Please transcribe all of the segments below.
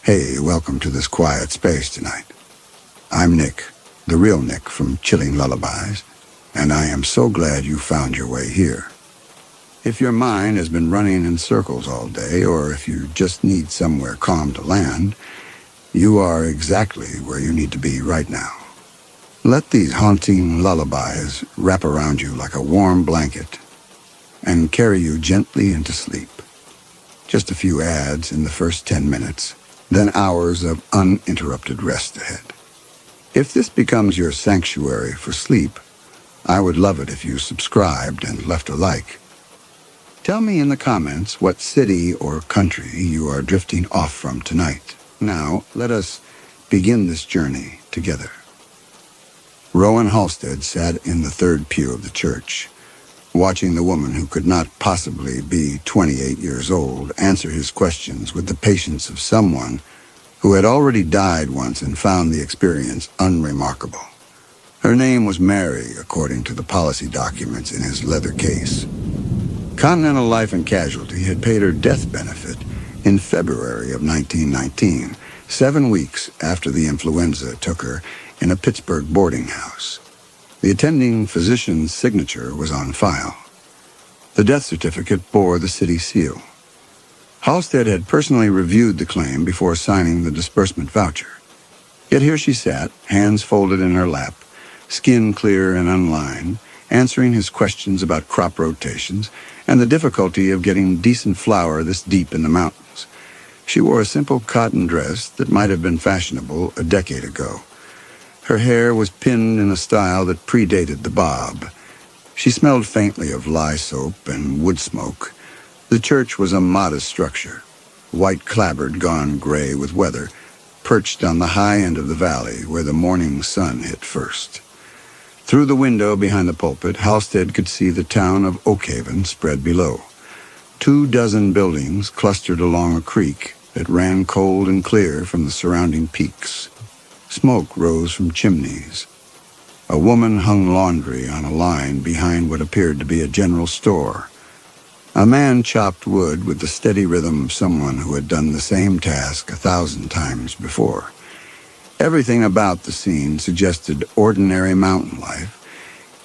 Hey, welcome to this quiet space tonight. I'm Nick, the real Nick from Chilling Lullabies, and I am so glad you found your way here. If your mind has been running in circles all day, or if you just need somewhere calm to land, you are exactly where you need to be right now. Let these haunting lullabies wrap around you like a warm blanket and carry you gently into sleep. Just a few ads in the first 10 minutes, then hours of uninterrupted rest ahead. If this becomes your sanctuary for sleep, I would love it if you subscribed and left a like. Tell me in the comments what city or country you are drifting off from tonight. Now, let us begin this journey together. Rowan Halstead sat in the third pew of the church, watching the woman who could not possibly be 28 years old answer his questions with the patience of someone who had already died once and found the experience unremarkable. Her name was Mary, according to the policy documents in his leather case. Continental Life and Casualty had paid her death benefit in February of 1919, 7 weeks after the influenza took her in a Pittsburgh boarding house. The attending physician's signature was on file. The death certificate bore the city seal. Halstead had personally reviewed the claim before signing the disbursement voucher. Yet here she sat, hands folded in her lap, skin clear and unlined, answering his questions about crop rotations and the difficulty of getting decent flour this deep in the mountains. She wore a simple cotton dress that might have been fashionable a decade ago. Her hair was pinned in a style that predated the bob. She smelled faintly of lye soap and wood smoke. The church was a modest structure, white clapboard gone gray with weather, perched on the high end of the valley where the morning sun hit first. Through the window behind the pulpit, Halstead could see the town of Oakhaven spread below. 24 buildings clustered along a creek that ran cold and clear from the surrounding peaks. Smoke rose from chimneys. A woman hung laundry on a line behind what appeared to be a general store. A man chopped wood with the steady rhythm of someone who had done the same task 1,000 times before. Everything about the scene suggested ordinary mountain life,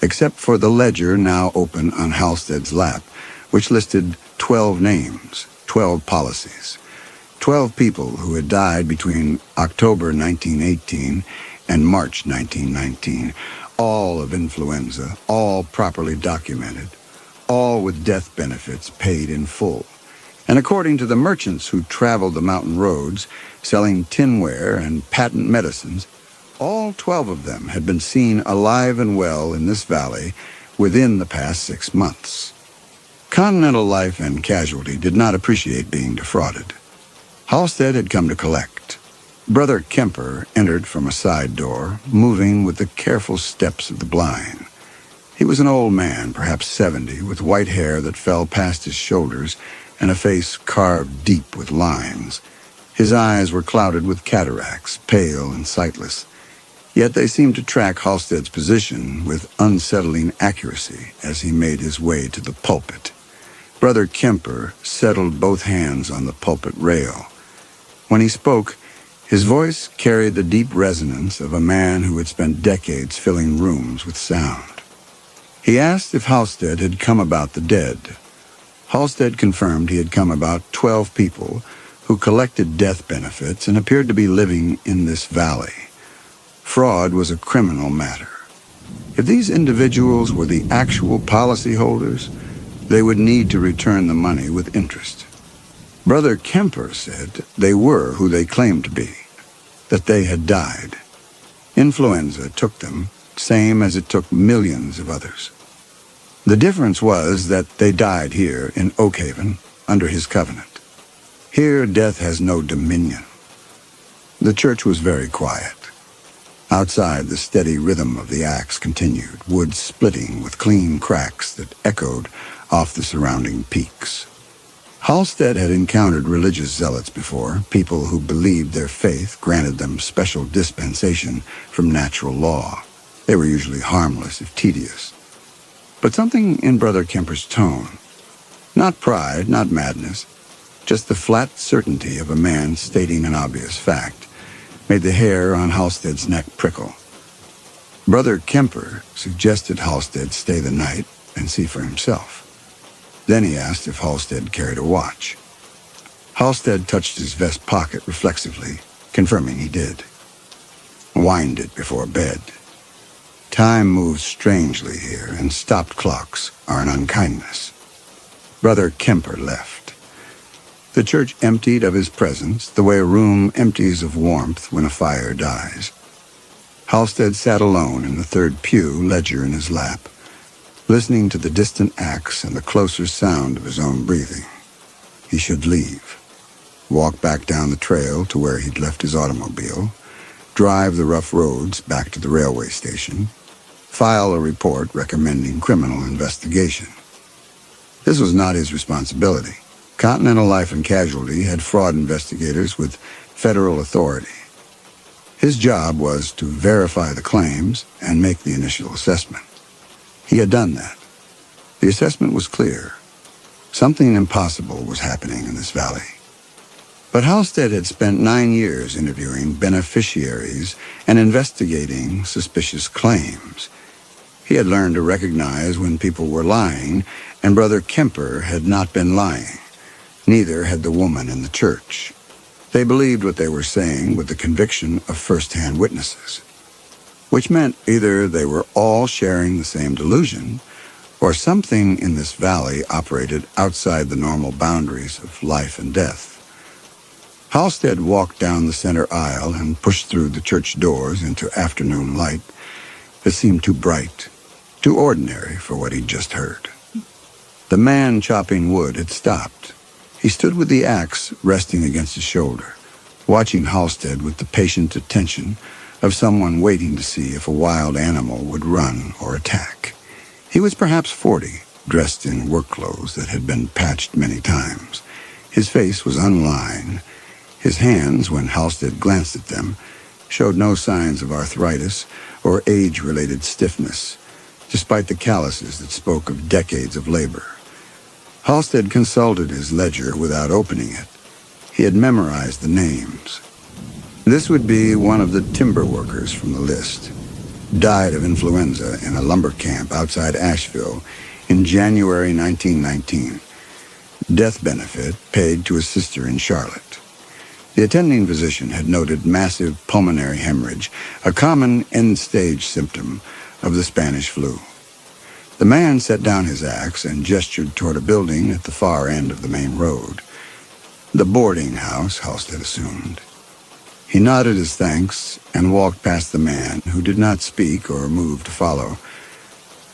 except for the ledger now open on Halstead's lap, which listed 12 names, 12 policies. 12 people who had died between October 1918 and March 1919, all of influenza, all properly documented, all with death benefits paid in full. And according to the merchants who traveled the mountain roads, selling tinware and patent medicines, all 12 of them had been seen alive and well in this valley within the past 6 months. Continental Life and Casualty did not appreciate being defrauded. Halstead had come to collect. Brother Kemper entered from a side door, moving with the careful steps of the blind. He was an old man, perhaps 70, with white hair that fell past his shoulders and a face carved deep with lines. His eyes were clouded with cataracts, pale and sightless, yet they seemed to track Halstead's position with unsettling accuracy as he made his way to the pulpit. Brother Kemper settled both hands on the pulpit rail. When he spoke, his voice carried the deep resonance of a man who had spent decades filling rooms with sound. He asked if Halstead had come about the dead. Halstead confirmed he had come about 12 people who collected death benefits and appeared to be living in this valley. Fraud was a criminal matter. If these individuals were the actual policyholders, they would need to return the money with interest. Brother Kemper said they were who they claimed to be, that they had died. Influenza took them, same as it took millions of others. The difference was that they died here in Oakhaven under his covenant. Here, death has no dominion. The church was very quiet. Outside, the steady rhythm of the axe continued, wood splitting with clean cracks that echoed off the surrounding peaks. Halstead had encountered religious zealots before, people who believed their faith granted them special dispensation from natural law. They were usually harmless if tedious. But something in Brother Kemper's tone, not pride, not madness, Just the flat certainty of a man stating an obvious fact made the hair on Halstead's neck prickle. Brother Kemper suggested Halstead stay the night and see for himself. Then he asked if Halstead carried a watch. Halstead touched his vest pocket reflexively, confirming he did. Wind it before bed. Time moves strangely here, and stopped clocks are an unkindness. Brother Kemper left. The church emptied of his presence the way a room empties of warmth when a fire dies. Halstead sat alone in the third pew, ledger in his lap, listening to the distant axe and the closer sound of his own breathing. He should leave, walk back down the trail to where he'd left his automobile, drive the rough roads back to the railway station, file a report recommending criminal investigation. This was not his responsibility. Continental Life and Casualty had fraud investigators with federal authority. His job was to verify the claims and make the initial assessment. He had done that. The assessment was clear. Something impossible was happening in this valley. But Halstead had spent 9 years interviewing beneficiaries and investigating suspicious claims. He had learned to recognize when people were lying, and Brother Kemper had not been lying. Neither had the woman in the church. They believed what they were saying with the conviction of first-hand witnesses, which meant either they were all sharing the same delusion, or something in this valley operated outside the normal boundaries of life and death. Halstead walked down the center aisle and pushed through the church doors into afternoon light that seemed too bright, too ordinary for what he'd just heard. The man chopping wood had stopped. He stood with the axe resting against his shoulder, watching Halstead with the patient attention of someone waiting to see if a wild animal would run or attack. He was perhaps 40, dressed in work clothes that had been patched many times. His face was unlined. His hands, when Halstead glanced at them, showed no signs of arthritis or age-related stiffness, despite the calluses that spoke of decades of labor. Halstead consulted his ledger without opening it. He had memorized the names. This would be one of the timber workers from the list. Died of influenza in a lumber camp outside Asheville in January 1919. Death benefit paid to his sister in Charlotte. The attending physician had noted massive pulmonary hemorrhage, a common end-stage symptom of the Spanish flu. The man set down his axe and gestured toward a building at the far end of the main road. The boarding house, Halstead assumed. He nodded his thanks and walked past the man, who did not speak or move to follow,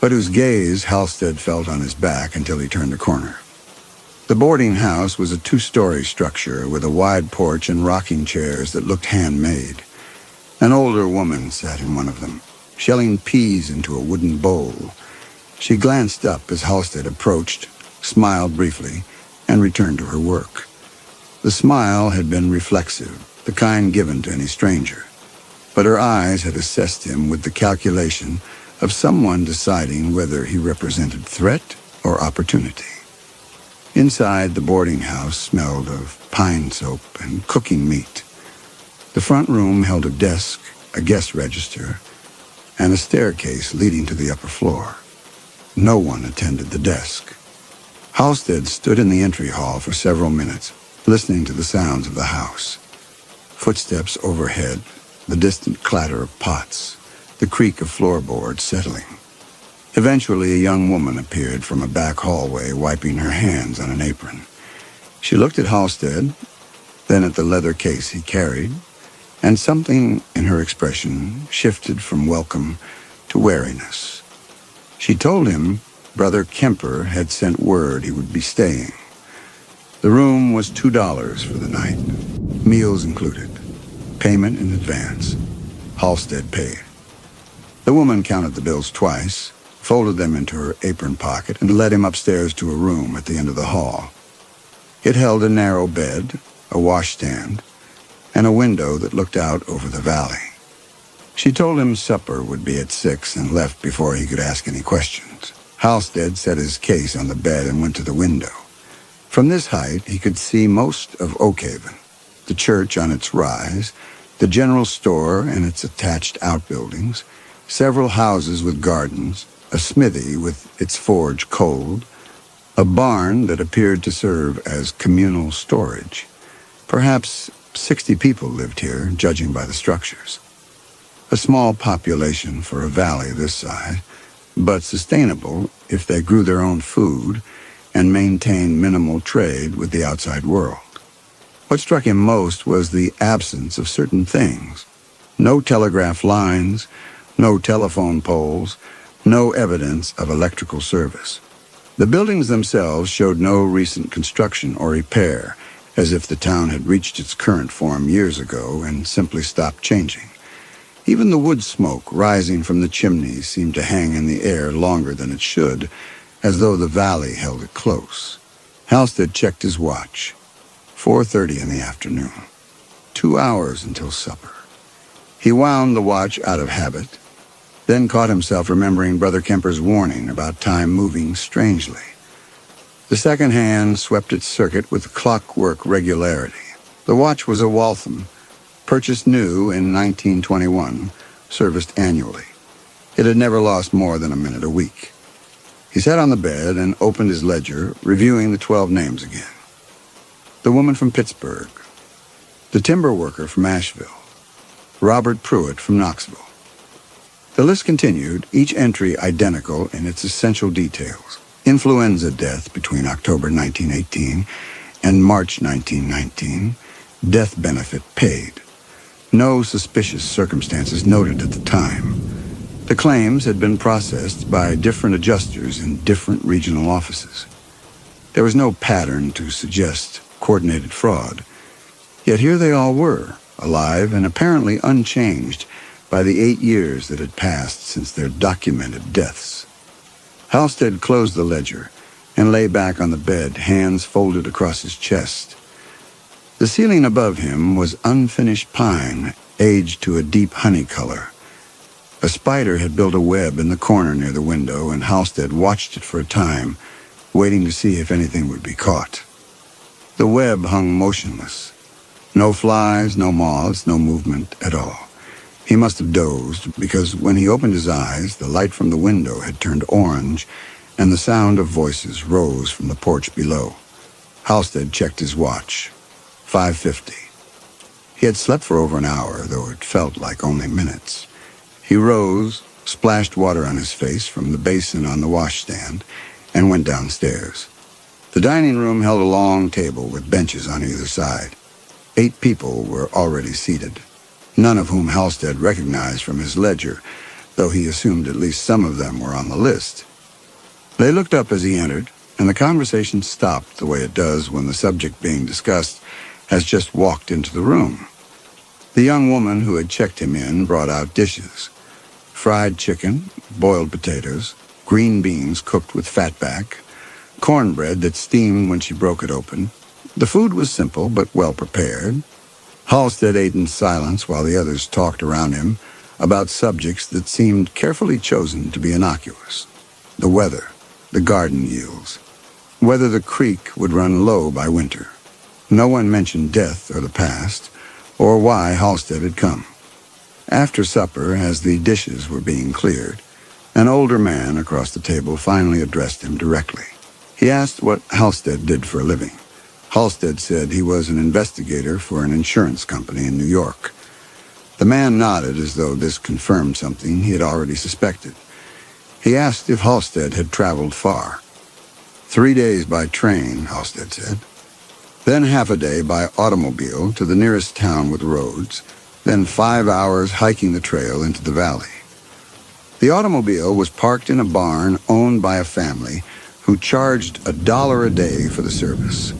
but whose gaze Halstead felt on his back until he turned the corner. The boarding house was a 2-story structure with a wide porch and rocking chairs that looked handmade. An older woman sat in one of them, shelling peas into a wooden bowl. She glanced up as Halstead approached, smiled briefly, and returned to her work. The smile had been reflexive, the kind given to any stranger, but her eyes had assessed him with the calculation of someone deciding whether he represented threat or opportunity. Inside, the boarding house smelled of pine soap and cooking meat. The front room held a desk, a guest register, and a staircase leading to the upper floor. No one attended the desk. Halstead stood in the entry hall for several minutes, listening to the sounds of the house. Footsteps overhead, the distant clatter of pots, the creak of floorboards settling. Eventually, a young woman appeared from a back hallway, wiping her hands on an apron. She looked at Halstead, then at the leather case he carried, and something in her expression shifted from welcome to wariness. She told him Brother Kemper had sent word he would be staying. The room was $2 for the night, meals included, payment in advance. Halstead paid. The woman counted the bills twice, folded them into her apron pocket, and led him upstairs to a room at the end of the hall. It held a narrow bed, a washstand, and a window that looked out over the valley. She told him supper would be at 6 and left before he could ask any questions. Halstead set his case on the bed and went to the window. From this height, he could see most of Oakhaven, the church on its rise, the general store and its attached outbuildings, several houses with gardens, a smithy with its forge cold, a barn that appeared to serve as communal storage. Perhaps 60 people lived here, judging by the structures. A small population for a valley this size, but sustainable if they grew their own food and maintained minimal trade with the outside world. What struck him most was the absence of certain things. No telegraph lines, no telephone poles, no evidence of electrical service. The buildings themselves showed no recent construction or repair, as if the town had reached its current form years ago and simply stopped changing. Even the wood smoke rising from the chimneys seemed to hang in the air longer than it should, as though the valley held it close. Halstead checked his watch. 4:30 in the afternoon. 2 hours until supper. He wound the watch out of habit, then caught himself remembering Brother Kemper's warning about time moving strangely. The second hand swept its circuit with clockwork regularity. The watch was a Waltham, purchased new in 1921, serviced annually. It had never lost more than a minute a week. He sat on the bed and opened his ledger, reviewing the 12 names again. The woman from Pittsburgh, the timber worker from Asheville, Robert Pruitt from Knoxville. The list continued, each entry identical in its essential details. Influenza death between October 1918 and March 1919, death benefit paid. No suspicious circumstances noted at the time. The claims had been processed by different adjusters in different regional offices. There was no pattern to suggest coordinated fraud. Yet here they all were, alive and apparently unchanged by the 8 years that had passed since their documented deaths. Halstead closed the ledger and lay back on the bed, hands folded across his chest. The ceiling above him was unfinished pine, aged to a deep honey color. A spider had built a web in the corner near the window, and Halstead watched it for a time, waiting to see if anything would be caught. The web hung motionless. No flies, no moths, no movement at all. He must have dozed, because when he opened his eyes, the light from the window had turned orange, and the sound of voices rose from the porch below. Halstead checked his watch. 5:50. He had slept for over an hour, though it felt like only minutes. He rose, splashed water on his face from the basin on the washstand, and went downstairs. The dining room held a long table with benches on either side. 8 people were already seated, none of whom Halstead recognized from his ledger, though he assumed at least some of them were on the list. They looked up as he entered, and the conversation stopped the way it does when the subject being discussed has just walked into the room. The young woman who had checked him in brought out dishes. Fried chicken, boiled potatoes, green beans cooked with fatback, cornbread that steamed when she broke it open. The food was simple but well prepared. Halstead ate in silence while the others talked around him about subjects that seemed carefully chosen to be innocuous. The weather, the garden yields, whether the creek would run low by winter. No one mentioned death or the past, or why Halstead had come. After supper, as the dishes were being cleared, an older man across the table finally addressed him directly. He asked what Halstead did for a living. Halstead said he was an investigator for an insurance company in New York. The man nodded as though this confirmed something he had already suspected. He asked if Halstead had traveled far. 3 days by train, Halstead said. Then half a day by automobile to the nearest town with roads, then 5 hours hiking the trail into the valley. The automobile was parked in a barn owned by a family who charged $1 a day for the service.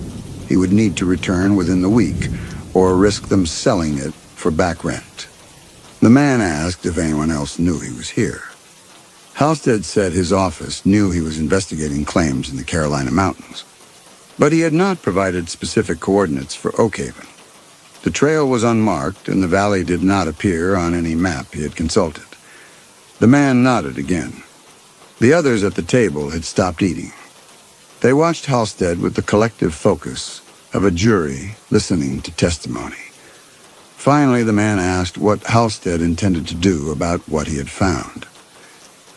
He would need to return within the week, or risk them selling it for back rent. The man asked if anyone else knew he was here. Halstead said his office knew he was investigating claims in the Carolina mountains, but he had not provided specific coordinates for Oakhaven. The trail was unmarked, and the valley did not appear on any map he had consulted. The man nodded again. The others at the table had stopped eating. They watched Halstead with the collective focus of a jury listening to testimony. Finally, the man asked what Halstead intended to do about what he had found.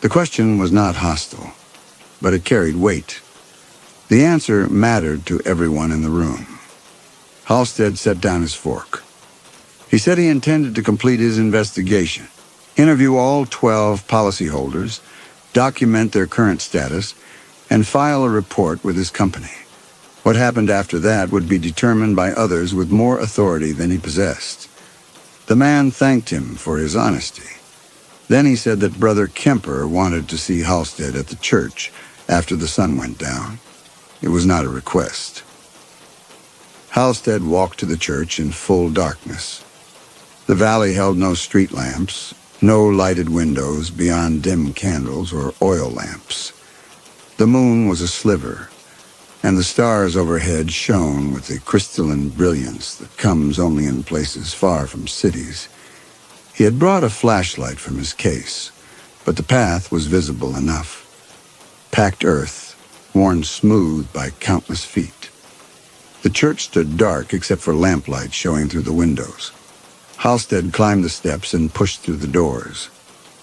The question was not hostile, but it carried weight. The answer mattered to everyone in the room. Halstead set down his fork. He said he intended to complete his investigation, interview all 12 policyholders, document their current status, and file a report with his company. What happened after that would be determined by others with more authority than he possessed. The man thanked him for his honesty. Then he said that Brother Kemper wanted to see Halstead at the church after the sun went down. It was not a request. Halstead walked to the church in full darkness. The valley held no street lamps, no lighted windows beyond dim candles or oil lamps. The moon was a sliver, and the stars overhead shone with the crystalline brilliance that comes only in places far from cities. He had brought a flashlight from his case, but the path was visible enough. Packed earth, worn smooth by countless feet. The church stood dark except for lamplight showing through the windows. Halstead climbed the steps and pushed through the doors.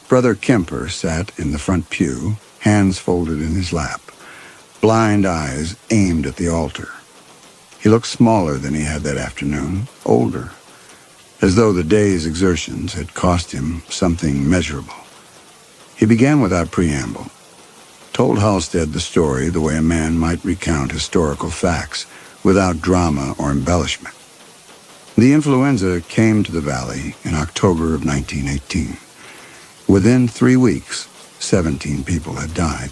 Brother Kemper sat in the front pew, hands folded in his lap, blind eyes aimed at the altar. He looked smaller than he had that afternoon, older, as though the day's exertions had cost him something measurable. He began without preamble, told Halstead the story the way a man might recount historical facts, without drama or embellishment. The influenza came to the valley in October of 1918. Within 3 weeks, 17 people had died.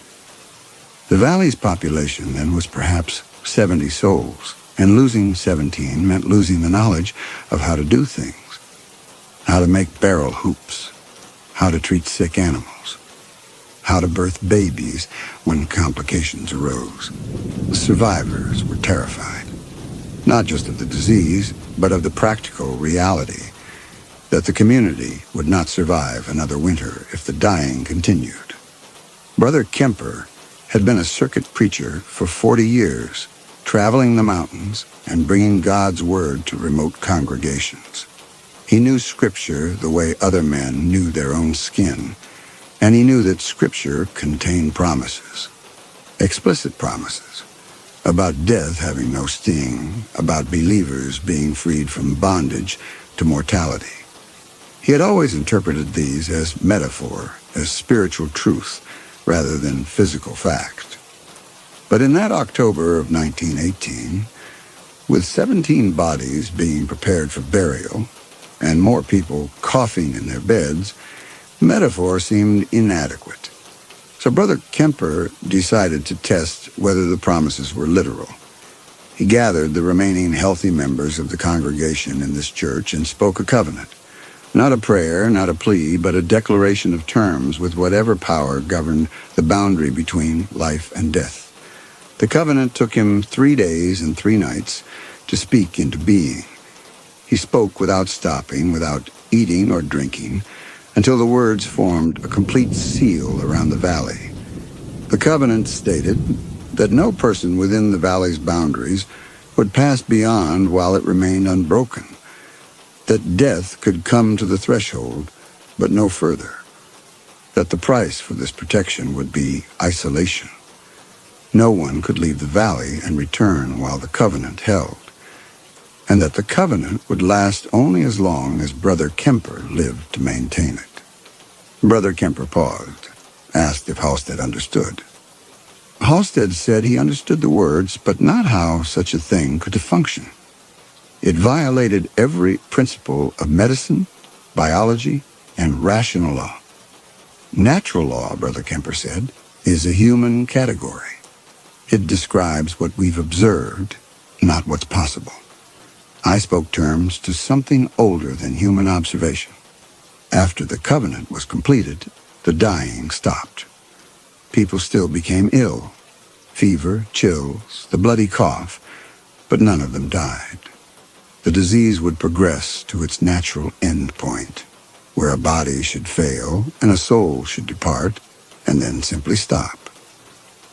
The valley's population then was perhaps 70 souls, and losing 17 meant losing the knowledge of how to do things, how to make barrel hoops, how to treat sick animals, how to birth babies when complications arose. The survivors were terrified, not just of the disease, but of the practical reality that the community would not survive another winter if the dying continued. Brother Kemper had been a circuit preacher for 40 years, traveling the mountains and bringing God's word to remote congregations. He knew Scripture the way other men knew their own skin, and he knew that Scripture contained promises, explicit promises, about death having no sting, about believers being freed from bondage to mortality. He had always interpreted these as metaphor, as spiritual truth, rather than physical fact. But in that October of 1918, with 17 bodies being prepared for burial, and more people coughing in their beds, metaphor seemed inadequate. So Brother Kemper decided to test whether the promises were literal. He gathered the remaining healthy members of the congregation in this church and spoke a covenant. Not a prayer, not a plea, but a declaration of terms with whatever power governed the boundary between life and death. The covenant took him 3 days and 3 nights to speak into being. He spoke without stopping, without eating or drinking, until the words formed a complete seal around the valley. The covenant stated that no person within the valley's boundaries would pass beyond while it remained unbroken, that death could come to the threshold, but no further, that the price for this protection would be isolation. No one could leave the valley and return while the covenant held, and that the covenant would last only as long as Brother Kemper lived to maintain it. Brother Kemper paused, asked if Halstead understood. Halstead said he understood the words, but not how such a thing could function. It violated every principle of medicine, biology, and rational law. Natural law, Brother Kemper said, is a human category. It describes what we've observed, not what's possible. I spoke terms to something older than human observation. After the covenant was completed, the dying stopped. People still became ill. Fever, chills, the bloody cough, but none of them died. The disease would progress to its natural end point, where a body should fail and a soul should depart, and then simply stop.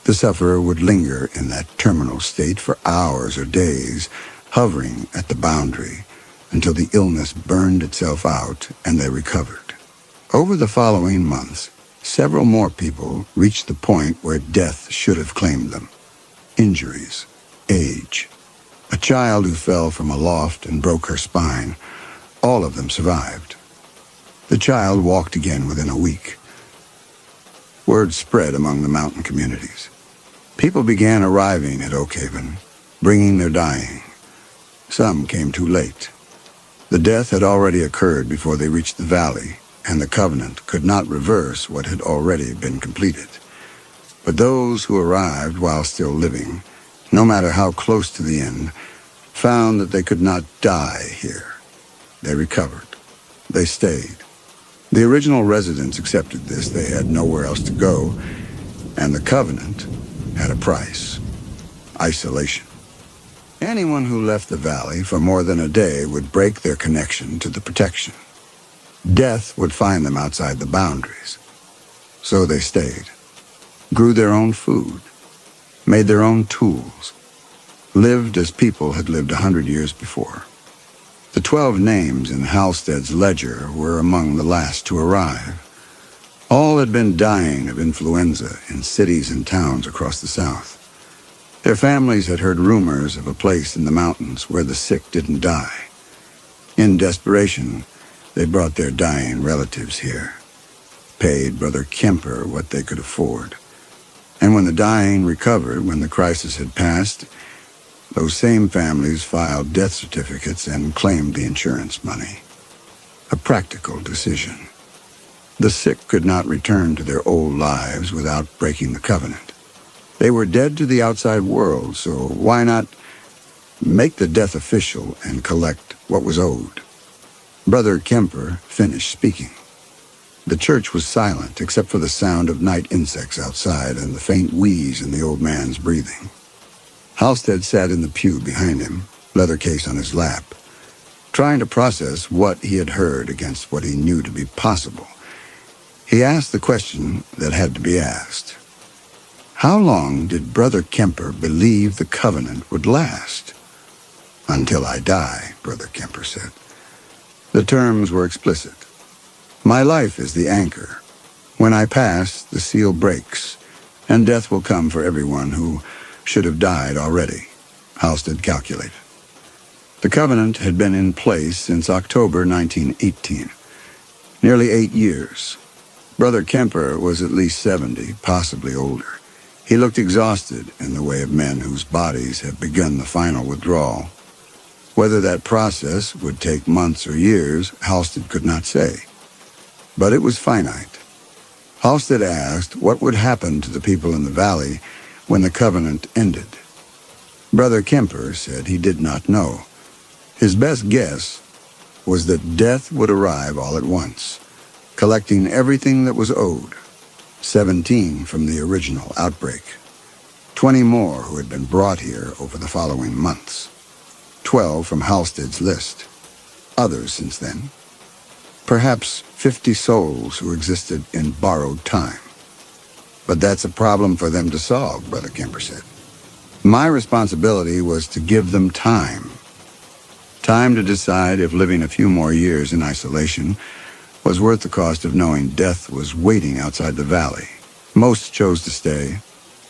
The sufferer would linger in that terminal state for hours or days, hovering at the boundary until the illness burned itself out and they recovered. Over the following months, several more people reached the point where death should have claimed them. Injuries, age, a child who fell from a loft and broke her spine, all of them survived. The child walked again within a week. Word spread among the mountain communities. People began arriving at Oakhaven, bringing their dying. Some came too late. The death had already occurred before they reached the valley, and the covenant could not reverse what had already been completed. But those who arrived while still living, no matter how close to the end, found that they could not die here. They recovered. They stayed. The original residents accepted this. They had nowhere else to go, and the covenant had a price: isolation. Anyone who left the valley for more than a day would break their connection to the protection. Death would find them outside the boundaries. So they stayed, grew their own food, made their own tools, lived as people had lived 100 years before. The 12 names in Halstead's ledger were among the last to arrive. All had been dying of influenza in cities and towns across the South. Their families had heard rumors of a place in the mountains where the sick didn't die. In desperation, they brought their dying relatives here, paid Brother Kemper what they could afford. And when the dying recovered, when the crisis had passed, those same families filed death certificates and claimed the insurance money. A practical decision. The sick could not return to their old lives without breaking the covenant. They were dead to the outside world, so why not make the death official and collect what was owed? Brother Kemper finished speaking. The church was silent except for the sound of night insects outside and the faint wheeze in the old man's breathing. Halstead sat in the pew behind him, leather case on his lap, trying to process what he had heard against what he knew to be possible. He asked the question that had to be asked. How long did Brother Kemper believe the covenant would last? Until I die, Brother Kemper said. The terms were explicit. My life is the anchor. When I pass, the seal breaks, and death will come for everyone who should have died already, Halstead calculated. The covenant had been in place since October 1918, nearly 8 years. Brother Kemper was at least 70, possibly older. He looked exhausted in the way of men whose bodies have begun the final withdrawal. Whether that process would take months or years, Halstead could not say. But it was finite. Halstead asked what would happen to the people in the valley when the covenant ended. Brother Kemper said he did not know. His best guess was that death would arrive all at once, collecting everything that was owed, 17 from the original outbreak, 20 more who had been brought here over the following months, 12 from Halstead's list, others since then, perhaps 50 souls who existed in borrowed time. But that's a problem for them to solve, Brother Kemper said. My responsibility was to give them time. Time to decide if living a few more years in isolation was worth the cost of knowing death was waiting outside the valley. Most chose to stay,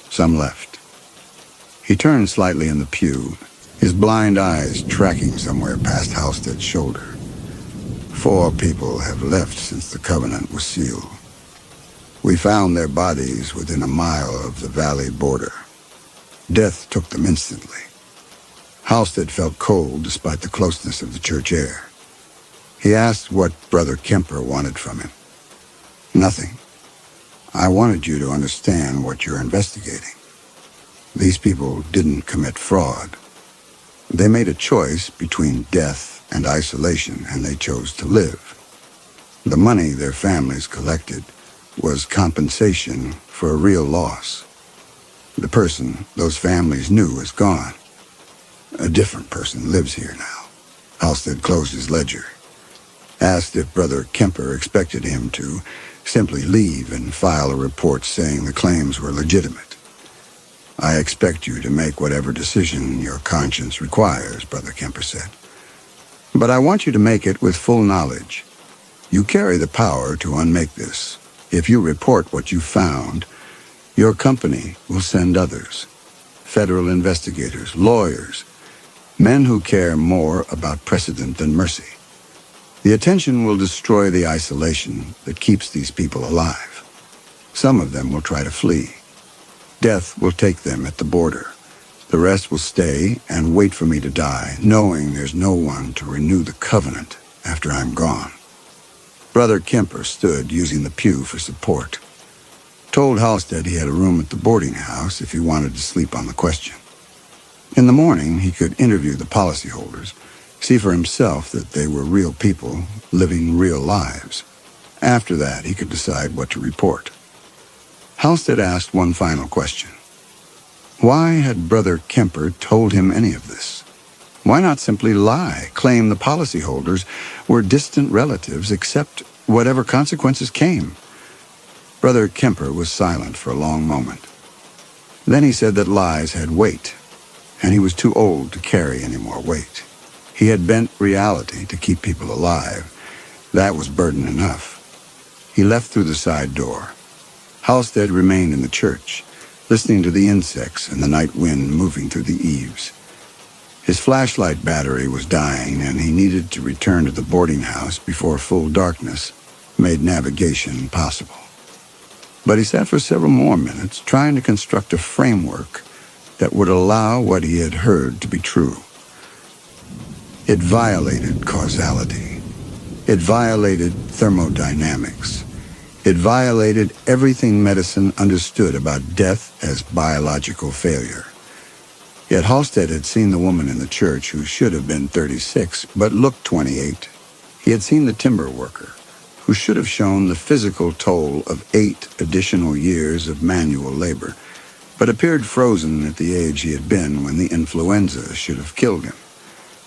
some left. He turned slightly in the pew, his blind eyes tracking somewhere past Halstead's shoulder. 4 people have left since the covenant was sealed. We found their bodies within a mile of the valley border. Death took them instantly. Halstead felt cold despite the closeness of the church air. He asked what Brother Kemper wanted from him. Nothing. I wanted you to understand what you're investigating. These people didn't commit fraud. They made a choice between death and isolation, and they chose to live. The money their families collected was compensation for a real loss. The person those families knew is gone. A different person lives here now. Halstead closed his ledger, asked if Brother Kemper expected him to simply leave and file a report saying the claims were legitimate. I expect you to make whatever decision your conscience requires, Brother Kemper said. But I want you to make it with full knowledge. You carry the power to unmake this. If you report what you found, your company will send others. Federal investigators, lawyers, men who care more about precedent than mercy. The attention will destroy the isolation that keeps these people alive. Some of them will try to flee. Death will take them at the border. The rest will stay and wait for me to die, knowing there's no one to renew the covenant after I'm gone. Brother Kemper stood using the pew for support. Told Halstead he had a room at the boarding house if he wanted to sleep on the question. In the morning, he could interview the policyholders, see for himself that they were real people living real lives. After that, he could decide what to report. Halstead asked one final question. Why had Brother Kemper told him any of this? Why not simply lie, claim the policyholders were distant relatives, accept whatever consequences came? Brother Kemper was silent for a long moment. Then he said that lies had weight, and he was too old to carry any more weight. He had bent reality to keep people alive. That was burden enough. He left through the side door. Halstead remained in the church, listening to the insects and the night wind moving through the eaves. His flashlight battery was dying, and he needed to return to the boarding house before full darkness made navigation possible. But he sat for several more minutes, trying to construct a framework that would allow what he had heard to be true. It violated causality. It violated thermodynamics. It violated everything medicine understood about death as biological failure. Yet Halstead had seen the woman in the church who should have been 36, but looked 28. He had seen the timber worker, who should have shown the physical toll of 8 additional years of manual labor, but appeared frozen at the age he had been when the influenza should have killed him.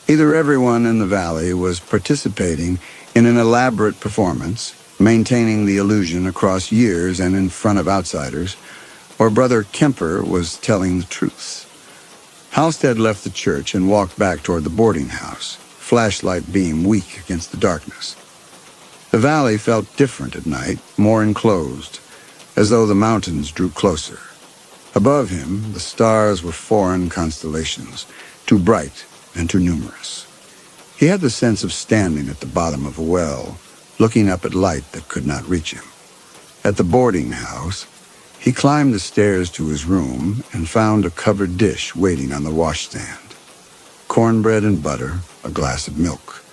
Either everyone in the valley was participating in an elaborate performance, maintaining the illusion across years and in front of outsiders, or Brother Kemper was telling the truth. Halstead left the church and walked back toward the boarding house, flashlight beam weak against the darkness. The valley felt different at night, more enclosed, as though the mountains drew closer. Above him, the stars were foreign constellations, too bright and too numerous. He had the sense of standing at the bottom of a well, looking up at light that could not reach him. At the boarding house, he climbed the stairs to his room and found a covered dish waiting on the washstand. Cornbread and butter, a glass of milk.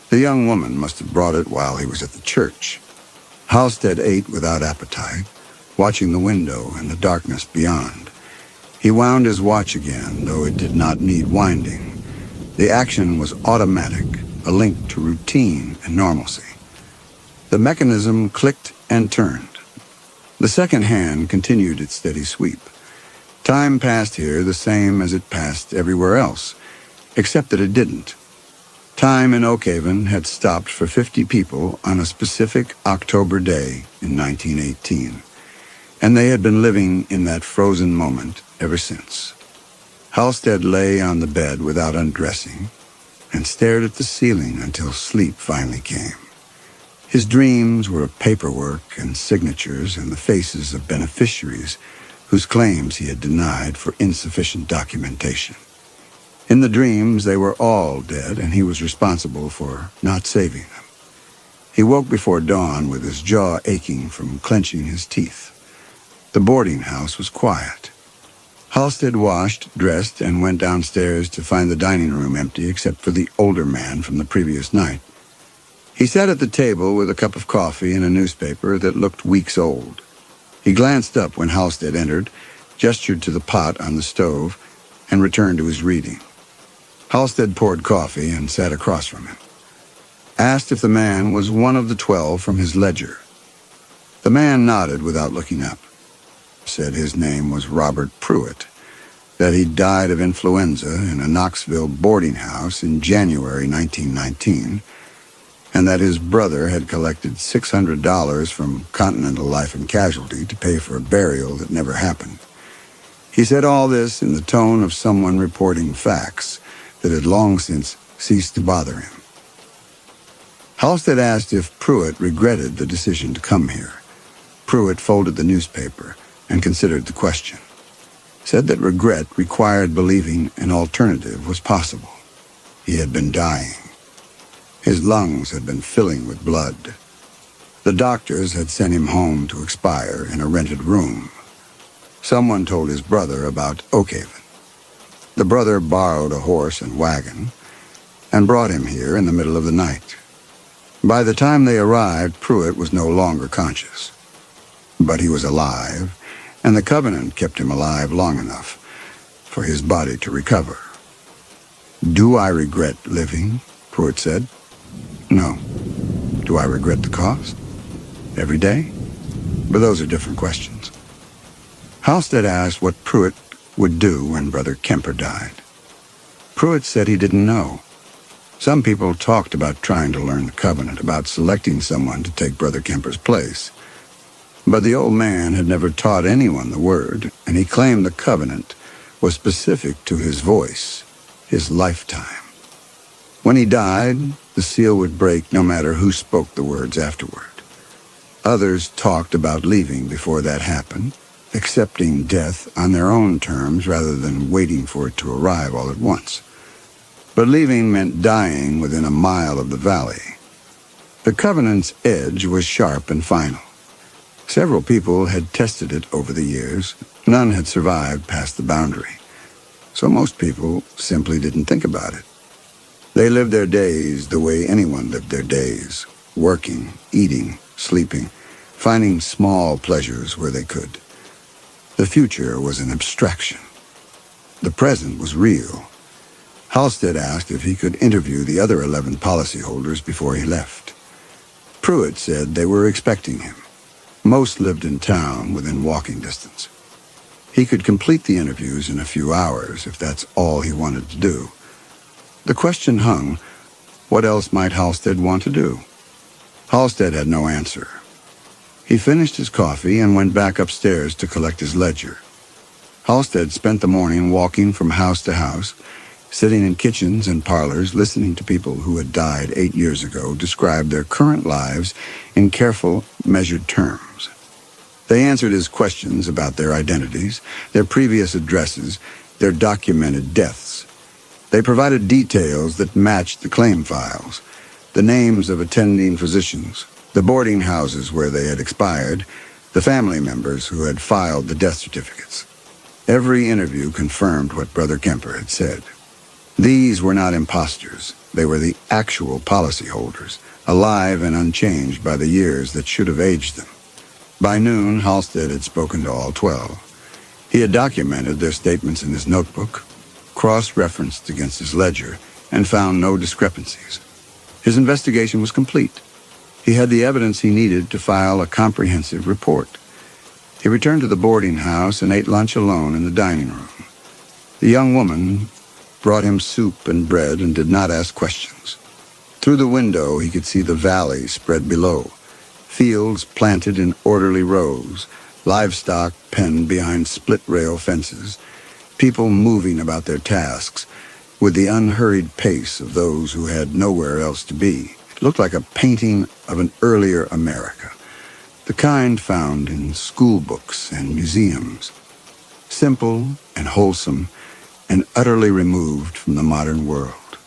The young woman must have brought it while he was at the church. Halstead ate without appetite, watching the window and the darkness beyond. He wound his watch again, though it did not need winding. The action was automatic, a link to routine and normalcy. The mechanism clicked and turned. The second hand continued its steady sweep. Time passed here the same as it passed everywhere else, except that it didn't. Time in Oakhaven had stopped for 50 people on a specific October day in 1918, and they had been living in that frozen moment ever since. Halstead lay on the bed without undressing and stared at the ceiling until sleep finally came. His dreams were of paperwork and signatures and the faces of beneficiaries whose claims he had denied for insufficient documentation. In the dreams, they were all dead, and he was responsible for not saving them. He woke before dawn with his jaw aching from clenching his teeth. The boarding house was quiet. Halstead washed, dressed, and went downstairs to find the dining room empty except for the older man from the previous night. He sat at the table with a cup of coffee and a newspaper that looked weeks old. He glanced up when Halstead entered, gestured to the pot on the stove, and returned to his reading. Halstead poured coffee and sat across from him. Asked if the man was one of the 12 from his ledger. The man nodded without looking up. Said his name was Robert Pruitt, that he'd died of influenza in a Knoxville boarding house in January 1919, and that his brother had collected $600 from Continental Life and Casualty to pay for a burial that never happened. He said all this in the tone of someone reporting facts that had long since ceased to bother him. Halstead asked if Pruitt regretted the decision to come here. Pruitt folded the newspaper and considered the question. Said that regret required believing an alternative was possible. He had been dying. His lungs had been filling with blood. The doctors had sent him home to expire in a rented room. Someone told his brother about Oakhaven. The brother borrowed a horse and wagon and brought him here in the middle of the night. By the time they arrived, Pruitt was no longer conscious. But he was alive, and the Covenant kept him alive long enough for his body to recover. "Do I regret living?" Pruitt said. "No. Do I regret the cost? Every day?" But those are different questions. Halstead asked what Pruitt would do when Brother Kemper died. Pruitt said he didn't know. Some people talked about trying to learn the Covenant, about selecting someone to take Brother Kemper's place. But the old man had never taught anyone the word, and he claimed the Covenant was specific to his voice, his lifetime. When he died, the seal would break no matter who spoke the words afterward. Others talked about leaving before that happened, accepting death on their own terms rather than waiting for it to arrive all at once. But leaving meant dying within a mile of the valley. The Covenant's edge was sharp and final. Several people had tested it over the years. None had survived past the boundary. So most people simply didn't think about it. They lived their days the way anyone lived their days, working, eating, sleeping, finding small pleasures where they could. The future was an abstraction. The present was real. Halstead asked if he could interview the other 11 policyholders before he left. Pruitt said they were expecting him. Most lived in town within walking distance. He could complete the interviews in a few hours if that's all he wanted to do. The question hung, what else might Halstead want to do? Halstead had no answer. He finished his coffee and went back upstairs to collect his ledger. Halstead spent the morning walking from house to house, sitting in kitchens and parlors, listening to people who had died 8 years ago describe their current lives in careful, measured terms. They answered his questions about their identities, their previous addresses, their documented deaths. They provided details that matched the claim files, the names of attending physicians, the boarding houses where they had expired, the family members who had filed the death certificates. Every interview confirmed what Brother Kemper had said. These were not imposters. They were the actual policyholders, alive and unchanged by the years that should have aged them. By noon, Halstead had spoken to all 12. He had documented their statements in his notebook, cross-referenced against his ledger, and found no discrepancies. His investigation was complete. He had the evidence he needed to file a comprehensive report. He returned to the boarding house and ate lunch alone in the dining room. The young woman brought him soup and bread and did not ask questions. Through the window, he could see the valley spread below, fields planted in orderly rows, livestock penned behind split-rail fences, people moving about their tasks with the unhurried pace of those who had nowhere else to be. It looked like a painting of an earlier America, the kind found in school books and museums, simple and wholesome and utterly removed from the modern world.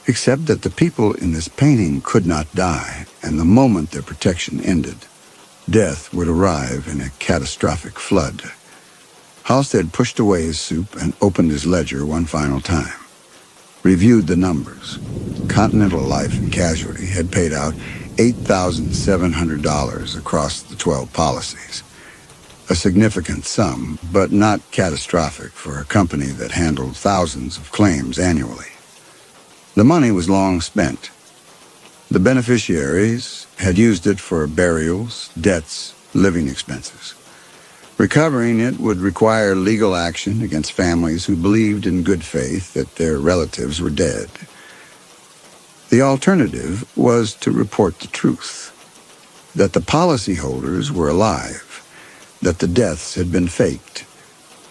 Except that the people in this painting could not die, and the moment their protection ended, death would arrive in a catastrophic flood. Halstead pushed away his soup and opened his ledger one final time. Reviewed the numbers. Continental Life and Casualty had paid out $8,700 across the 12 policies. A significant sum, but not catastrophic for a company that handled thousands of claims annually. The money was long spent. The beneficiaries had used it for burials, debts, living expenses. Recovering it would require legal action against families who believed in good faith that their relatives were dead. The alternative was to report the truth, that the policyholders were alive, that the deaths had been faked,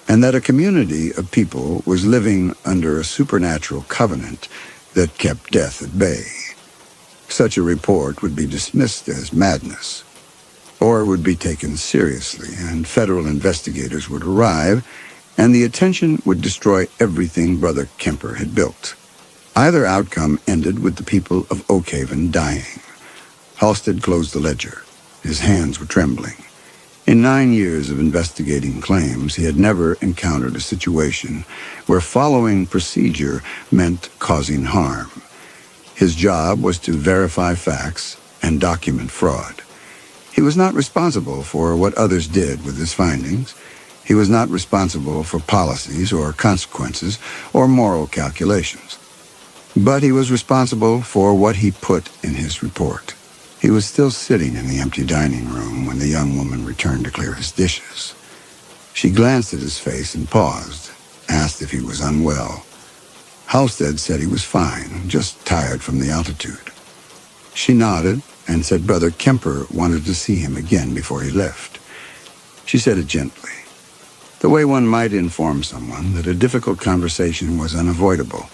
and that a community of people was living under a supernatural covenant that kept death at bay. Such a report would be dismissed as madness, or it would be taken seriously, and federal investigators would arrive, and the attention would destroy everything Brother Kemper had built. Either outcome ended with the people of Oakhaven dying. Halstead closed the ledger. His hands were trembling. In 9 years of investigating claims, he had never encountered a situation where following procedure meant causing harm. His job was to verify facts and document fraud. He was not responsible for what others did with his findings. He was not responsible for policies or consequences or moral calculations. But he was responsible for what he put in his report. He was still sitting in the empty dining room when the young woman returned to clear his dishes. She glanced at his face and paused, asked if he was unwell. Halstead said he was fine, just tired from the altitude. She nodded and said Brother Kemper wanted to see him again before he left. She said it gently, the way one might inform someone that a difficult conversation was unavoidable.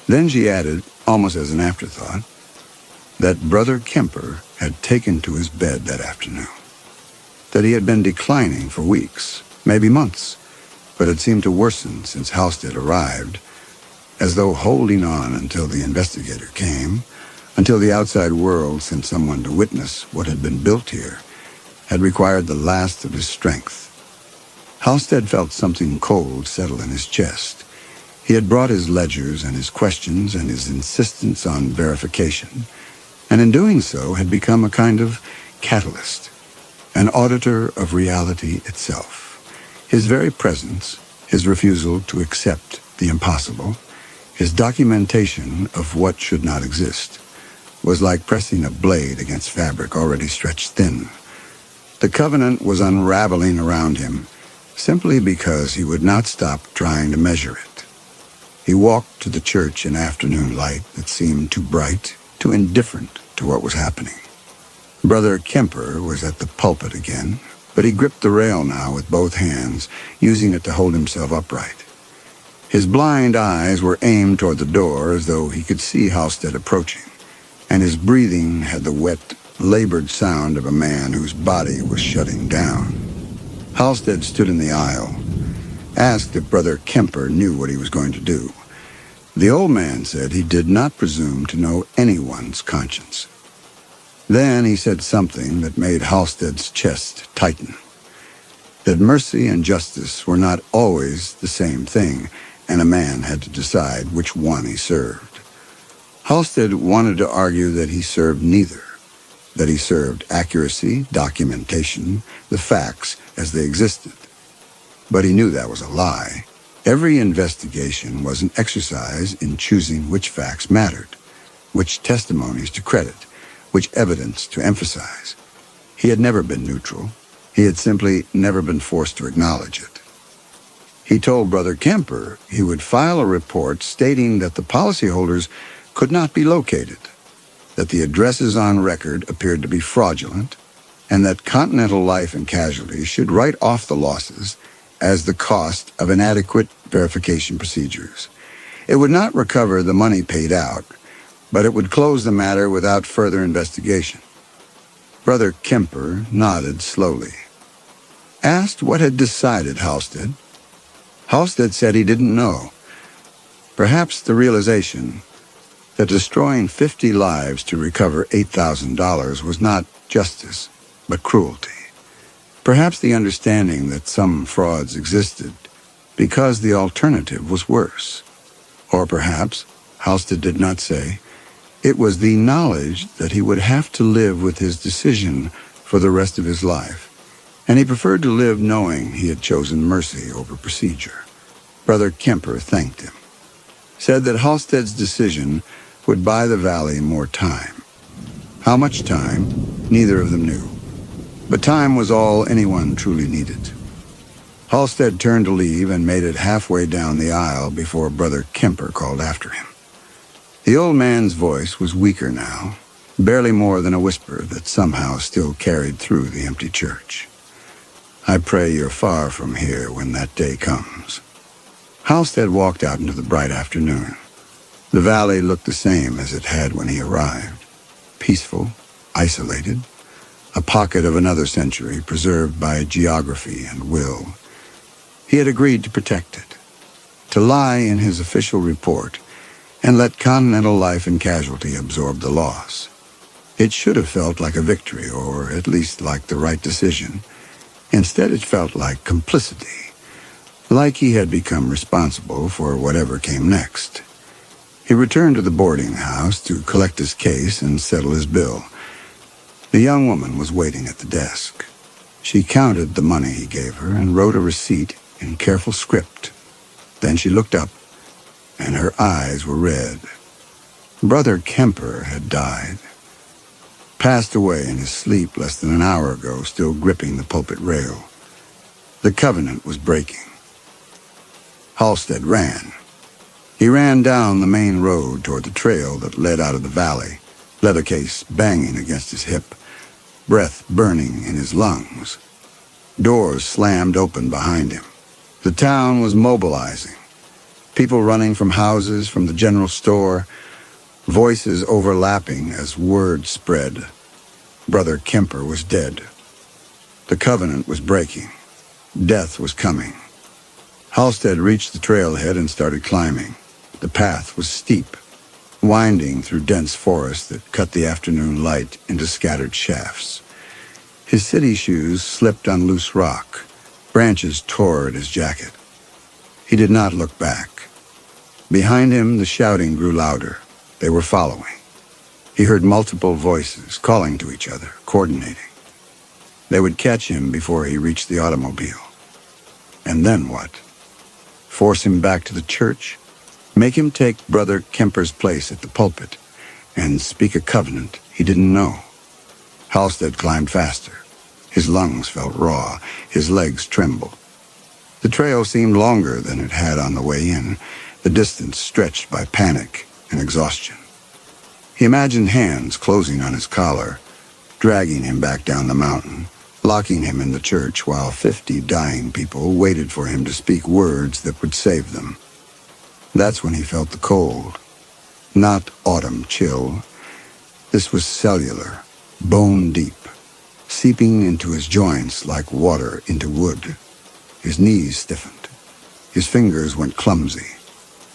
Then she added, almost as an afterthought, that Brother Kemper had taken to his bed that afternoon, that he had been declining for weeks, maybe months, but it seemed to worsen since Halstead arrived, as though holding on until the investigator came, until the outside world sent someone to witness what had been built here, had required the last of his strength. Halstead felt something cold settle in his chest. He had brought his ledgers and his questions and his insistence on verification, and in doing so had become a kind of catalyst, an auditor of reality itself. His very presence, his refusal to accept the impossible, his documentation of what should not exist, was like pressing a blade against fabric already stretched thin. The covenant was unraveling around him simply because he would not stop trying to measure it. He walked to the church in afternoon light that seemed too bright, too indifferent to what was happening. Brother Kemper was at the pulpit again, but he gripped the rail now with both hands, using it to hold himself upright. His blind eyes were aimed toward the door as though he could see Halstead approaching, and his breathing had the wet, labored sound of a man whose body was shutting down. Halstead stood in the aisle, asked if Brother Kemper knew what he was going to do. The old man said he did not presume to know anyone's conscience. Then he said something that made Halstead's chest tighten, that mercy and justice were not always the same thing, and a man had to decide which one he served. Halstead wanted to argue that he served neither, that he served accuracy, documentation, the facts as they existed. But he knew that was a lie. Every investigation was an exercise in choosing which facts mattered, which testimonies to credit, which evidence to emphasize. He had never been neutral. He had simply never been forced to acknowledge it. He told Brother Kemper he would file a report stating that the policyholders could not be located, that the addresses on record appeared to be fraudulent, and that Continental Life and Casualty should write off the losses as the cost of inadequate verification procedures. It would not recover the money paid out, but it would close the matter without further investigation. Brother Kemper nodded slowly. Asked what had decided Halstead. Halstead said he didn't know. Perhaps the realization that destroying 50 lives to recover $8,000 was not justice, but cruelty. Perhaps the understanding that some frauds existed because the alternative was worse. Or perhaps, Halstead did not say, it was the knowledge that he would have to live with his decision for the rest of his life, and he preferred to live knowing he had chosen mercy over procedure. Brother Kemper thanked him, said that Halstead's decision would buy the valley more time. How much time, neither of them knew. But time was all anyone truly needed. Halstead turned to leave and made it halfway down the aisle before Brother Kemper called after him. The old man's voice was weaker now, barely more than a whisper that somehow still carried through the empty church. I pray you're far from here when that day comes. Halstead walked out into the bright afternoon. The valley looked the same as it had when he arrived. Peaceful, isolated, a pocket of another century preserved by geography and will. He had agreed to protect it, to lie in his official report and let continental life and casualty absorb the loss. It should have felt like a victory, or at least like the right decision. Instead, it felt like complicity, like he had become responsible for whatever came next. He returned to the boarding house to collect his case and settle his bill. The young woman was waiting at the desk. She counted the money he gave her and wrote a receipt in careful script. Then she looked up, and her eyes were red. Brother Kemper had died. Passed away in his sleep less than an hour ago, still gripping the pulpit rail. The covenant was breaking. Halstead ran. He ran down the main road toward the trail that led out of the valley, leather case banging against his hip, breath burning in his lungs. Doors slammed open behind him. The town was mobilizing. People running from houses, from the general store, voices overlapping as word spread. Brother Kemper was dead. The covenant was breaking. Death was coming. Halstead reached the trailhead and started climbing. The path was steep, winding through dense forest that cut the afternoon light into scattered shafts. His city shoes slipped on loose rock. Branches tore at his jacket. He did not look back. Behind him, the shouting grew louder. They were following. He heard multiple voices calling to each other, coordinating. They would catch him before he reached the automobile. And then what? Force him back to the church? Make him take Brother Kemper's place at the pulpit and speak a covenant he didn't know? Halstead climbed faster. His lungs felt raw. His legs trembled. The trail seemed longer than it had on the way in, the distance stretched by panic and exhaustion. He imagined hands closing on his collar, dragging him back down the mountain, locking him in the church while 50 dying people waited for him to speak words that would save them. That's when he felt the cold. Not autumn chill. This was cellular, bone deep, seeping into his joints like water into wood. His knees stiffened. His fingers went clumsy.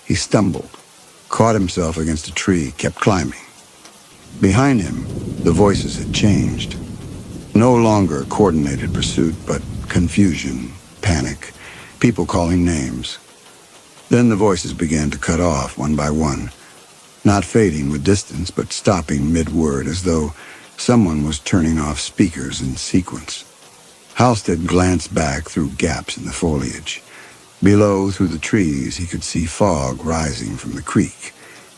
He stumbled, caught himself against a tree, kept climbing. Behind him, the voices had changed. No longer coordinated pursuit, but confusion, panic, people calling names. Then the voices began to cut off one by one, not fading with distance, but stopping mid-word as though someone was turning off speakers in sequence. Halstead glanced back through gaps in the foliage. Below, through the trees, he could see fog rising from the creek,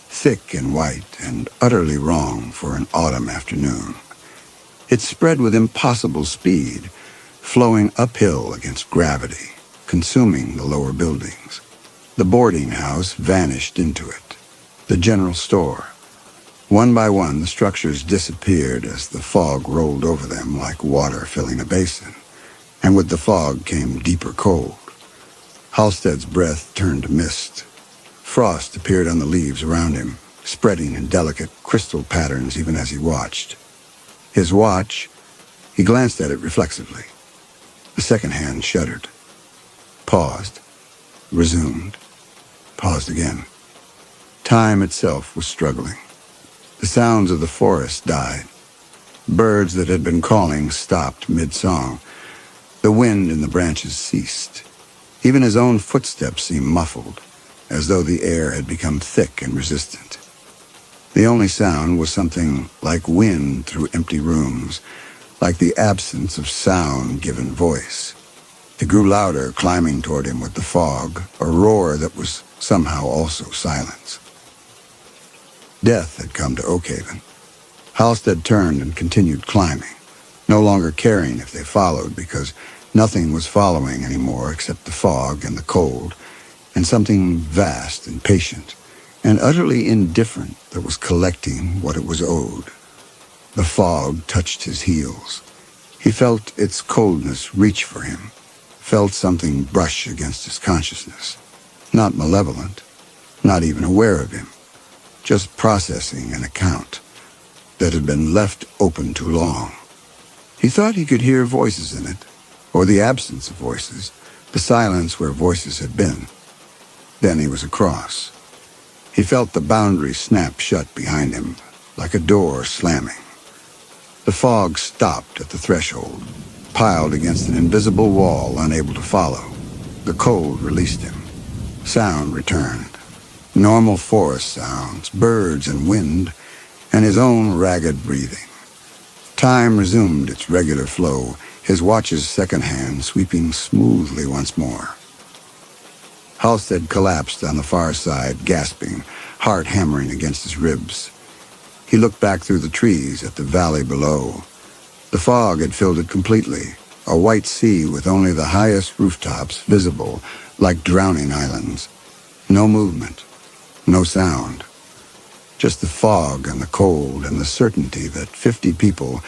thick and white and utterly wrong for an autumn afternoon. It spread with impossible speed, flowing uphill against gravity, consuming the lower buildings. The boarding house vanished into it. The general store. One by one, the structures disappeared as the fog rolled over them like water filling a basin. And with the fog came deeper cold. Halstead's breath turned to mist. Frost appeared on the leaves around him, spreading in delicate crystal patterns even as he watched. His watch, he glanced at it reflexively. The second hand shuddered. Paused. Resumed. Paused again. Time itself was struggling. The sounds of the forest died. Birds that had been calling stopped mid-song. The wind in the branches ceased. Even his own footsteps seemed muffled, as though the air had become thick and resistant. The only sound was something like wind through empty rooms, like the absence of sound given voice. It grew louder, climbing toward him with the fog, a roar that was somehow also silence. Death had come to Oakhaven. Halstead turned and continued climbing, no longer caring if they followed, because nothing was following anymore except the fog and the cold, and something vast and patient, and utterly indifferent that was collecting what it was owed. The fog touched his heels. He felt its coldness reach for him, felt something brush against his consciousness. Not malevolent, not even aware of him, just processing an account that had been left open too long. He thought he could hear voices in it, or the absence of voices, the silence where voices had been. Then he was across. He felt the boundary snap shut behind him, like a door slamming. The fog stopped at the threshold, piled against an invisible wall, unable to follow. The cold released him. Sound returned. Normal forest sounds, birds and wind, and his own ragged breathing. Time resumed its regular flow, his watch's second hand sweeping smoothly once more. Halstead collapsed on the far side, gasping, heart hammering against his ribs. He looked back through the trees at the valley below. The fog had filled it completely, a white sea with only the highest rooftops visible, like drowning islands. No movement, no sound. Just the fog and the cold and the certainty that 50 people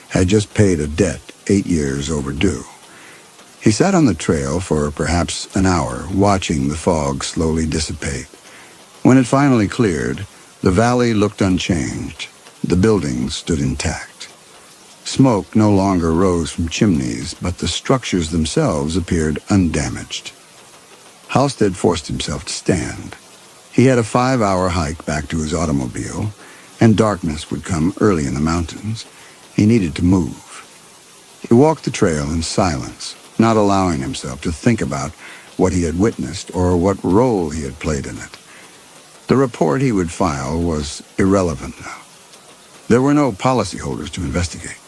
had just paid a debt 8 years overdue. He sat on the trail for perhaps an hour, watching the fog slowly dissipate. When it finally cleared, the valley looked unchanged. The buildings stood intact. Smoke no longer rose from chimneys, but the structures themselves appeared undamaged. Halstead forced himself to stand. He had a 5-hour hike back to his automobile, and darkness would come early in the mountains. He needed to move. He walked the trail in silence, not allowing himself to think about what he had witnessed or what role he had played in it. The report he would file was irrelevant now. There were no policyholders to investigate.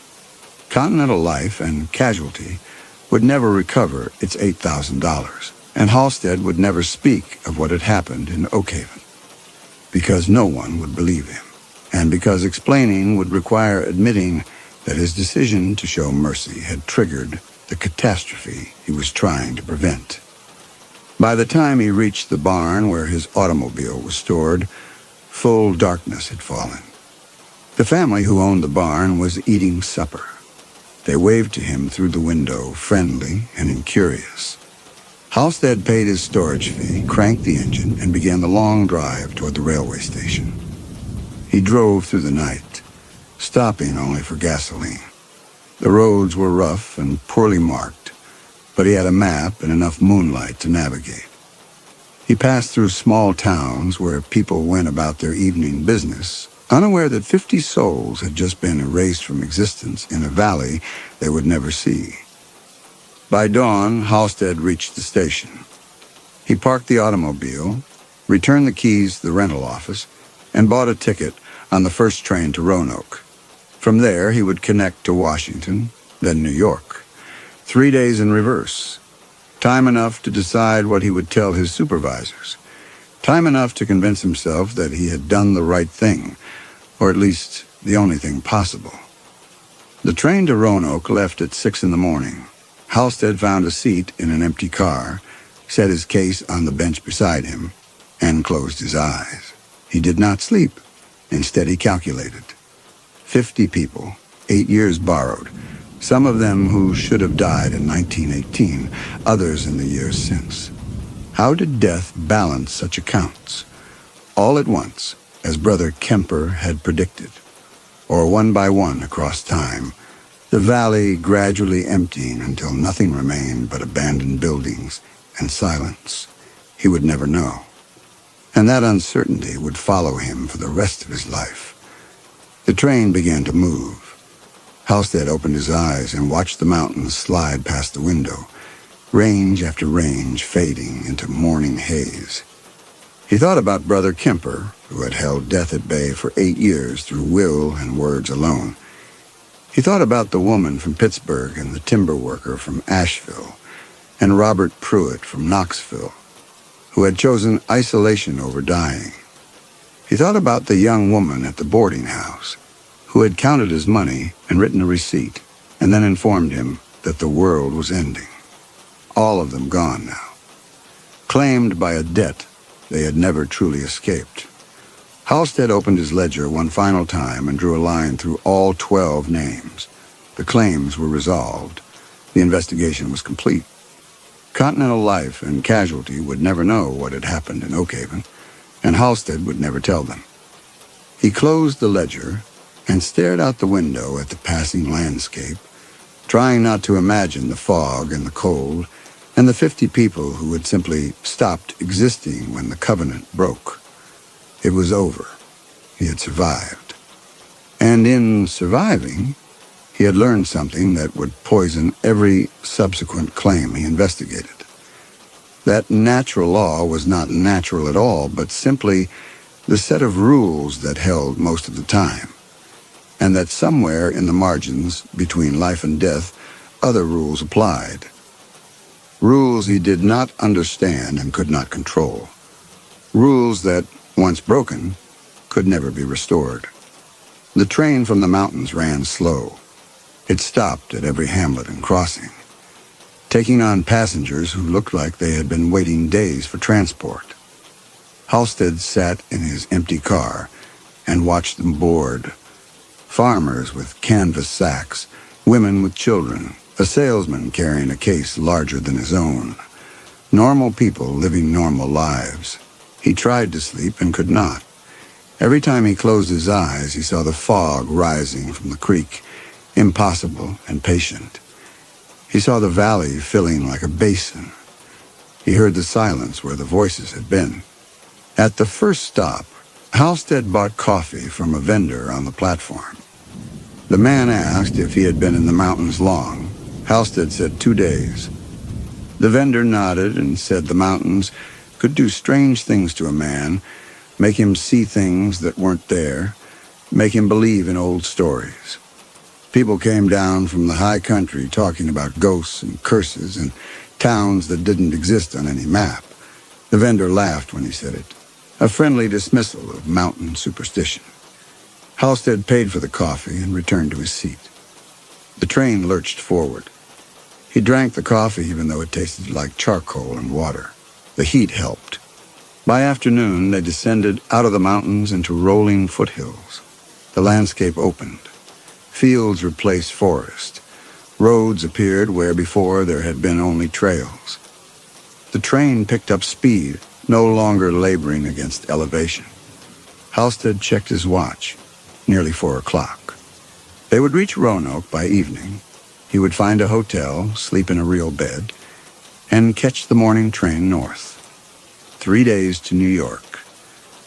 Continental Life and Casualty would never recover its $8,000, and Halstead would never speak of what had happened in Oakhaven, because no one would believe him, and because explaining would require admitting that his decision to show mercy had triggered the catastrophe he was trying to prevent. By the time he reached the barn where his automobile was stored, full darkness had fallen. The family who owned the barn was eating supper. They waved to him through the window, friendly and incurious. Halstead paid his storage fee, cranked the engine, and began the long drive toward the railway station. He drove through the night, stopping only for gasoline. The roads were rough and poorly marked, but he had a map and enough moonlight to navigate. He passed through small towns where people went about their evening business, unaware that 50 souls had just been erased from existence in a valley they would never see. By dawn, Halstead reached the station. He parked the automobile, returned the keys to the rental office, and bought a ticket on the first train to Roanoke. From there, he would connect to Washington, then New York. 3 days in reverse. Time enough to decide what he would tell his supervisors. Time enough to convince himself that he had done the right thing, or at least the only thing possible. The train to Roanoke left at 6 in the morning. Halstead found a seat in an empty car, set his case on the bench beside him, and closed his eyes. He did not sleep. Instead, he calculated. 50 people, 8 years borrowed, some of them who should have died in 1918, others in the years since. How did death balance such accounts? All at once, as Brother Kemper had predicted, or one by one across time, the valley gradually emptying until nothing remained but abandoned buildings and silence. He would never know. And that uncertainty would follow him for the rest of his life. The train began to move. Halstead opened his eyes and watched the mountains slide past the window, range after range fading into morning haze. He thought about Brother Kemper, who had held death at bay for 8 years through will and words alone. He thought about the woman from Pittsburgh and the timber worker from Asheville, and Robert Pruitt from Knoxville, who had chosen isolation over dying. He thought about the young woman at the boarding house, who had counted his money and written a receipt, and then informed him that the world was ending. All of them gone now, claimed by a debt they had never truly escaped. Halstead opened his ledger one final time and drew a line through all 12 names. The claims were resolved. The investigation was complete. Continental Life and Casualty would never know what had happened in Oakhaven, and Halstead would never tell them. He closed the ledger and stared out the window at the passing landscape, trying not to imagine the fog and the cold and the 50 people who had simply stopped existing when the covenant broke. It was over. He had survived. And in surviving, he had learned something that would poison every subsequent claim he investigated. That natural law was not natural at all, but simply the set of rules that held most of the time, and that somewhere in the margins between life and death, other rules applied. Rules he did not understand and could not control. Rules that, once broken, could never be restored. The train from the mountains ran slow. It stopped at every hamlet and crossing, taking on passengers who looked like they had been waiting days for transport. Halstead sat in his empty car and watched them board. Farmers with canvas sacks, women with children, a salesman carrying a case larger than his own. Normal people living normal lives. He tried to sleep and could not. Every time he closed his eyes, he saw the fog rising from the creek, impossible and patient. He saw the valley filling like a basin. He heard the silence where the voices had been. At the first stop, Halstead bought coffee from a vendor on the platform. The man asked if he had been in the mountains long. Halstead said 2 days. The vendor nodded and said the mountains could do strange things to a man, make him see things that weren't there, make him believe in old stories. People came down from the high country talking about ghosts and curses and towns that didn't exist on any map. The vendor laughed when he said it, a friendly dismissal of mountain superstition. Halstead paid for the coffee and returned to his seat. The train lurched forward. He drank the coffee even though it tasted like charcoal and water. The heat helped. By afternoon, they descended out of the mountains into rolling foothills. The landscape opened. Fields replaced forest. Roads appeared where before there had been only trails. The train picked up speed, no longer laboring against elevation. Halstead checked his watch. Nearly 4 o'clock. They would reach Roanoke by evening. He would find a hotel, sleep in a real bed, and catch the morning train north. 3 days to New York.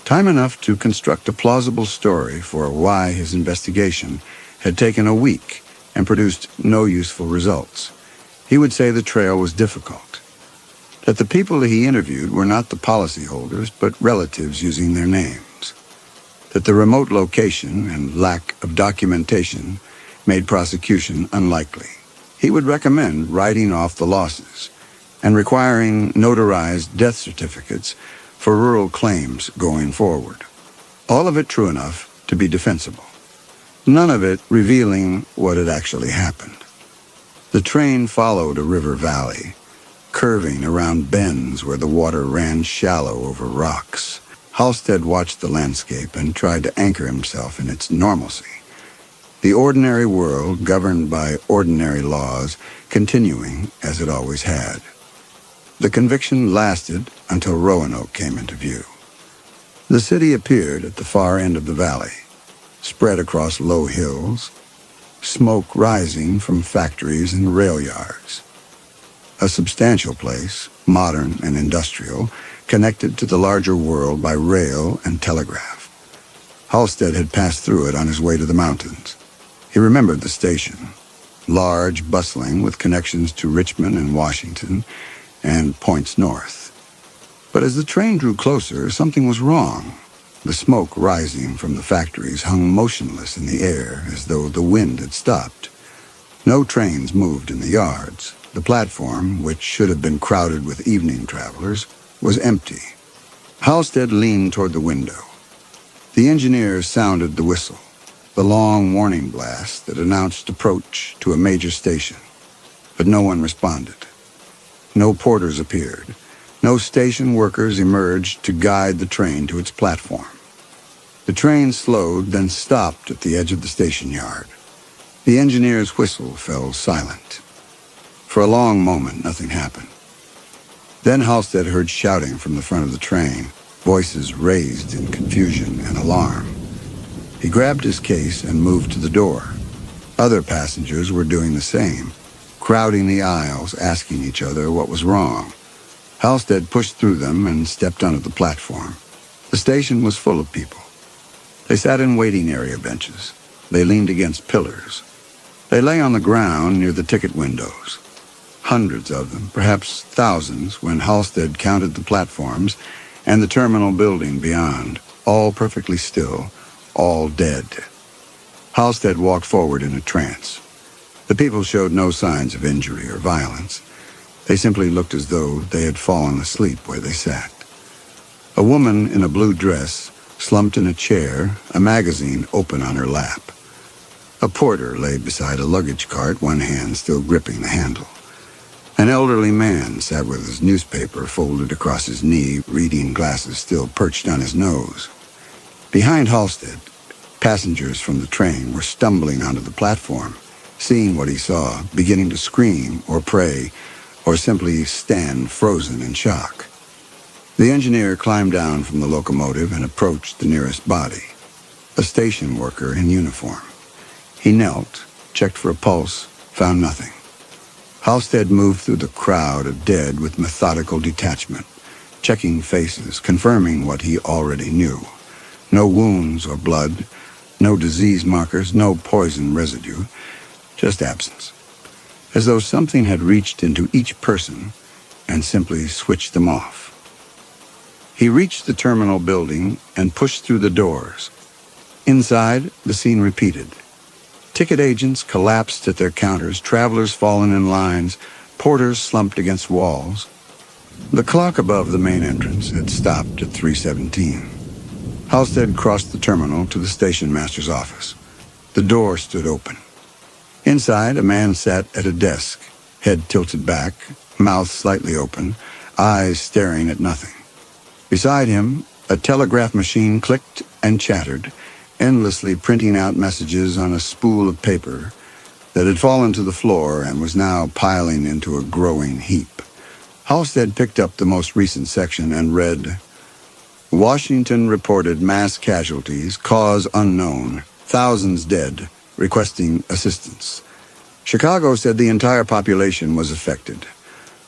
Time enough to construct a plausible story for why his investigation had taken a week and produced no useful results. He would say the trail was difficult, that the people he interviewed were not the policyholders, but relatives using their names, that the remote location and lack of documentation made prosecution unlikely. He would recommend writing off the losses and requiring notarized death certificates for rural claims going forward. All of it true enough to be defensible. None of it revealing what had actually happened. The train followed a river valley, curving around bends where the water ran shallow over rocks. Halstead watched the landscape and tried to anchor himself in its normalcy. The ordinary world governed by ordinary laws, continuing as it always had. The conviction lasted until Roanoke came into view. The city appeared at the far end of the valley, spread across low hills, smoke rising from factories and rail yards. A substantial place, modern and industrial, connected to the larger world by rail and telegraph. Halstead had passed through it on his way to the mountains. He remembered the station, large, bustling, with connections to Richmond and Washington and points north. But as the train drew closer, something was wrong. The smoke rising from the factories hung motionless in the air as though the wind had stopped. No trains moved in the yards. The platform, which should have been crowded with evening travelers, was empty. Halstead leaned toward the window. The engineer sounded the whistle, the long warning blast that announced approach to a major station. But no one responded. No porters appeared. No station workers emerged to guide the train to its platform. The train slowed, then stopped at the edge of the station yard. The engineer's whistle fell silent. For a long moment, nothing happened. Then Halstead heard shouting from the front of the train, voices raised in confusion and alarm. He grabbed his case and moved to the door. Other passengers were doing the same, crowding the aisles, asking each other what was wrong. Halstead pushed through them and stepped onto the platform. The station was full of people. They sat in waiting area benches. They leaned against pillars. They lay on the ground near the ticket windows. Hundreds of them, perhaps thousands, when Halstead counted the platforms and the terminal building beyond, all perfectly still, all dead. Halstead walked forward in a trance. The people showed no signs of injury or violence. They simply looked as though they had fallen asleep where they sat. A woman in a blue dress slumped in a chair, a magazine open on her lap. A porter lay beside a luggage cart, one hand still gripping the handle. An elderly man sat with his newspaper folded across his knee, reading glasses still perched on his nose. Behind Halstead, passengers from the train were stumbling onto the platform, seeing what he saw, beginning to scream or pray, or simply stand frozen in shock. The engineer climbed down from the locomotive and approached the nearest body, a station worker in uniform. He knelt, checked for a pulse, found nothing. Halstead moved through the crowd of dead with methodical detachment, checking faces, confirming what he already knew. No wounds or blood, no disease markers, no poison residue, just absence. As though something had reached into each person and simply switched them off. He reached the terminal building and pushed through the doors. Inside, the scene repeated. Ticket agents collapsed at their counters, travelers fallen in lines, porters slumped against walls. The clock above the main entrance had stopped at 3:17. Halstead crossed the terminal to the station master's office. The door stood open. Inside, a man sat at a desk, head tilted back, mouth slightly open, eyes staring at nothing. Beside him, a telegraph machine clicked and chattered, endlessly printing out messages on a spool of paper that had fallen to the floor and was now piling into a growing heap. Halstead picked up the most recent section and read, Washington reported mass casualties, cause unknown, thousands dead, requesting assistance. Chicago said the entire population was affected.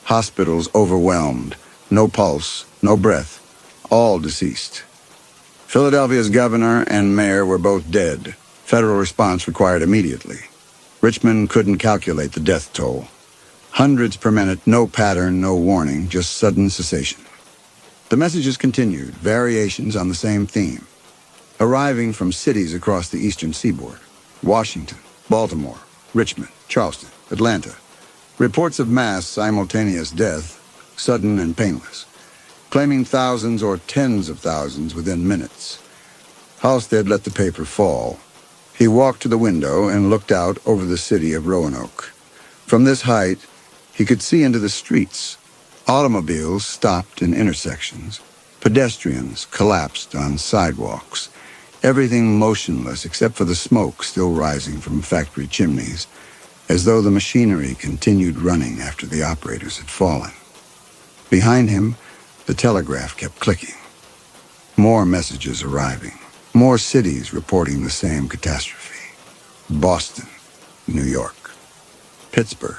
Hospitals overwhelmed, no pulse, no breath, all deceased. Philadelphia's governor and mayor were both dead. Federal response required immediately. Richmond couldn't calculate the death toll. Hundreds per minute, no pattern, no warning, just sudden cessation. The messages continued, variations on the same theme, arriving from cities across the eastern seaboard. Washington, Baltimore, Richmond, Charleston, Atlanta. Reports of mass simultaneous death, sudden and painless, claiming thousands or tens of thousands within minutes. Halstead let the paper fall. He walked to the window and looked out over the city of Roanoke. From this height, he could see into the streets. Automobiles stopped in intersections. Pedestrians collapsed on sidewalks. Everything motionless except for the smoke still rising from factory chimneys, as though the machinery continued running after the operators had fallen. Behind him, the telegraph kept clicking. More messages arriving. More cities reporting the same catastrophe. Boston, New York, Pittsburgh.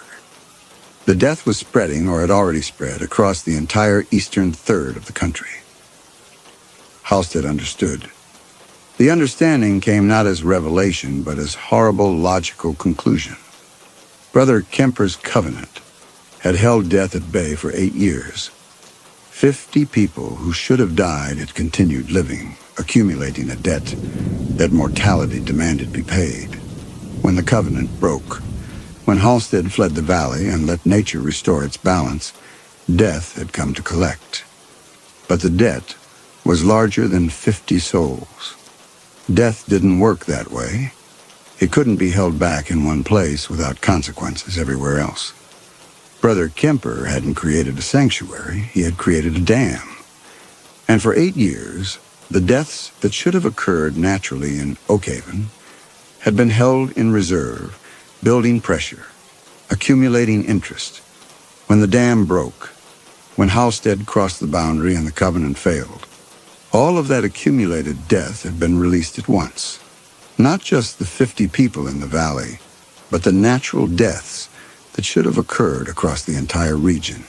The death was spreading, or had already spread, across the entire eastern third of the country. Halstead understood. The understanding came not as revelation, but as horrible logical conclusion. Brother Kemper's covenant had held death at bay for 8 years. 50 people who should have died had continued living, accumulating a debt that mortality demanded be paid. When the covenant broke, when Halstead fled the valley and let nature restore its balance, death had come to collect. But the debt was larger than 50 souls. Death didn't work that way. It couldn't be held back in one place without consequences everywhere else. Brother Kemper hadn't created a sanctuary, he had created a dam. And for 8 years, the deaths that should have occurred naturally in Oak Haven had been held in reserve, building pressure, accumulating interest. When the dam broke, when Halstead crossed the boundary and the covenant failed, all of that accumulated death had been released at once. Not just the 50 people in the valley, but the natural deaths that should have occurred across the entire region,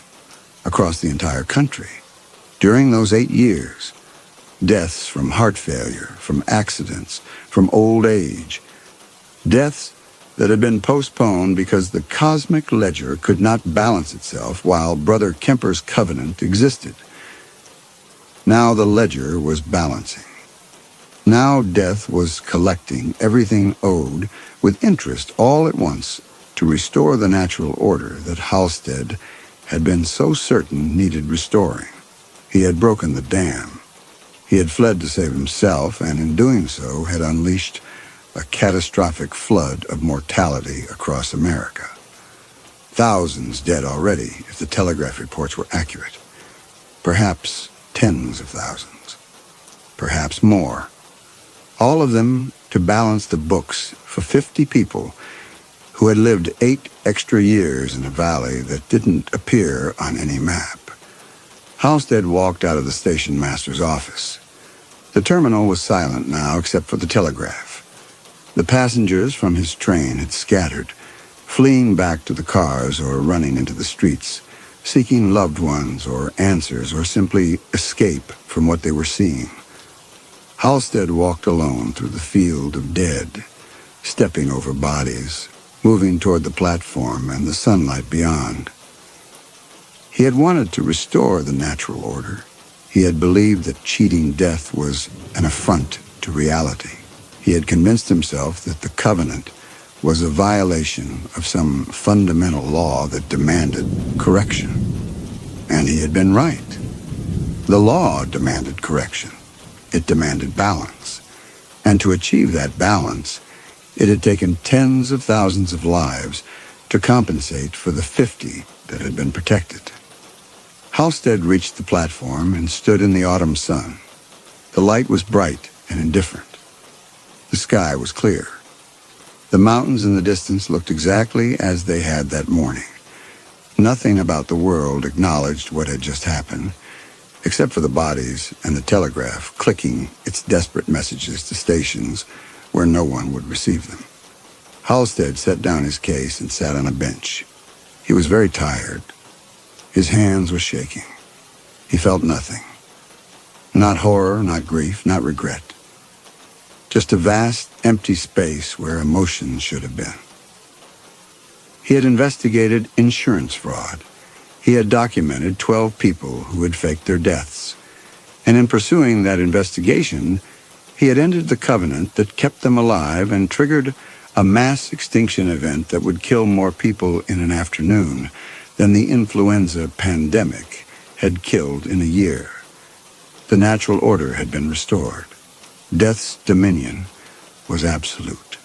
across the entire country. During those 8 years, deaths from heart failure, from accidents, from old age, deaths that had been postponed because the cosmic ledger could not balance itself while Brother Kemper's covenant existed. Now the ledger was balancing. Now death was collecting everything owed with interest all at once to restore the natural order that Halstead had been so certain needed restoring. He had broken the dam. He had fled to save himself, and in doing so had unleashed a catastrophic flood of mortality across America. Thousands dead already, if the telegraph reports were accurate. Perhaps tens of thousands. Perhaps more. All of them to balance the books for 50 people who had lived 8 extra years in a valley that didn't appear on any map. Halstead walked out of the station master's office. The terminal was silent now except for the telegraph. The passengers from his train had scattered, fleeing back to the cars or running into the streets, seeking loved ones or answers or simply escape from what they were seeing. Halstead walked alone through the field of dead, stepping over bodies, moving toward the platform and the sunlight beyond. He had wanted to restore the natural order. He had believed that cheating death was an affront to reality. He had convinced himself that the covenant was a violation of some fundamental law that demanded correction. And he had been right. The law demanded correction. It demanded balance. And to achieve that balance, it had taken tens of thousands of lives to compensate for the 50 that had been protected. Halstead reached the platform and stood in the autumn sun. The light was bright and indifferent. The sky was clear. The mountains in the distance looked exactly as they had that morning. Nothing about the world acknowledged what had just happened, except for the bodies and the telegraph clicking its desperate messages to stations where no one would receive them. Halstead set down his case and sat on a bench. He was very tired. His hands were shaking. He felt nothing. Not horror, not grief, not regret. Just a vast, empty space where emotions should have been. He had investigated insurance fraud. He had documented 12 people who had faked their deaths. And in pursuing that investigation, he had ended the covenant that kept them alive and triggered a mass extinction event that would kill more people in an afternoon than the influenza pandemic had killed in a year. The natural order had been restored. Death's dominion was absolute.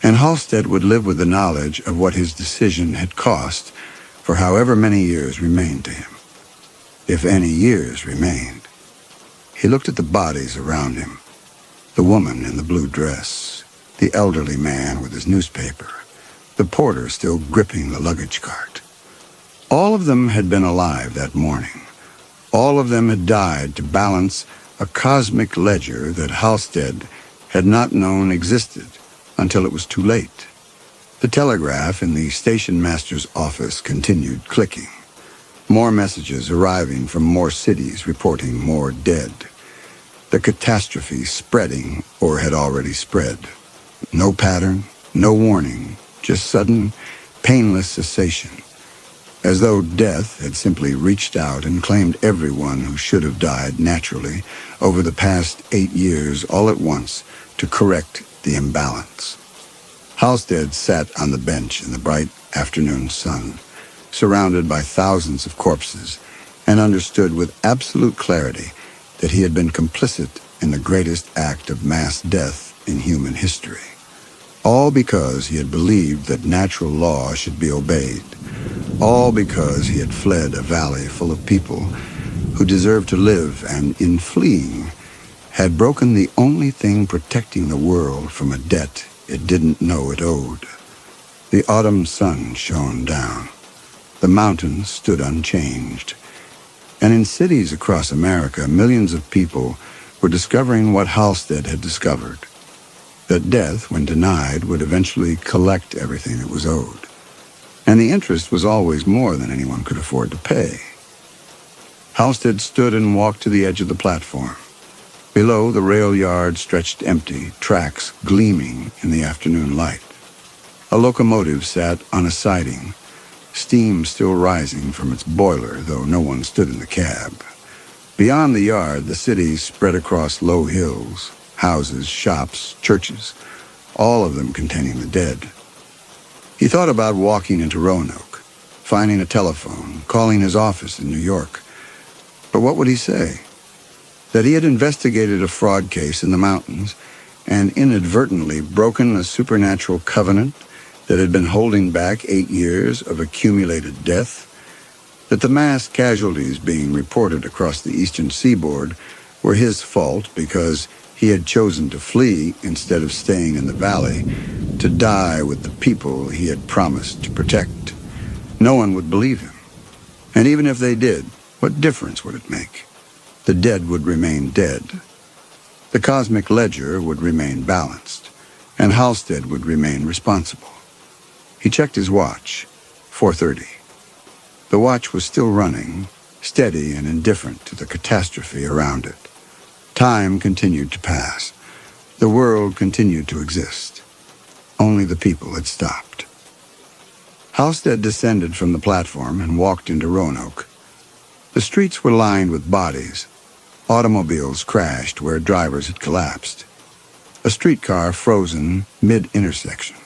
And Halstead would live with the knowledge of what his decision had cost for however many years remained to him. If any years remained. He looked at the bodies around him. The woman in the blue dress, the elderly man with his newspaper, the porter still gripping the luggage cart. All of them had been alive that morning. All of them had died to balance a cosmic ledger that Halstead had not known existed until it was too late. The telegraph in the station master's office continued clicking. More messages arriving from more cities reporting more dead. The catastrophe spreading or had already spread. No pattern, no warning, just sudden, painless cessation. As though death had simply reached out and claimed everyone who should have died naturally over the past 8 years all at once to correct the imbalance. Halstead sat on the bench in the bright afternoon sun, surrounded by thousands of corpses, and understood with absolute clarity that he had been complicit in the greatest act of mass death in human history. All because he had believed that natural law should be obeyed. All because he had fled a valley full of people who deserved to live and, in fleeing, had broken the only thing protecting the world from a debt it didn't know it owed. The autumn sun shone down. The mountains stood unchanged. And in cities across America, millions of people were discovering what Halstead had discovered, that death, when denied, would eventually collect everything it was owed. And the interest was always more than anyone could afford to pay. Halstead stood and walked to the edge of the platform. Below, the rail yard stretched empty, tracks gleaming in the afternoon light. A locomotive sat on a siding, steam still rising from its boiler, though no one stood in the cab. Beyond the yard, the city spread across low hills, houses, shops, churches, all of them containing the dead. He thought about walking into Roanoke, finding a telephone, calling his office in New York. But what would he say? That he had investigated a fraud case in the mountains and inadvertently broken a supernatural covenant that had been holding back 8 years of accumulated death, that the mass casualties being reported across the eastern seaboard were his fault because he had chosen to flee instead of staying in the valley, to die with the people he had promised to protect. No one would believe him. And even if they did, what difference would it make? The dead would remain dead. The cosmic ledger would remain balanced, and Halstead would remain responsible. He checked his watch, 4:30. The watch was still running, steady and indifferent to the catastrophe around it. Time continued to pass. The world continued to exist. Only the people had stopped. Halstead descended from the platform and walked into Roanoke. The streets were lined with bodies. Automobiles crashed where drivers had collapsed. A streetcar frozen mid-intersection.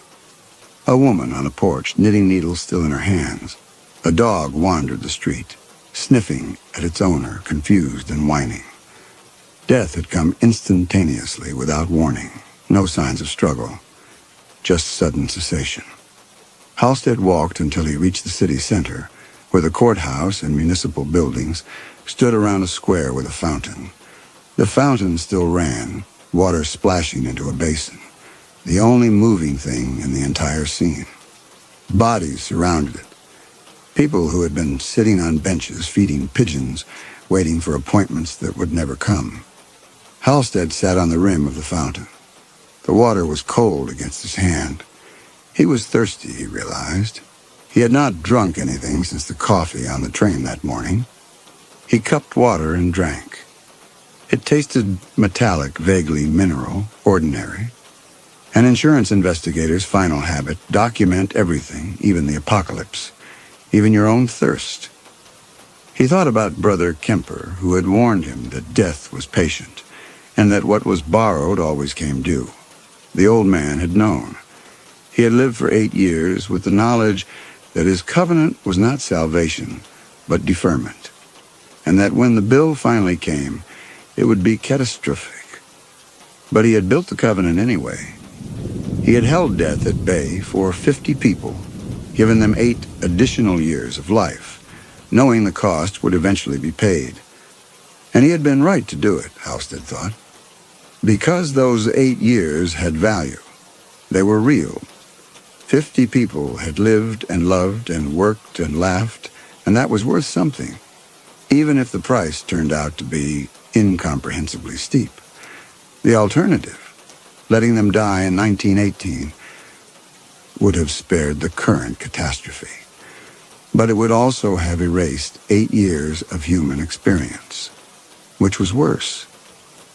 A woman on a porch, knitting needles still in her hands. A dog wandered the street, sniffing at its owner, confused and whining. Death had come instantaneously, without warning. No signs of struggle, just sudden cessation. Halstead walked until he reached the city center, where the courthouse and municipal buildings stood around a square with a fountain. The fountain still ran, water splashing into a basin, the only moving thing in the entire scene. Bodies surrounded it. People who had been sitting on benches feeding pigeons, waiting for appointments that would never come. Halstead sat on the rim of the fountain. The water was cold against his hand. He was thirsty, he realized. He had not drunk anything since the coffee on the train that morning. He cupped water and drank. It tasted metallic, vaguely mineral, ordinary. An insurance investigator's final habit: document everything, even the apocalypse, even your own thirst. He thought about Brother Kemper, who had warned him that death was patient, and that what was borrowed always came due. The old man had known. He had lived for 8 years with the knowledge that his covenant was not salvation, but deferment, and that when the bill finally came, it would be catastrophic. But he had built the covenant anyway. He had held death at bay for 50 people, given them 8 additional years of life, knowing the cost would eventually be paid. And he had been right to do it, Halstead thought, because those 8 years had value. They were real. 50 people had lived and loved and worked and laughed, and that was worth something, even if the price turned out to be incomprehensibly steep. The alternative, letting them die in 1918, would have spared the current catastrophe. But it would also have erased 8 years of human experience. Which was worse?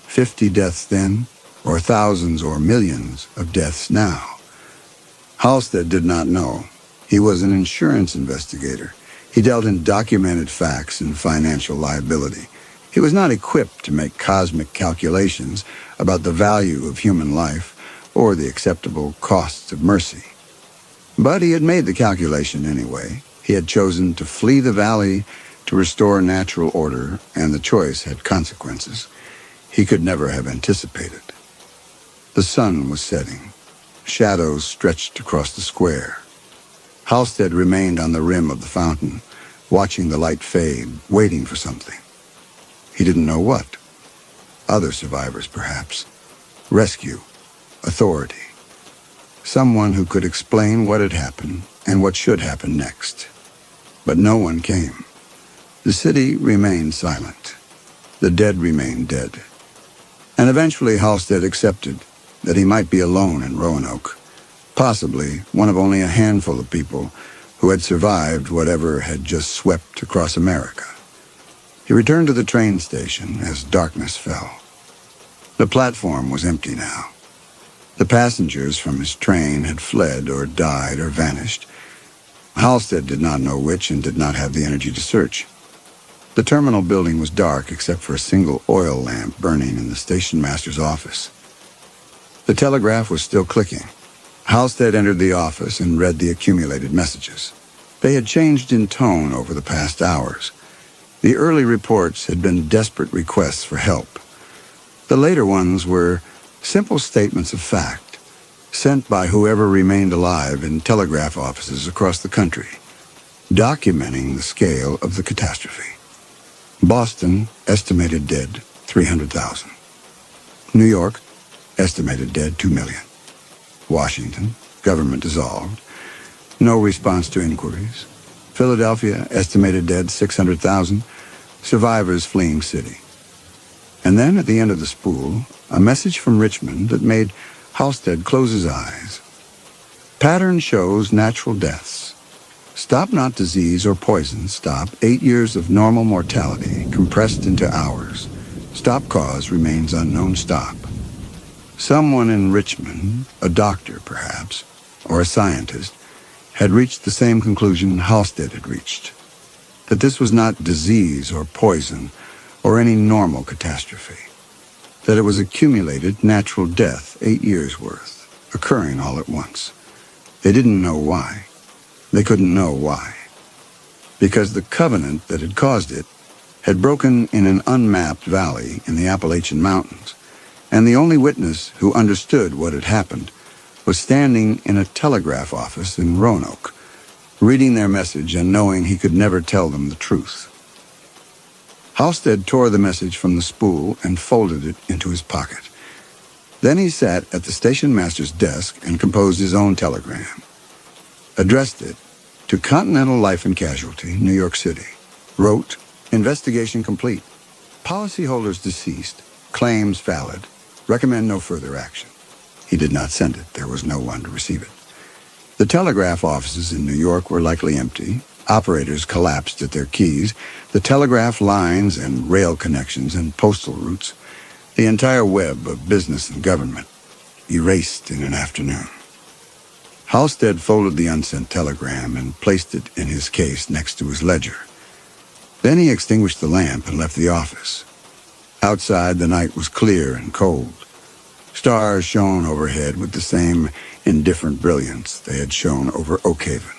50 deaths then, or thousands or millions of deaths now? Halstead did not know. He was an insurance investigator. He dealt in documented facts and financial liability. He was not equipped to make cosmic calculations about the value of human life or the acceptable costs of mercy. But he had made the calculation anyway. He had chosen to flee the valley to restore natural order, and the choice had consequences he could never have anticipated. The sun was setting. Shadows stretched across the square. Halstead remained on the rim of the fountain, watching the light fade, waiting for something. He didn't know what. Other survivors, perhaps. Rescue. Authority. someone who could explain what had happened and what should happen next. But no one came. The city remained silent. The dead remained dead. And eventually Halstead accepted that he might be alone in Roanoke, possibly one of only a handful of people who had survived whatever had just swept across America. He returned to the train station as darkness fell. The platform was empty now. The passengers from his train had fled or died or vanished. Halstead did not know which and did not have the energy to search. The terminal building was dark except for a single oil lamp burning in the station master's office. The telegraph was still clicking. Halstead entered the office and read the accumulated messages. They had changed in tone over the past hours. The early reports had been desperate requests for help. The later ones were simple statements of fact, sent by whoever remained alive in telegraph offices across the country, documenting the scale of the catastrophe. Boston, estimated dead, 300,000. New York, estimated dead, 2 million. Washington, government dissolved. No response to inquiries. Philadelphia, estimated dead, 600,000. Survivors fleeing city. And then, at the end of the spool, a message from Richmond that made Halstead close his eyes. Pattern shows natural deaths. Stop not disease or poison. Stop 8 years of normal mortality compressed into hours. Stop cause remains unknown. Stop. Someone in Richmond, a doctor perhaps, or a scientist, had reached the same conclusion Halstead had reached. That this was not disease or poison or any normal catastrophe. That it was accumulated natural death, 8 years worth, occurring all at once. They didn't know why. They couldn't know why. Because the covenant that had caused it had broken in an unmapped valley in the Appalachian Mountains, and the only witness who understood what had happened was standing in a telegraph office in Roanoke, reading their message and knowing he could never tell them the truth. Halstead tore the message from the spool and folded it into his pocket. Then he sat at the station master's desk and composed his own telegram. Addressed it to Continental Life and Casualty, New York City. Wrote, investigation complete. Policyholders deceased. Claims valid. Recommend no further action. He did not send it. There was no one to receive it. The telegraph offices in New York were likely empty. Operators collapsed at their keys. The telegraph lines and rail connections and postal routes, the entire web of business and government, erased in an afternoon. Halstead folded the unsent telegram and placed it in his case next to his ledger. Then he extinguished the lamp and left the office. Outside, the night was clear and cold. Stars shone overhead with the same indifferent brilliance they had shone over Oakhaven.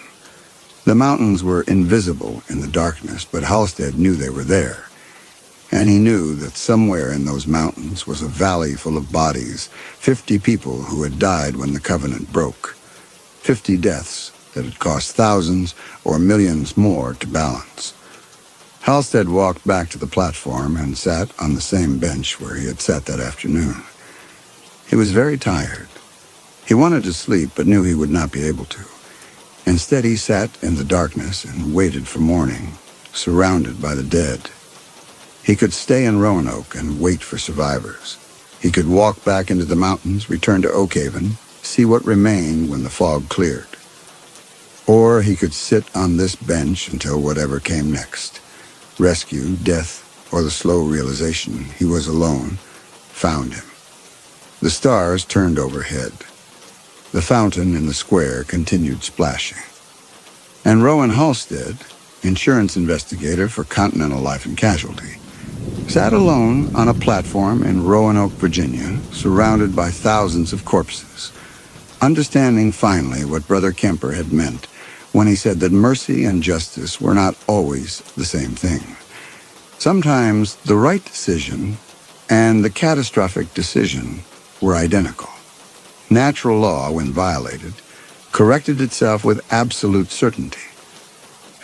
The mountains were invisible in the darkness, but Halstead knew they were there. And he knew that somewhere in those mountains was a valley full of bodies, 50 people who had died when the covenant broke. 50 deaths that had cost thousands or millions more to balance. Halstead walked back to the platform and sat on the same bench where he had sat that afternoon. He was very tired. He wanted to sleep, but knew he would not be able to. Instead, he sat in the darkness and waited for morning, surrounded by the dead. He could stay in Roanoke and wait for survivors. He could walk back into the mountains, return to Oakhaven, see what remained when the fog cleared. Or he could sit on this bench until whatever came next. Rescue, death, or the slow realization he was alone found him. The stars turned overhead. The fountain in the square continued splashing. And Rowan Halstead, insurance investigator for Continental Life and Casualty, sat alone on a platform in Roanoke, Virginia, surrounded by thousands of corpses, understanding finally what Brother Kemper had meant when he said that mercy and justice were not always the same thing. Sometimes the right decision and the catastrophic decision were identical. Natural law, when violated, corrected itself with absolute certainty.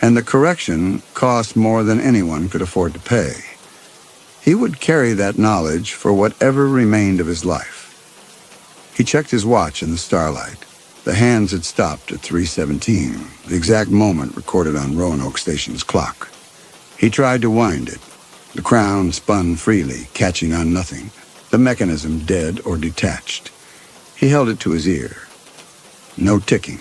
And the correction cost more than anyone could afford to pay. He would carry that knowledge for whatever remained of his life. He checked his watch in the starlight. The hands had stopped at 3:17, the exact moment recorded on Roanoke Station's clock. He tried to wind it. The crown spun freely, catching on nothing, the mechanism dead or detached. He held it to his ear. No ticking.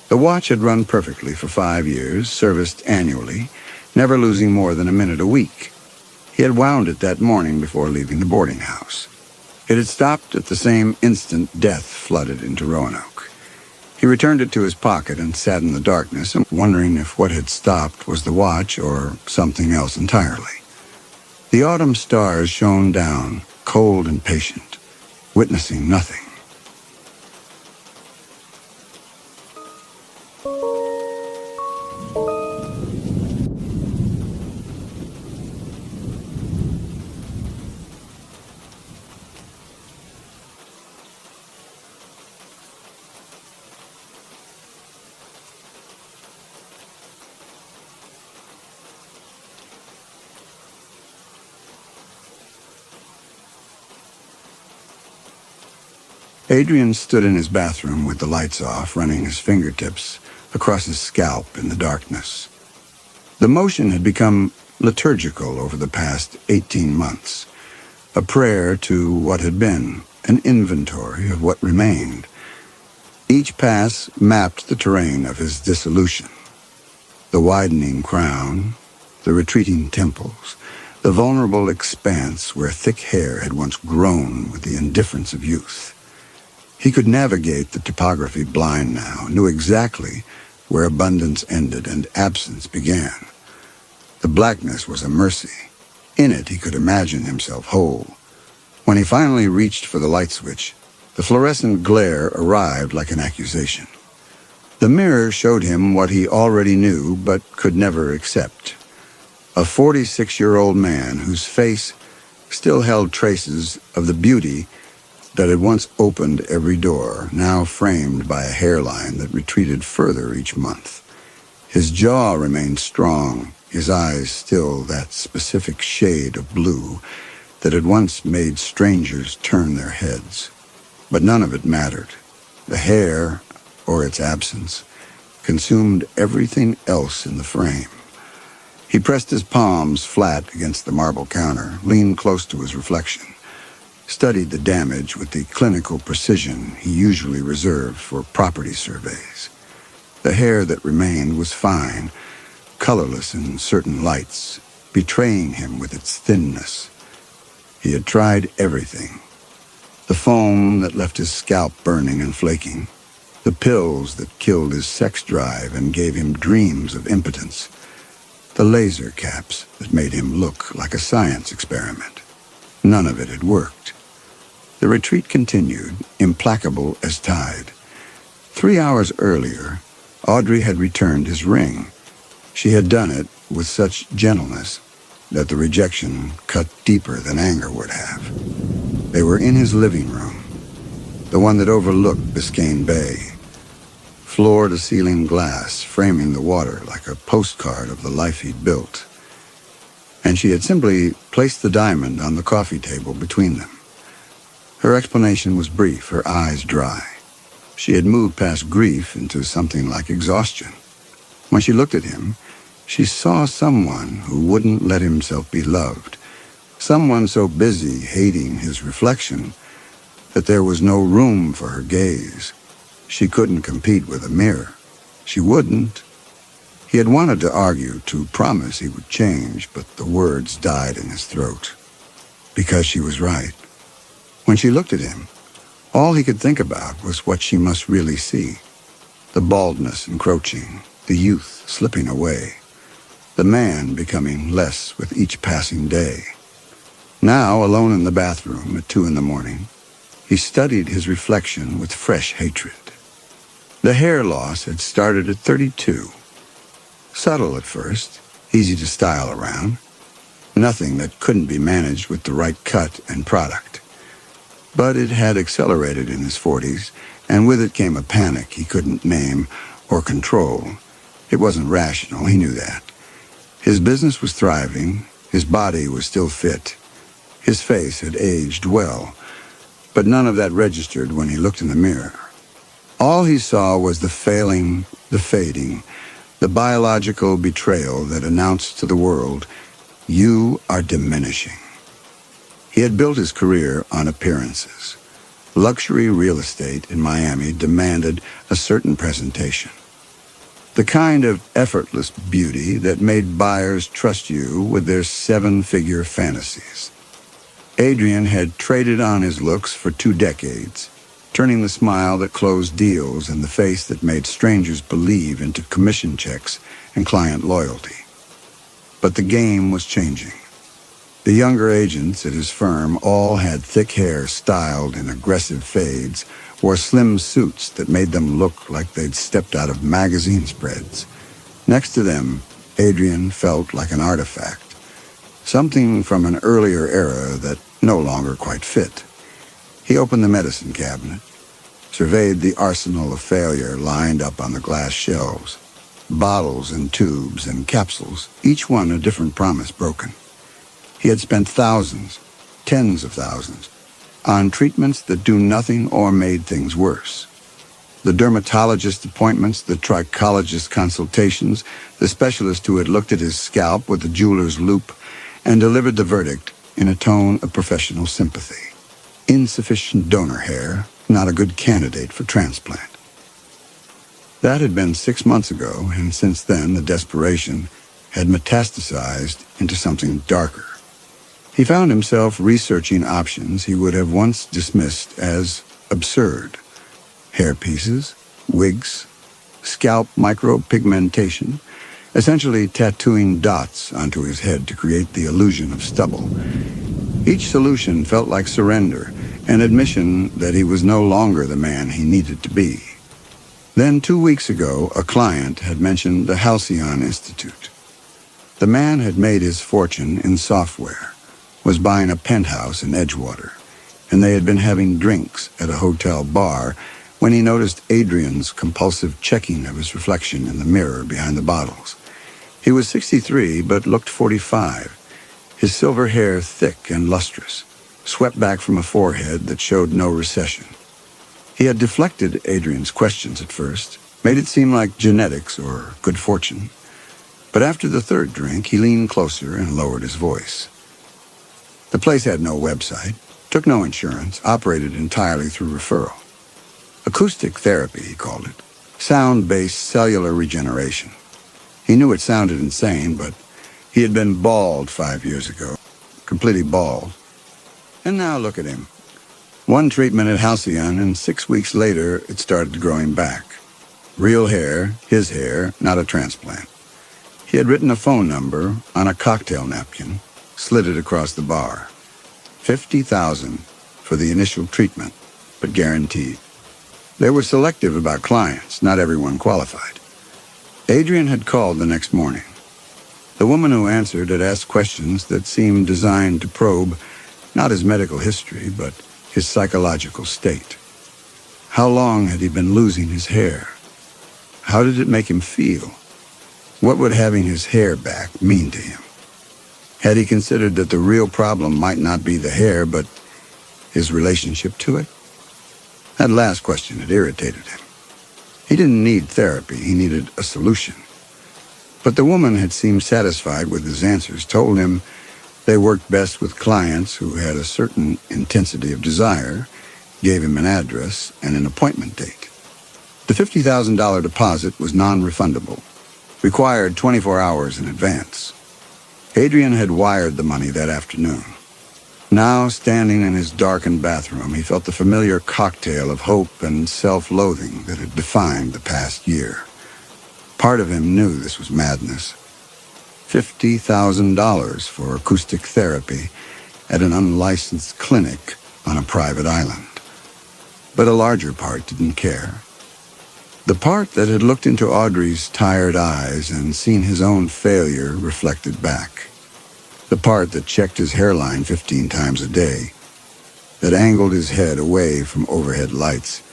The watch had run perfectly for 5 years, serviced annually, never losing more than a minute a week. He had wound it that morning before leaving the boarding house. It had stopped at the same instant death flooded into Roanoke. He returned it to his pocket and sat in the darkness, wondering if what had stopped was the watch or something else entirely. The autumn stars shone down, cold and patient, witnessing nothing. Adrian stood in his bathroom with the lights off, running his fingertips across his scalp in the darkness. The motion had become liturgical over the past 18 months, a prayer to what had been, an inventory of what remained. Each pass mapped the terrain of his dissolution. The widening crown, the retreating temples, the vulnerable expanse where thick hair had once grown with the indifference of youth. He could navigate the topography blind now, knew exactly where abundance ended and absence began. The blackness was a mercy. In it, he could imagine himself whole. When he finally reached for the light switch, the fluorescent glare arrived like an accusation. The mirror showed him what he already knew but could never accept. A 46-year-old man whose face still held traces of the beauty that had once opened every door, now framed by a hairline that retreated further each month. His jaw remained strong, his eyes still that specific shade of blue that had once made strangers turn their heads. But none of it mattered. The hair, or its absence, consumed everything else in the frame. He pressed his palms flat against the marble counter, leaned close to his reflection, studied the damage with the clinical precision he usually reserved for property surveys. The hair that remained was fine, colorless in certain lights, betraying him with its thinness. He had tried everything. The foam that left his scalp burning and flaking, the pills that killed his sex drive and gave him dreams of impotence, the laser caps that made him look like a science experiment. None of it had worked. The retreat continued, implacable as tide. 3 hours earlier, Audrey had returned his ring. She had done it with such gentleness that the rejection cut deeper than anger would have. They were in his living room, the one that overlooked Biscayne Bay, floor-to-ceiling glass framing the water like a postcard of the life he'd built. And she had simply placed the diamond on the coffee table between them. Her explanation was brief, her eyes dry. She had moved past grief into something like exhaustion. When she looked at him, she saw someone who wouldn't let himself be loved, someone so busy hating his reflection that there was no room for her gaze. She couldn't compete with a mirror. She wouldn't. He had wanted to argue, to promise he would change, but the words died in his throat. Because she was right. When she looked at him, all he could think about was what she must really see. The baldness encroaching, the youth slipping away, the man becoming less with each passing day. Now, alone in the bathroom at 2 a.m, he studied his reflection with fresh hatred. The hair loss had started at 32. Subtle at first, easy to style around, nothing that couldn't be managed with the right cut and product. But it had accelerated in his 40s, and with it came a panic he couldn't name or control. It wasn't rational, he knew that. His business was thriving, his body was still fit, his face had aged well, but none of that registered when he looked in the mirror. All he saw was the failing, the fading, the biological betrayal that announced to the world, "You are diminishing." He had built his career on appearances. Luxury real estate in Miami demanded a certain presentation. The kind of effortless beauty that made buyers trust you with their seven-figure fantasies. Adrian had traded on his looks for 2 decades, turning the smile that closed deals and the face that made strangers believe into commission checks and client loyalty. But the game was changing. The younger agents at his firm all had thick hair styled in aggressive fades, wore slim suits that made them look like they'd stepped out of magazine spreads. Next to them, Adrian felt like an artifact, something from an earlier era that no longer quite fit. He opened the medicine cabinet, surveyed the arsenal of failure lined up on the glass shelves, bottles and tubes and capsules, each one a different promise broken. He had spent thousands, tens of thousands, on treatments that do nothing or made things worse. The dermatologist appointments, the trichologist consultations, the specialist who had looked at his scalp with the jeweler's loupe and delivered the verdict in a tone of professional sympathy. Insufficient donor hair, not a good candidate for transplant. That had been 6 months ago, and since then the desperation had metastasized into something darker. He found himself researching options he would have once dismissed as absurd. Hair pieces, wigs, scalp micropigmentation, essentially tattooing dots onto his head to create the illusion of stubble. Each solution felt like surrender, an admission that he was no longer the man he needed to be. Then 2 weeks ago, a client had mentioned the Halcyon Institute. The man had made his fortune in software, was buying a penthouse in Edgewater, and they had been having drinks at a hotel bar when he noticed Adrian's compulsive checking of his reflection in the mirror behind the bottles. He was 63, but looked 45, his silver hair thick and lustrous, swept back from a forehead that showed no recession. He had deflected Adrian's questions at first, made it seem like genetics or good fortune. But after the 3rd drink, he leaned closer and lowered his voice. The place had no website, took no insurance, operated entirely through referral. Acoustic therapy, he called it. Sound-based cellular regeneration. He knew it sounded insane, but he had been bald 5 years ago. Completely bald. And now look at him. 1 treatment at Halcyon, and 6 weeks later, it started growing back. Real hair, his hair, not a transplant. He had written a phone number on a cocktail napkin, slid it across the bar. $50,000 for the initial treatment, but guaranteed. They were selective about clients, not everyone qualified. Adrian had called the next morning. The woman who answered had asked questions that seemed designed to probe not his medical history, but his psychological state. How long had he been losing his hair? How did it make him feel? What would having his hair back mean to him? Had he considered that the real problem might not be the hair, but his relationship to it? That last question had irritated him. He didn't need therapy, he needed a solution. But the woman had seemed satisfied with his answers, told him they worked best with clients who had a certain intensity of desire, gave him an address and an appointment date. The $50,000 deposit was non-refundable, required 24 hours in advance. Adrian had wired the money that afternoon. Now, standing in his darkened bathroom, he felt the familiar cocktail of hope and self-loathing that had defined the past year. Part of him knew this was madness. $50,000 for acoustic therapy at an unlicensed clinic on a private island. But a larger part didn't care. The part that had looked into Audrey's tired eyes and seen his own failure reflected back. The part that checked his hairline 15 times a day, that angled his head away from overhead lights,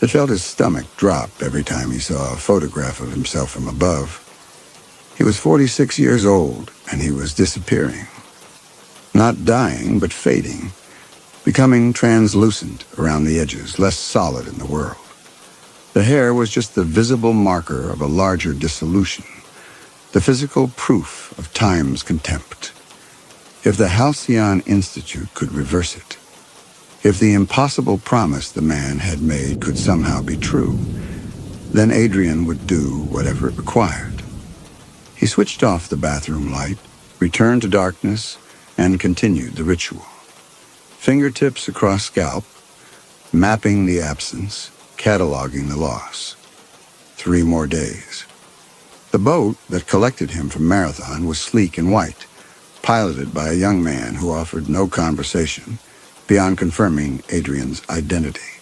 that felt his stomach drop every time he saw a photograph of himself from above. He was 46 years old, and he was disappearing. Not dying, but fading, becoming translucent around the edges, less solid in the world. The hair was just the visible marker of a larger dissolution, the physical proof of time's contempt. If the Halcyon Institute could reverse it, if the impossible promise the man had made could somehow be true, then Adrian would do whatever it required. He switched off the bathroom light, returned to darkness, and continued the ritual. Fingertips across scalp, mapping the absence, cataloging the loss. 3 more days. The boat that collected him from Marathon was sleek and white, piloted by a young man who offered no conversation beyond confirming Adrian's identity.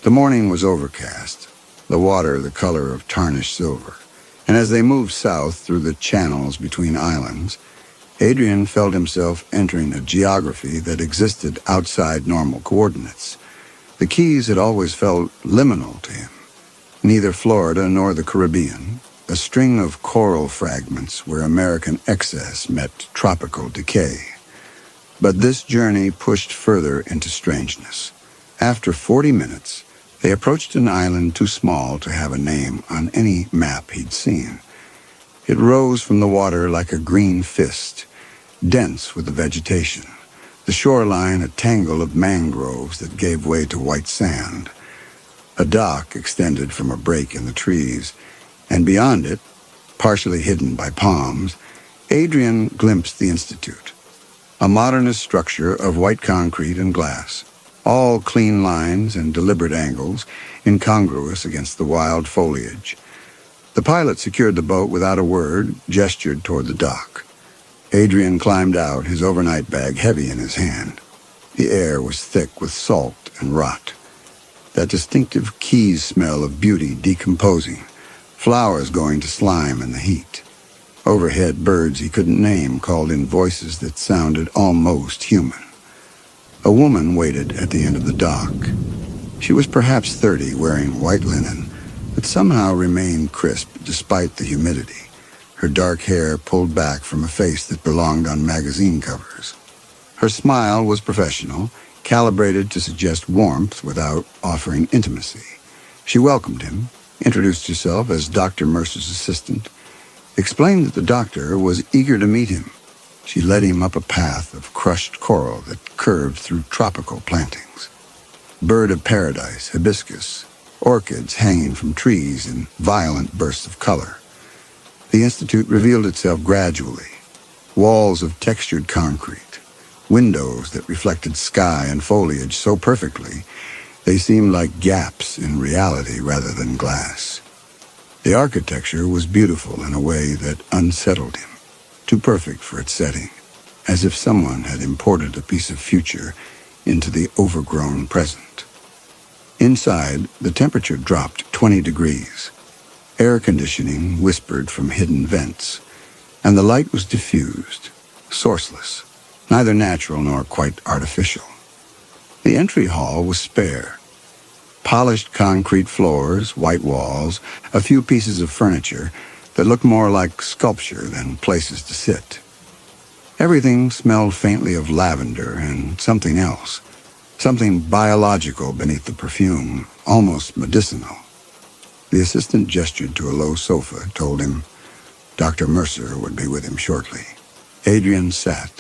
The morning was overcast, the water the color of tarnished silver, and as they moved south through the channels between islands, Adrian felt himself entering a geography that existed outside normal coordinates. The Keys had always felt liminal to him. Neither Florida nor the Caribbean, a string of coral fragments where American excess met tropical decay. But this journey pushed further into strangeness. After 40 minutes, they approached an island too small to have a name on any map he'd seen. It rose from the water like a green fist, dense with the vegetation, the shoreline a tangle of mangroves that gave way to white sand. A dock extended from a break in the trees, and beyond it, partially hidden by palms, Adrian glimpsed the Institute, a modernist structure of white concrete and glass, all clean lines and deliberate angles, incongruous against the wild foliage. The pilot secured the boat without a word, gestured toward the dock. Adrian climbed out, his overnight bag heavy in his hand. The air was thick with salt and rot. That distinctive Keys smell of beauty decomposing, flowers going to slime in the heat. Overhead, birds he couldn't name called in voices that sounded almost human. A woman waited at the end of the dock. She was perhaps 30, wearing white linen, that somehow remained crisp despite the humidity, her dark hair pulled back from a face that belonged on magazine covers. Her smile was professional, calibrated to suggest warmth without offering intimacy. She welcomed him, introduced herself as Dr. Mercer's assistant, explained that the doctor was eager to meet him. She led him up a path of crushed coral that curved through tropical plantings. Bird of paradise, hibiscus, orchids hanging from trees in violent bursts of color. The Institute revealed itself gradually. Walls of textured concrete, windows that reflected sky and foliage so perfectly they seemed like gaps in reality rather than glass. The architecture was beautiful in a way that unsettled him, too perfect for its setting, as if someone had imported a piece of future into the overgrown present. Inside, the temperature dropped 20 degrees. Air conditioning whispered from hidden vents, and the light was diffused, sourceless, neither natural nor quite artificial. The entry hall was spare. Polished concrete floors, white walls, a few pieces of furniture that looked more like sculpture than places to sit. Everything smelled faintly of lavender and something else, something biological beneath the perfume, almost medicinal. The assistant gestured to a low sofa, told him Dr. Mercer would be with him shortly. Adrian sat,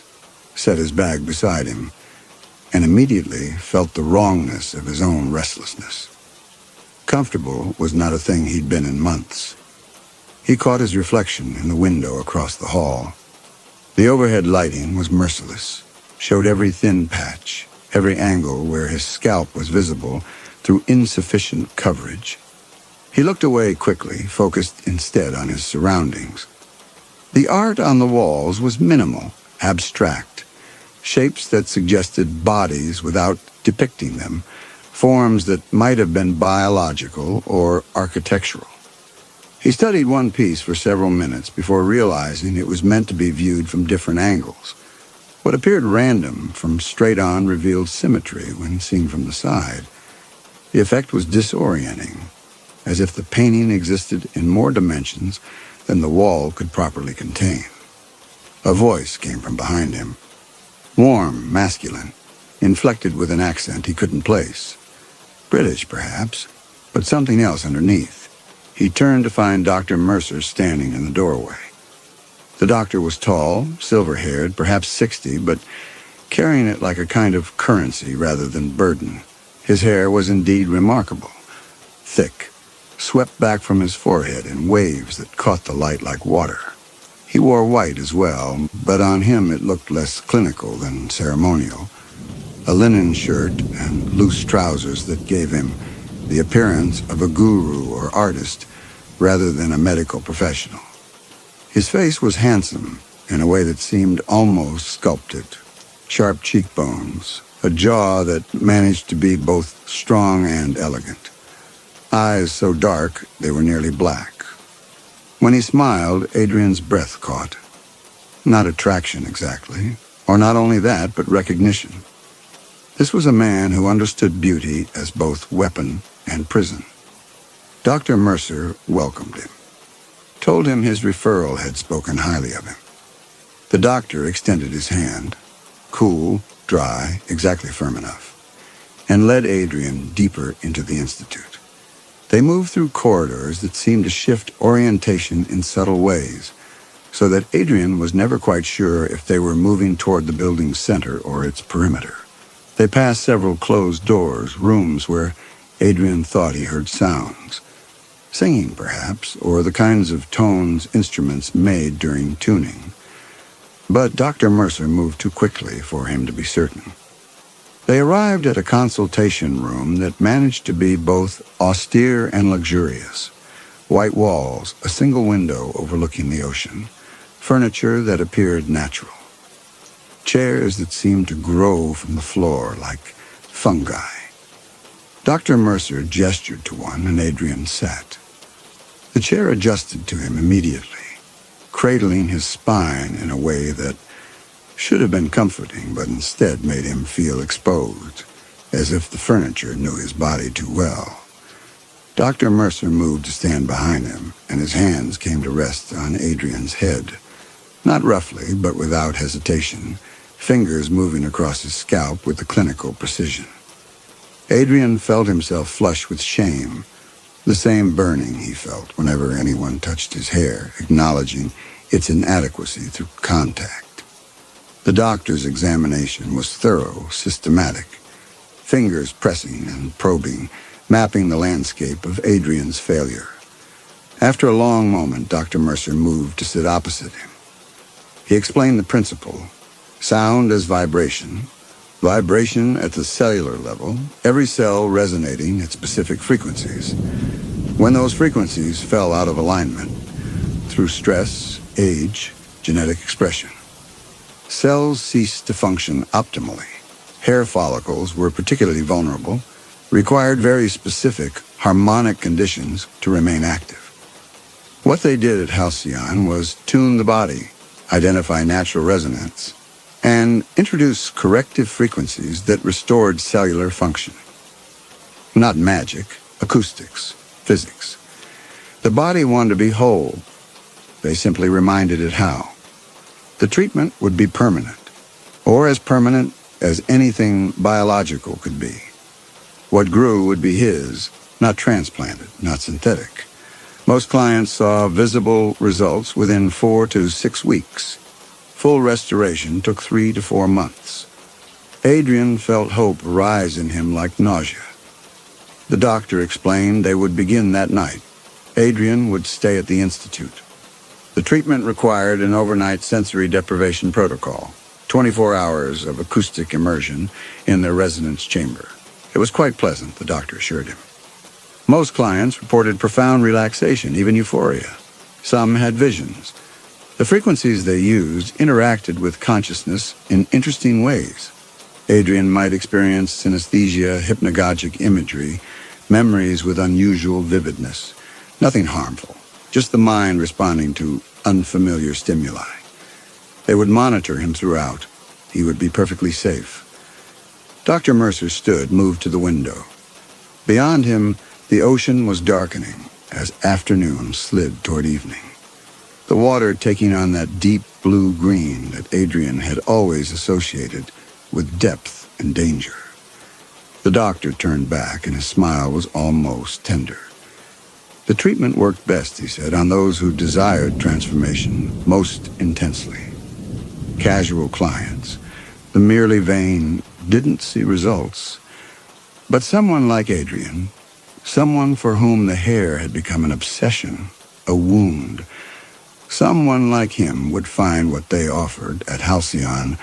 set his bag beside him, and immediately felt the wrongness of his own restlessness. Comfortable was not a thing he'd been in months. He caught his reflection in the window across the hall. The overhead lighting was merciless, showed every thin patch, every angle where his scalp was visible through insufficient coverage. He looked away quickly, focused instead on his surroundings. The art on the walls was minimal, abstract, shapes that suggested bodies without depicting them, forms that might have been biological or architectural. He studied one piece for several minutes before realizing it was meant to be viewed from different angles. What appeared random from straight on revealed symmetry when seen from the side. The effect was disorienting, as if the painting existed in more dimensions than the wall could properly contain. A voice came from behind him, warm, masculine, inflected with an accent he couldn't place. British, perhaps, but something else underneath. He turned to find Dr. Mercer standing in the doorway. The doctor was tall, silver-haired, perhaps 60, but carrying it like a kind of currency rather than burden. His hair was indeed remarkable, thick, swept back from his forehead in waves that caught the light like water. He wore white as well, but on him it looked less clinical than ceremonial. A linen shirt and loose trousers that gave him the appearance of a guru or artist rather than a medical professional. His face was handsome in a way that seemed almost sculpted. Sharp cheekbones, a jaw that managed to be both strong and elegant. Eyes so dark they were nearly black. When he smiled, Adrian's breath caught. Not attraction exactly, or not only that, but recognition. This was a man who understood beauty as both weapon and prison. Dr. Mercer welcomed him, told him his referral had spoken highly of him. The doctor extended his hand, cool, dry, exactly firm enough, and led Adrian deeper into the institute. They moved through corridors that seemed to shift orientation in subtle ways, so that Adrian was never quite sure if they were moving toward the building's center or its perimeter. They passed several closed doors, rooms where Adrian thought he heard sounds. Singing, perhaps, or the kinds of tones instruments made during tuning. But Dr. Mercer moved too quickly for him to be certain. They arrived at a consultation room that managed to be both austere and luxurious. White walls, a single window overlooking the ocean, furniture that appeared natural. Chairs that seemed to grow from the floor like fungi. Dr. Mercer gestured to one, and Adrian sat. The chair adjusted to him immediately, cradling his spine in a way that should have been comforting, but instead made him feel exposed, as if the furniture knew his body too well. Dr. Mercer moved to stand behind him, and his hands came to rest on Adrian's head. Not roughly, but without hesitation, fingers moving across his scalp with the clinical precision. Adrian felt himself flush with shame, the same burning he felt whenever anyone touched his hair, acknowledging its inadequacy through contact. The doctor's examination was thorough, systematic, fingers pressing and probing, mapping the landscape of Adrian's failure. After a long moment, Dr. Mercer moved to sit opposite him. He explained the principle: sound as vibration, vibration at the cellular level, every cell resonating at specific frequencies. When those frequencies fell out of alignment, through stress, age, genetic expression, cells ceased to function optimally. Hair follicles were particularly vulnerable, required very specific, harmonic conditions to remain active. What they did at Halcyon was tune the body, identify natural resonance, and introduce corrective frequencies that restored cellular function. Not magic, acoustics, physics. The body wanted to be whole. They simply reminded it how. The treatment would be permanent, or as permanent as anything biological could be. What grew would be his, not transplanted, not synthetic. Most clients saw visible results within 4 to 6 weeks. Full restoration took 3 to 4 months. Adrian felt hope rise in him like nausea. The doctor explained they would begin that night. Adrian would stay at the institute. The treatment required an overnight sensory deprivation protocol, 24 hours of acoustic immersion in their residence chamber. It was quite pleasant, the doctor assured him. Most clients reported profound relaxation, even euphoria. Some had visions. The frequencies they used interacted with consciousness in interesting ways. Adrian might experience synesthesia, hypnagogic imagery, memories with unusual vividness. Nothing harmful, just the mind responding to unfamiliar stimuli. They would monitor him throughout. He would be perfectly safe. Dr. Mercer stood, moved to the window. Beyond him, the ocean was darkening as afternoon slid toward evening. The water taking on that deep blue-green that Adrian had always associated with depth and danger. The doctor turned back, and his smile was almost tender. The treatment worked best, he said, on those who desired transformation most intensely. Casual clients, the merely vain, didn't see results. But someone like Adrian, someone for whom the hair had become an obsession, a wound, someone like him would find what they offered at Halcyon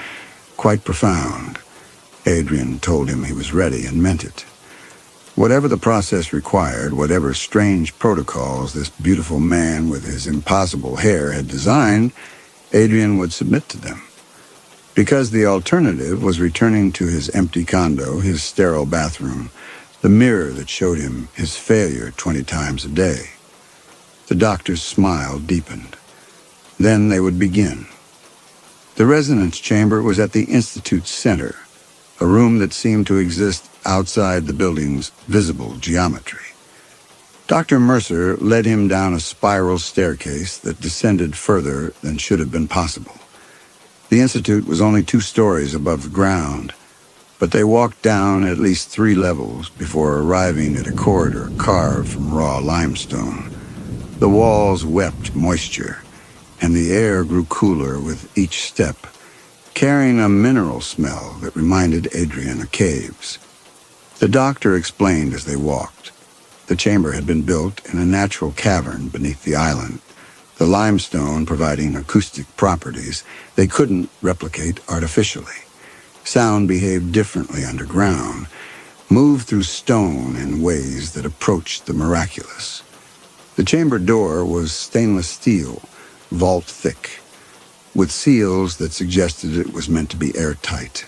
quite profound. Adrian told him he was ready and meant it. Whatever the process required, whatever strange protocols this beautiful man with his impossible hair had designed, Adrian would submit to them. Because the alternative was returning to his empty condo, his sterile bathroom, the mirror that showed him his failure 20 times a day. The doctor's smile deepened. Then they would begin. The resonance chamber was at the Institute's center, a room that seemed to exist outside the building's visible geometry. Dr. Mercer led him down a spiral staircase that descended further than should have been possible. The Institute was only 2 stories above the ground, but they walked down at least 3 levels before arriving at a corridor carved from raw limestone. The walls wept moisture, and the air grew cooler with each step, carrying a mineral smell that reminded Adrian of caves. The doctor explained as they walked. The chamber had been built in a natural cavern beneath the island, the limestone providing acoustic properties they couldn't replicate artificially. Sound behaved differently underground, moved through stone in ways that approached the miraculous. The chamber door was stainless steel, vault thick, with seals that suggested it was meant to be airtight.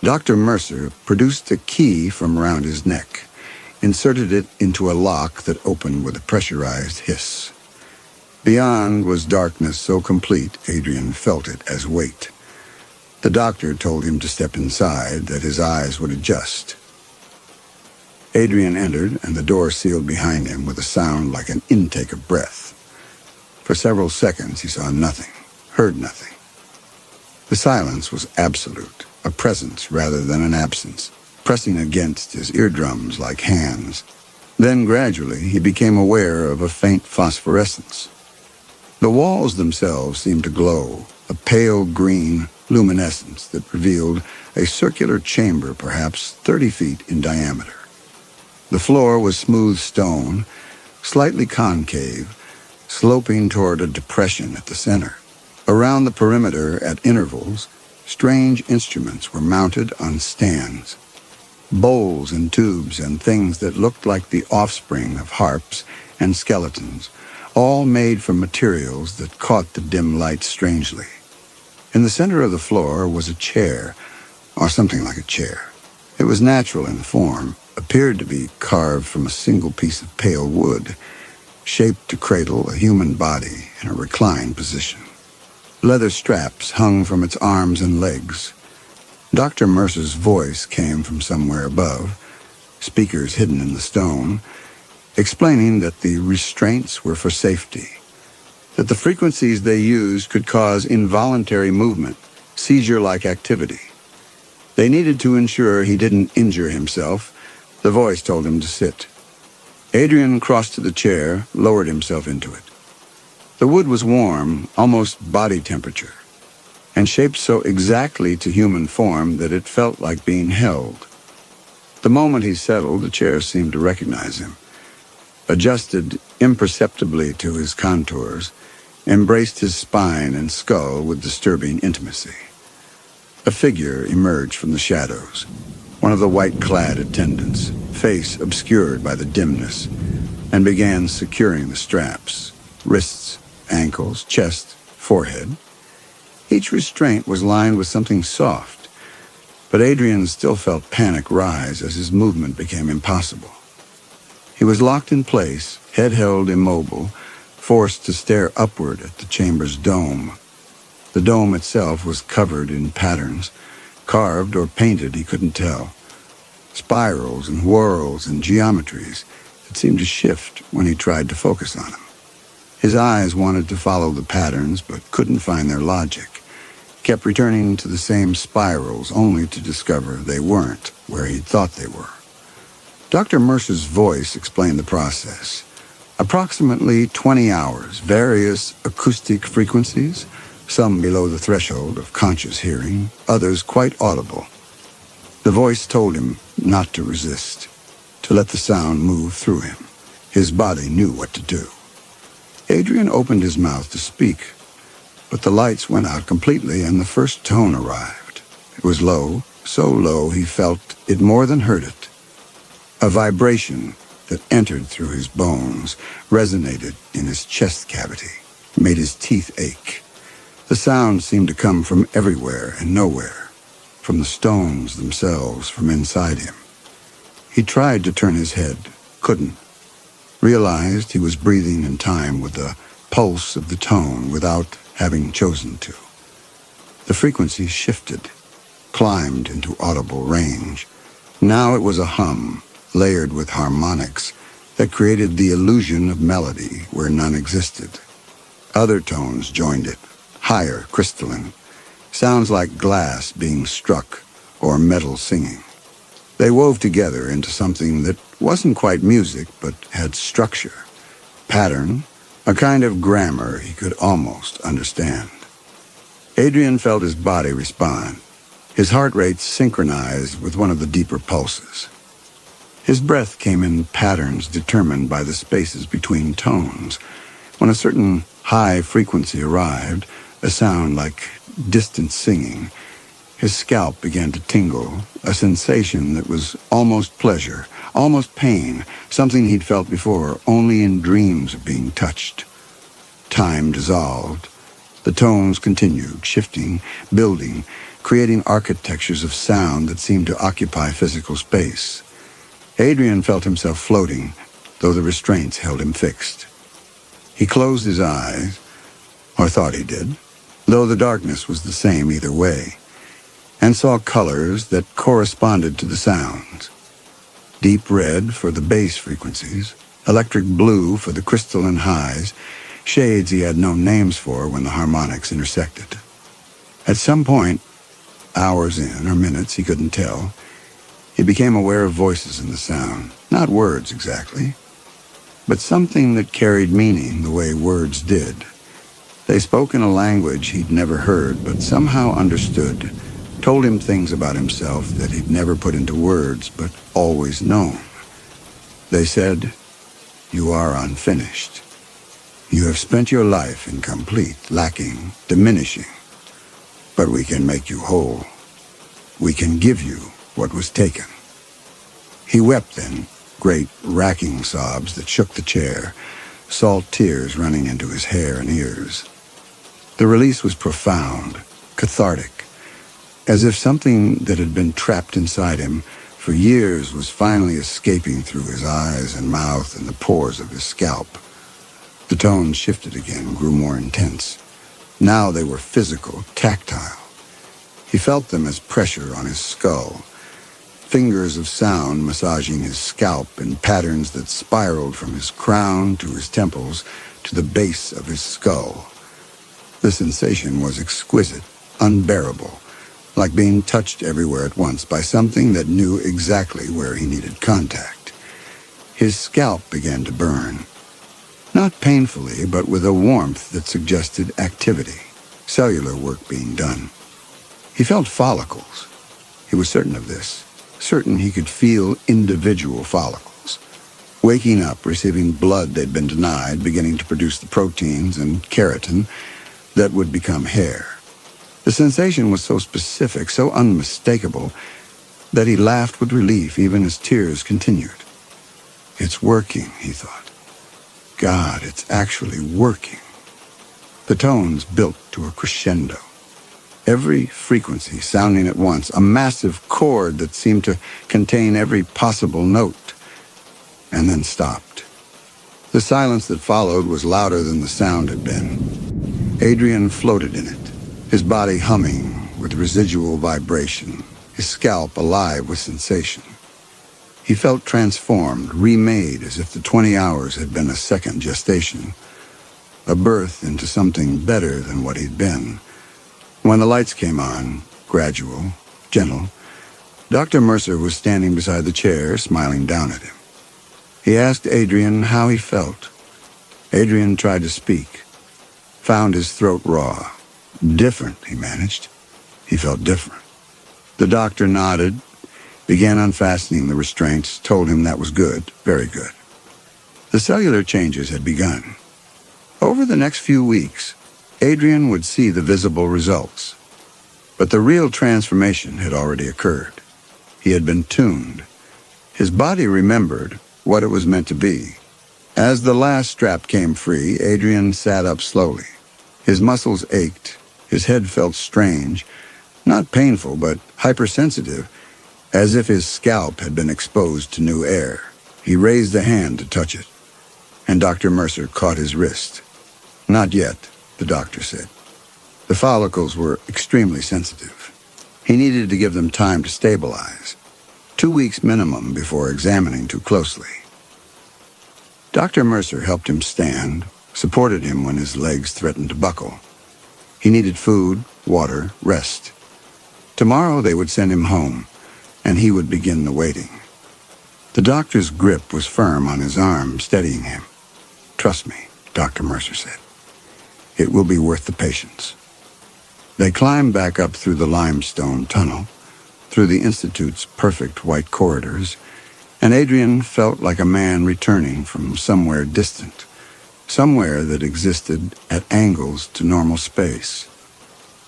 Dr. Mercer produced a key from around his neck, inserted it into a lock that opened with a pressurized hiss. Beyond was darkness so complete Adrian felt it as weight. The doctor told him to step inside, that his eyes would adjust. Adrian entered, and the door sealed behind him with a sound like an intake of breath. For several seconds he saw nothing, heard nothing. The silence was absolute, a presence rather than an absence, pressing against his eardrums like hands. Then gradually he became aware of a faint phosphorescence. The walls themselves seemed to glow, a pale green luminescence that revealed a circular chamber perhaps 30 feet in diameter. The floor was smooth stone, slightly concave, sloping toward a depression at the center. Around the perimeter, at intervals, strange instruments were mounted on stands. Bowls and tubes and things that looked like the offspring of harps and skeletons, all made from materials that caught the dim light strangely. In the center of the floor was a chair, or something like a chair. It was natural in form, appeared to be carved from a single piece of pale wood, shaped to cradle a human body in a reclined position. Leather straps hung from its arms and legs. Dr. Mercer's voice came from somewhere above, speakers hidden in the stone, explaining that the restraints were for safety, that the frequencies they used could cause involuntary movement, seizure-like activity. They needed to ensure he didn't injure himself. The voice told him to sit. Adrian crossed to the chair, lowered himself into it. The wood was warm, almost body temperature, and shaped so exactly to human form that it felt like being held. The moment he settled, the chair seemed to recognize him, adjusted imperceptibly to his contours, embraced his spine and skull with disturbing intimacy. A figure emerged from the shadows, one of the white-clad attendants, face obscured by the dimness, and began securing the straps, wrists, ankles, chest, forehead. Each restraint was lined with something soft, but Adrian still felt panic rise as his movement became impossible. He was locked in place, head held immobile, forced to stare upward at the chamber's dome. The dome itself was covered in patterns, carved or painted he couldn't tell. Spirals and whorls and geometries that seemed to shift when he tried to focus on them. His eyes wanted to follow the patterns but couldn't find their logic, kept returning to the same spirals only to discover they weren't. where he'd thought they were. Dr. Mercer's voice explained the process. Approximately 20 hours, various acoustic frequencies, some below the threshold of conscious hearing, others quite audible. The voice told him not to resist, to let the sound move through him. His body knew what to do. Adrian opened his mouth to speak, but the lights went out completely and the first tone arrived. It was low, so low he felt it more than heard it. A vibration that entered through his bones, resonated in his chest cavity, made his teeth ache. The sound seemed to come from everywhere and nowhere, from the stones themselves, from inside him. He tried to turn his head, couldn't. Realized he was breathing in time with the pulse of the tone without having chosen to. The frequency shifted, climbed into audible range. Now it was a hum, layered with harmonics, that created the illusion of melody where none existed. Other tones joined it, higher, crystalline, sounds like glass being struck or metal singing. They wove together into something that wasn't quite music, but had structure, pattern, a kind of grammar he could almost understand. Adrian felt his body respond, his heart rate synchronized with one of the deeper pulses. His breath came in patterns determined by the spaces between tones. When a certain high frequency arrived, a sound like distant singing, his scalp began to tingle, a sensation that was almost pleasure, almost pain, something he'd felt before only in dreams of being touched. Time dissolved. The tones continued, shifting, building, creating architectures of sound that seemed to occupy physical space. Adrian felt himself floating, though the restraints held him fixed. He closed his eyes, or thought he did, though the darkness was the same either way, and saw colors that corresponded to the sounds. Deep red for the bass frequencies, electric blue for the crystalline highs, shades he had no names for when the harmonics intersected. At some point, hours in or minutes, he couldn't tell, he became aware of voices in the sound, not words exactly, but something that carried meaning the way words did. They spoke in a language he'd never heard, but somehow understood, told him things about himself that he'd never put into words, but always known. They said, "You are unfinished. You have spent your life incomplete, lacking, diminishing, but we can make you whole. We can give you what was taken." He wept then, great racking sobs that shook the chair, salt tears running into his hair and ears. The release was profound, cathartic, as if something that had been trapped inside him for years was finally escaping through his eyes and mouth and the pores of his scalp. The tones shifted again, grew more intense. Now they were physical, tactile. He felt them as pressure on his skull, fingers of sound massaging his scalp in patterns that spiraled from his crown to his temples to the base of his skull. The sensation was exquisite, unbearable, like being touched everywhere at once by something that knew exactly where he needed contact. His scalp began to burn, not painfully, but with a warmth that suggested activity, cellular work being done. He felt follicles. He was certain of this, certain he could feel individual follicles, waking up, receiving blood they'd been denied, beginning to produce the proteins and keratin that would become hair. The sensation was so specific, so unmistakable, that he laughed with relief even as tears continued. It's working, he thought. God, it's actually working. The tones built to a crescendo. Every frequency sounding at once, a massive chord that seemed to contain every possible note, and then stopped. The silence that followed was louder than the sound had been. Adrian floated in it, his body humming with residual vibration, his scalp alive with sensation. He felt transformed, remade, as if the 20 hours had been a second gestation, a birth into something better than what he'd been. When the lights came on, gradual, gentle, Dr. Mercer was standing beside the chair, smiling down at him. He asked Adrian how he felt. Adrian tried to speak, found his throat raw. Different, he managed. He felt different. The doctor nodded, began unfastening the restraints, told him that was good, very good. The cellular changes had begun. Over the next few weeks, Adrian would see the visible results. But the real transformation had already occurred. He had been tuned. His body remembered what it was meant to be. As the last strap came free, Adrian sat up slowly. His muscles ached. His head felt strange, not painful, but hypersensitive, as if his scalp had been exposed to new air. He raised a hand to touch it, and Dr. Mercer caught his wrist. Not yet, the doctor said. The follicles were extremely sensitive. He needed to give them time to stabilize. 2 weeks minimum before examining too closely. Dr. Mercer helped him stand, supported him when his legs threatened to buckle. He needed food, water, rest. Tomorrow they would send him home, and he would begin the waiting. The doctor's grip was firm on his arm, steadying him. "Trust me," Dr. Mercer said. "It will be worth the patience." They climbed back up through the limestone tunnel, through the Institute's perfect white corridors, and Adrian felt like a man returning from somewhere distant, somewhere that existed at angles to normal space.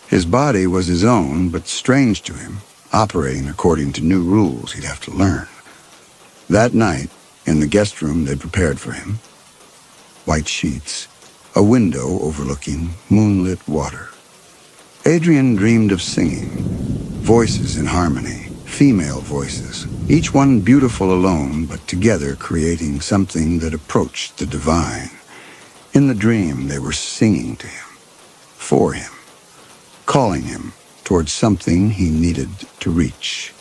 His body was his own, but strange to him, operating according to new rules he'd have to learn. That night, in the guest room they prepared for him, white sheets, a window overlooking moonlit water. Adrian dreamed of singing, voices in harmony, female voices, each one beautiful alone, but together creating something that approached the divine. In the dream, they were singing to him, for him, calling him towards something he needed to reach.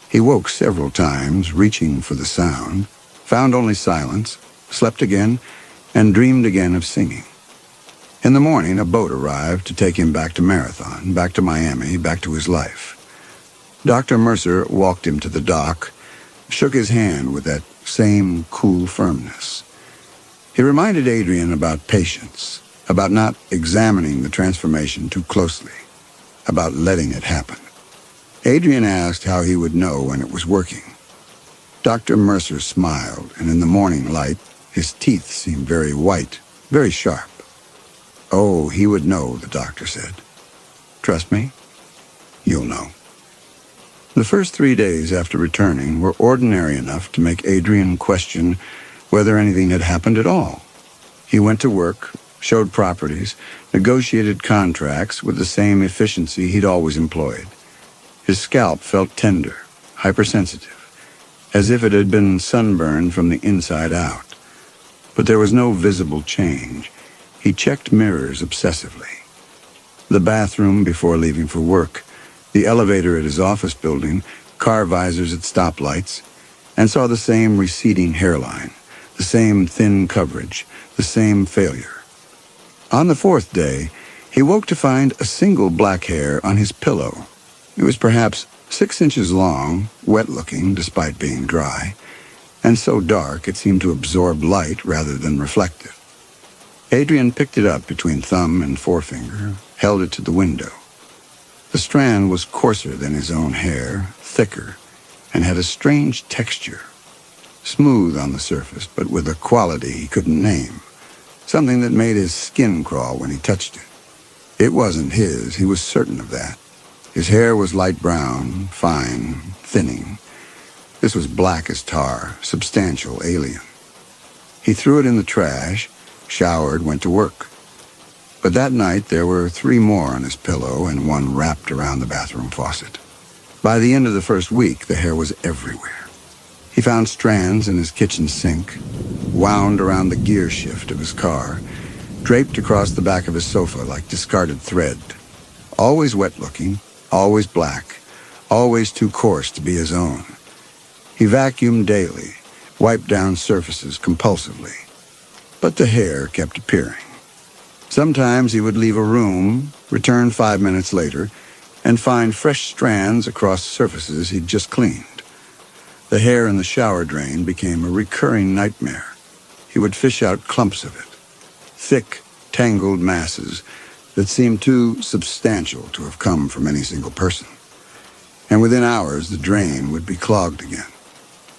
He woke several times, reaching for the sound, found only silence, slept again, and dreamed again of singing. In the morning, a boat arrived to take him back to Marathon, back to Miami, back to his life. Dr. Mercer walked him to the dock, shook his hand with that same cool firmness. He reminded Adrian about patience, about not examining the transformation too closely, about letting it happen. Adrian asked how he would know when it was working. Dr. Mercer smiled, and in the morning light, his teeth seemed very white, very sharp. Oh, he would know, the doctor said. "Trust me, you'll know." The first 3 days after returning were ordinary enough to make Adrian question whether anything had happened at all. He went to work, showed properties, negotiated contracts with the same efficiency he'd always employed. His scalp felt tender, hypersensitive, as if it had been sunburned from the inside out. But there was no visible change. He checked mirrors obsessively. The bathroom before leaving for work, the elevator at his office building, car visors at stoplights, and saw the same receding hairline, the same thin coverage, the same failure. On the 4th day, he woke to find a single black hair on his pillow. It was perhaps 6 inches long, wet-looking despite being dry, and so dark it seemed to absorb light rather than reflect it. Adrian picked it up between thumb and forefinger, held it to the window. The strand was coarser than his own hair, thicker, and had a strange texture. Smooth on the surface, but with a quality he couldn't name. Something that made his skin crawl when he touched it. It wasn't his, he was certain of that. His hair was light brown, fine, thinning. This was black as tar, substantial, alien. He threw it in the trash, showered, went to work. But that night there were 3 more on his pillow and 1 wrapped around the bathroom faucet. By the end of the first week, the hair was everywhere. He found strands in his kitchen sink, wound around the gear shift of his car, draped across the back of his sofa like discarded thread. Always wet-looking, always black, always too coarse to be his own. He vacuumed daily, wiped down surfaces compulsively. But the hair kept appearing. Sometimes he would leave a room, return 5 minutes later, and find fresh strands across surfaces he'd just cleaned. The hair in the shower drain became a recurring nightmare. He would fish out clumps of it, thick, tangled masses that seemed too substantial to have come from any single person. And within hours, the drain would be clogged again.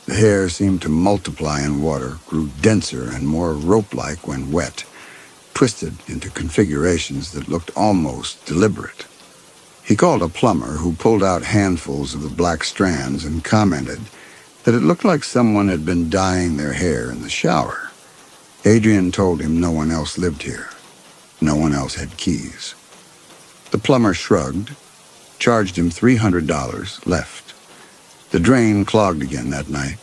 The hair seemed to multiply in water, grew denser and more rope-like when wet, twisted into configurations that looked almost deliberate. He called a plumber who pulled out handfuls of the black strands and commented that it looked like someone had been dyeing their hair in the shower. Adrian told him no one else lived here. No one else had keys. The plumber shrugged, charged him $300, left. The drain clogged again that night.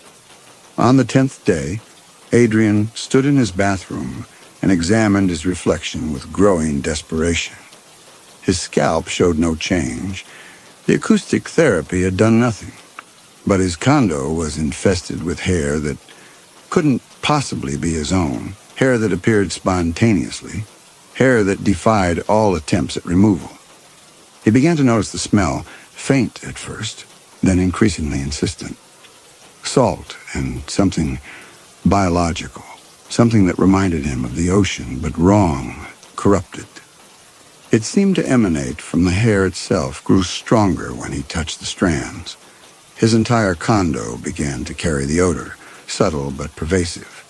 On the 10th day, Adrian stood in his bathroom and examined his reflection with growing desperation. His scalp showed no change. The acoustic therapy had done nothing. But his condo was infested with hair that couldn't possibly be his own, hair that appeared spontaneously, hair that defied all attempts at removal. He began to notice the smell, faint at first, then increasingly insistent. Salt and something biological, something that reminded him of the ocean, but wrong, corrupted. It seemed to emanate from the hair itself, grew stronger when he touched the strands. His entire condo began to carry the odor, subtle but pervasive.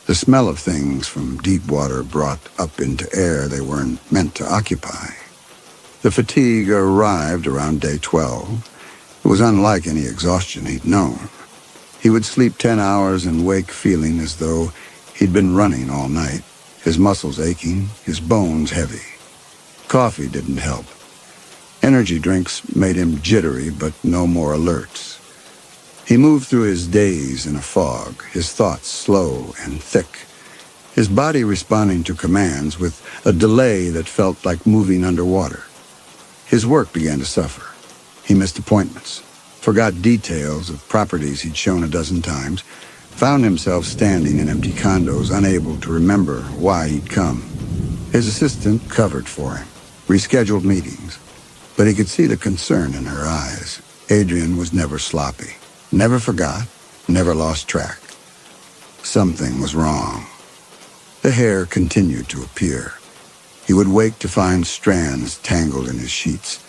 The smell of things from deep water brought up into air they weren't meant to occupy. The fatigue arrived around day 12. It was unlike any exhaustion he'd known. He would sleep 10 hours and wake feeling as though he'd been running all night, his muscles aching, his bones heavy. Coffee didn't help. Energy drinks made him jittery, but no more alerts. He moved through his days in a fog, his thoughts slow and thick, his body responding to commands with a delay that felt like moving underwater. His work began to suffer. He missed appointments, forgot details of properties he'd shown a dozen times, found himself standing in empty condos, unable to remember why he'd come. His assistant covered for him, rescheduled meetings, but he could see the concern in her eyes. Adrian was never sloppy, never forgot, never lost track. Something was wrong. The hair continued to appear. He would wake to find strands tangled in his sheets,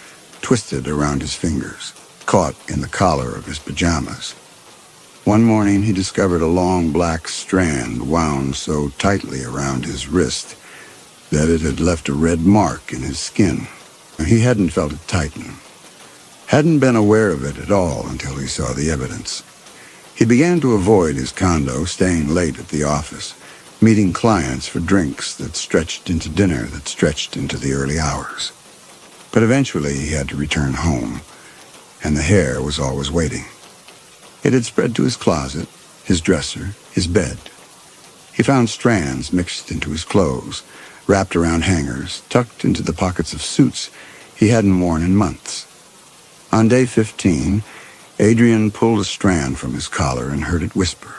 twisted around his fingers, caught in the collar of his pajamas. One morning he discovered a long black strand wound so tightly around his wrist that it had left a red mark in his skin. He hadn't felt it tighten, hadn't been aware of it at all until he saw the evidence. He began to avoid his condo, staying late at the office, meeting clients for drinks that stretched into dinner that stretched into the early hours. But eventually he had to return home, and the hair was always waiting. It had spread to his closet, his dresser, his bed. He found strands mixed into his clothes, wrapped around hangers, tucked into the pockets of suits he hadn't worn in months. On day 15, Adrian pulled a strand from his collar and heard it whisper.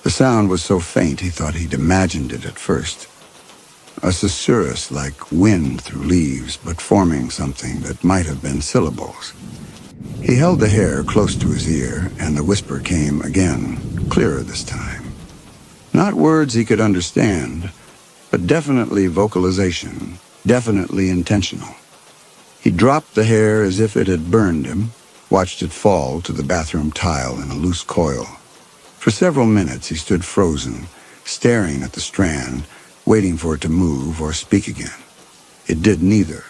The sound was so faint he thought he'd imagined it at first. A susurrus like wind through leaves, but forming something that might have been syllables. He held the hair close to his ear, and the whisper came again, clearer this time. Not words he could understand, but definitely vocalization, definitely intentional. He dropped the hair as if it had burned him, watched it fall to the bathroom tile in a loose coil. For several minutes he stood frozen, staring at the strand, waiting for it to move or speak again. It did neither.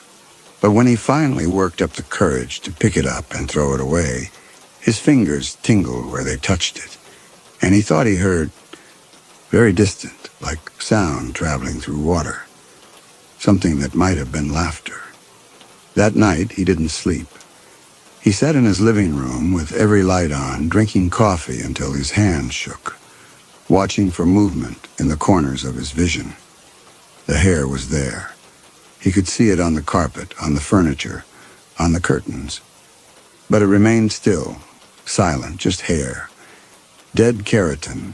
But when he finally worked up the courage to pick it up and throw it away, his fingers tingled where they touched it, and he thought he heard, very distant, like sound traveling through water, something that might have been laughter. That night he didn't sleep. He sat in his living room with every light on, drinking coffee until his hands shook, watching for movement in the corners of his vision. The hair was there. He could see it on the carpet, on the furniture, on the curtains. But it remained still, silent, just hair. Dead keratin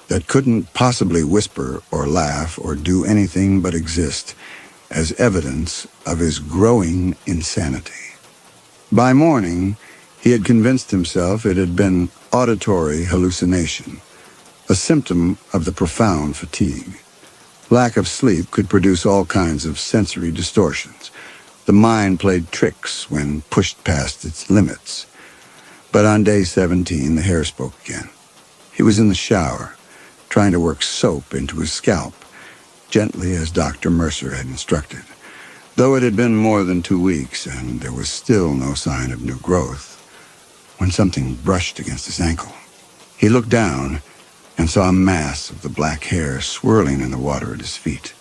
that couldn't possibly whisper or laugh or do anything but exist as evidence of his growing insanity. By morning, he had convinced himself it had been auditory hallucination, a symptom of the profound fatigue. Lack of sleep could produce all kinds of sensory distortions. The mind played tricks when pushed past its limits. But on day 17, the hair spoke again. He was in the shower, trying to work soap into his scalp, gently as Dr. Mercer had instructed. Though it had been more than 2 weeks, and there was still no sign of new growth, when something brushed against his ankle. He looked down and saw a mass of the black hair swirling in the water at his feet,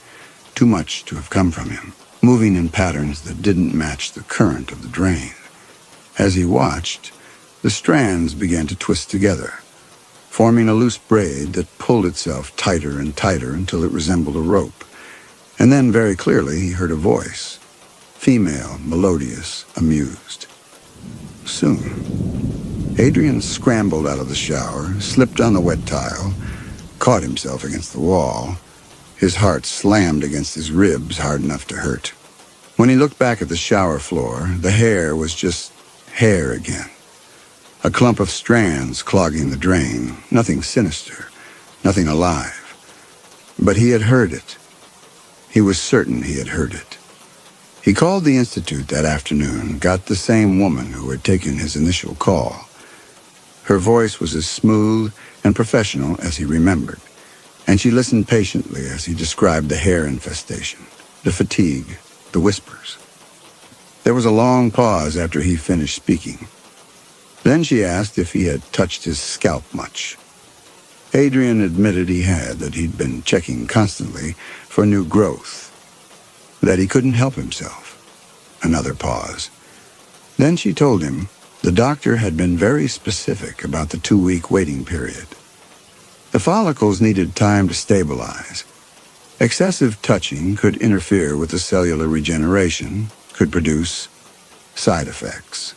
too much to have come from him, moving in patterns that didn't match the current of the drain. As he watched, the strands began to twist together, forming a loose braid that pulled itself tighter and tighter until it resembled a rope. And then, very clearly, he heard a voice, female, melodious, amused. Soon, Adrian scrambled out of the shower, slipped on the wet tile, caught himself against the wall. His heart slammed against his ribs hard enough to hurt. When he looked back at the shower floor, the hair was just hair again. A clump of strands clogging the drain, nothing sinister, nothing alive. But he had heard it. He was certain he had heard it. He called the Institute that afternoon, got the same woman who had taken his initial call. Her voice was as smooth and professional as he remembered, and she listened patiently as he described the hair infestation, the fatigue, the whispers. There was a long pause after he finished speaking. Then she asked if he had touched his scalp much. Adrian admitted he had, that he'd been checking constantly for new growth, that he couldn't help himself. Another pause. Then she told him the doctor had been very specific about the 2-week waiting period. The follicles needed time to stabilize. Excessive touching could interfere with the cellular regeneration, could produce side effects.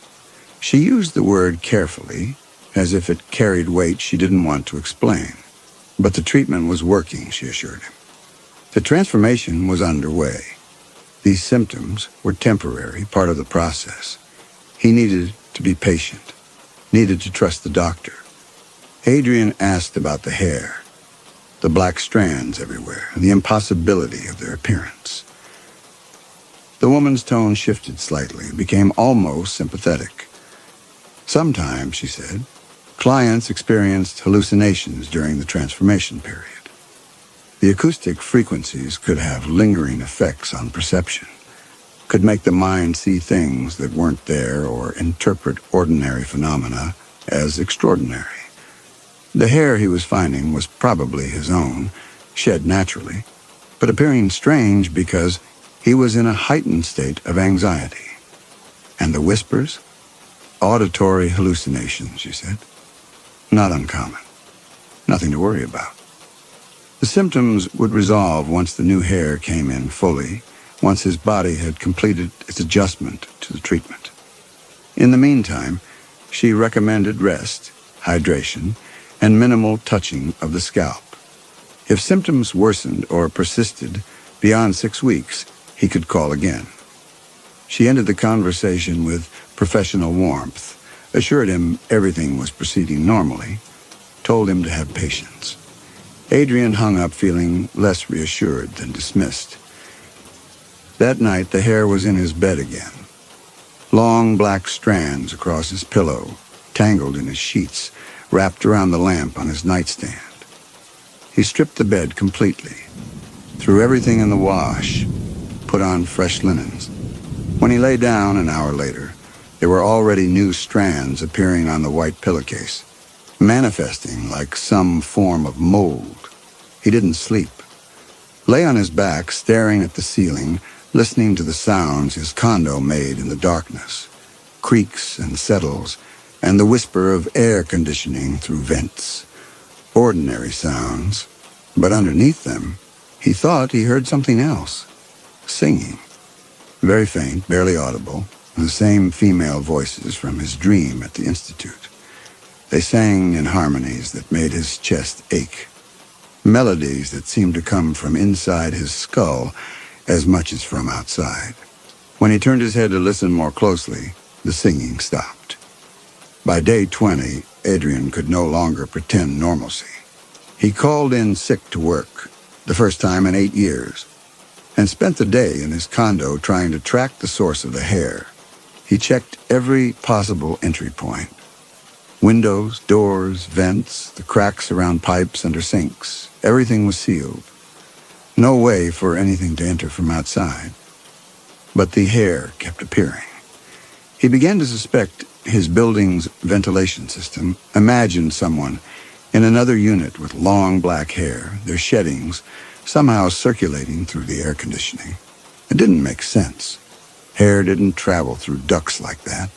She used the word carefully, as if it carried weight she didn't want to explain. But the treatment was working, she assured him. The transformation was underway. These symptoms were temporary, part of the process. He needed to be patient, needed to trust the doctor. Adrian asked about the hair, the black strands everywhere, the impossibility of their appearance. The woman's tone shifted slightly, became almost sympathetic. Sometimes, she said, clients experienced hallucinations during the transformation period. The acoustic frequencies could have lingering effects on perception, could make the mind see things that weren't there or interpret ordinary phenomena as extraordinary. The hair he was finding was probably his own, shed naturally, but appearing strange because he was in a heightened state of anxiety. And the whispers? Auditory hallucinations, she said. Not uncommon. Nothing to worry about. The symptoms would resolve once the new hair came in fully, once his body had completed its adjustment to the treatment. In the meantime, she recommended rest, hydration, and minimal touching of the scalp. If symptoms worsened or persisted beyond 6 weeks, he could call again. She ended the conversation with professional warmth, assured him everything was proceeding normally, told him to have patience. Adrian hung up feeling less reassured than dismissed. That night, the hair was in his bed again. Long black strands across his pillow, tangled in his sheets, wrapped around the lamp on his nightstand. He stripped the bed completely, threw everything in the wash, put on fresh linens. When he lay down an hour later, there were already new strands appearing on the white pillowcase, manifesting like some form of mold. He didn't sleep. Lay on his back, staring at the ceiling, listening to the sounds his condo made in the darkness, creaks and settles, and the whisper of air conditioning through vents. Ordinary sounds, but underneath them, he thought he heard something else. Singing. Very faint, barely audible, the same female voices from his dream at the Institute. They sang in harmonies that made his chest ache. Melodies that seemed to come from inside his skull as much as from outside. When he turned his head to listen more closely, the singing stopped. By day 20, Adrian could no longer pretend normalcy. He called in sick to work, the first time in 8 years, and spent the day in his condo trying to track the source of the hair. He checked every possible entry point. Windows, doors, vents, the cracks around pipes under sinks. Everything was sealed. No way for anything to enter from outside. But the hair kept appearing. He began to suspect his building's ventilation system imagined someone in another unit with long black hair, their sheddings somehow circulating through the air conditioning. It didn't make sense. Hair didn't travel through ducts like that.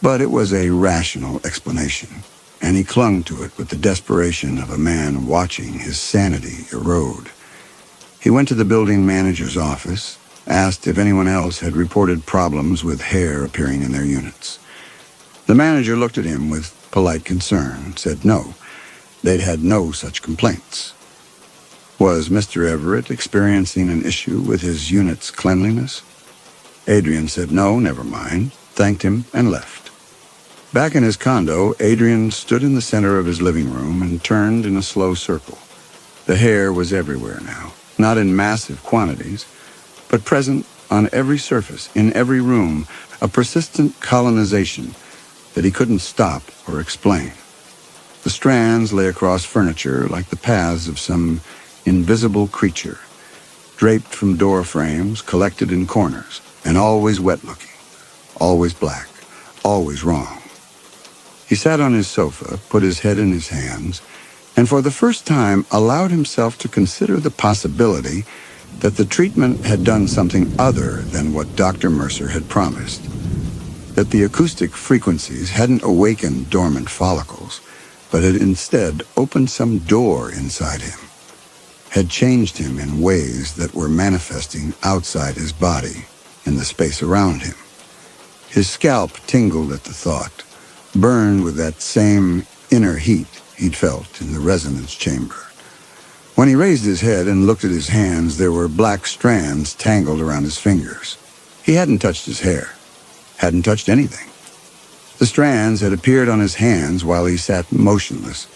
But it was a rational explanation, and he clung to it with the desperation of a man watching his sanity erode. He went to the building manager's office, asked if anyone else had reported problems with hair appearing in their units. The manager looked at him with polite concern, said no, they'd had no such complaints. Was Mr. Everett experiencing an issue with his unit's cleanliness? Adrian said no, never mind, thanked him, and left. Back in his condo, Adrian stood in the center of his living room and turned in a slow circle. The hair was everywhere now, not in massive quantities, but present on every surface, in every room, a persistent colonization that he couldn't stop or explain. The strands lay across furniture like the paths of some invisible creature, draped from door frames, collected in corners, and always wet-looking, always black, always wrong. He sat on his sofa, put his head in his hands, and for the first time allowed himself to consider the possibility that the treatment had done something other than what Dr. Mercer had promised, that the acoustic frequencies hadn't awakened dormant follicles, but had instead opened some door inside him, had changed him in ways that were manifesting outside his body, in the space around him. His scalp tingled at the thought, burned with that same inner heat he'd felt in the resonance chamber. When he raised his head and looked at his hands, there were black strands tangled around his fingers. He hadn't touched his hair, hadn't touched anything. The strands had appeared on his hands while he sat motionless,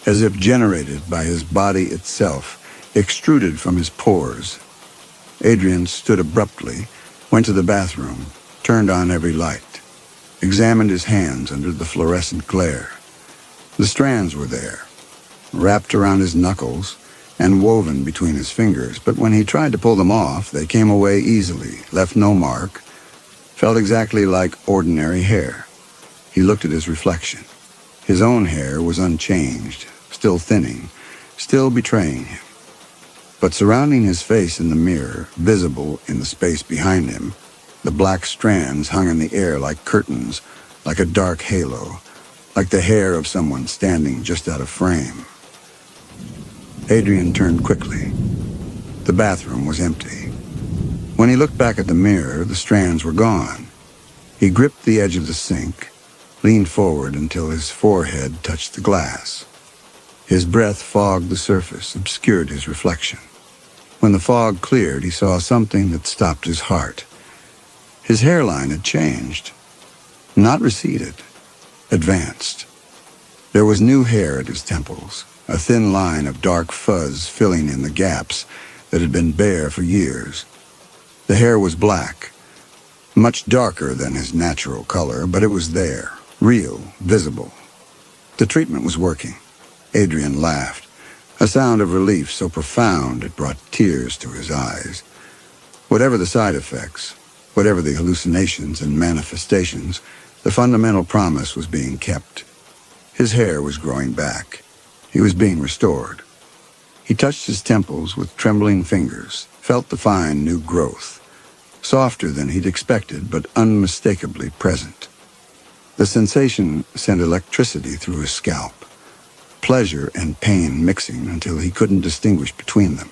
as if generated by his body itself, extruded from his pores. Adrian stood abruptly, went to the bathroom, turned on every light, examined his hands under the fluorescent glare. The strands were there, wrapped around his knuckles and woven between his fingers, but when he tried to pull them off, they came away easily, left no mark, felt exactly like ordinary hair. He looked at his reflection. His own hair was unchanged, still thinning, still betraying him. But surrounding his face in the mirror, visible in the space behind him, the black strands hung in the air like curtains, like a dark halo, like the hair of someone standing just out of frame. Adrian turned quickly. The bathroom was empty. When he looked back at the mirror, the strands were gone. He gripped the edge of the sink, leaned forward until his forehead touched the glass. His breath fogged the surface, obscured his reflection. When the fog cleared, he saw something that stopped his heart. His hairline had changed, not receded, advanced. There was new hair at his temples, a thin line of dark fuzz filling in the gaps that had been bare for years. The hair was black, much darker than his natural color, but it was there, real, visible. The treatment was working. Adrian laughed, a sound of relief so profound it brought tears to his eyes. Whatever the side effects, whatever the hallucinations and manifestations, the fundamental promise was being kept. His hair was growing back. He was being restored. He touched his temples with trembling fingers, felt the fine new growth, softer than he'd expected, but unmistakably present. The sensation sent electricity through his scalp, pleasure and pain mixing until he couldn't distinguish between them.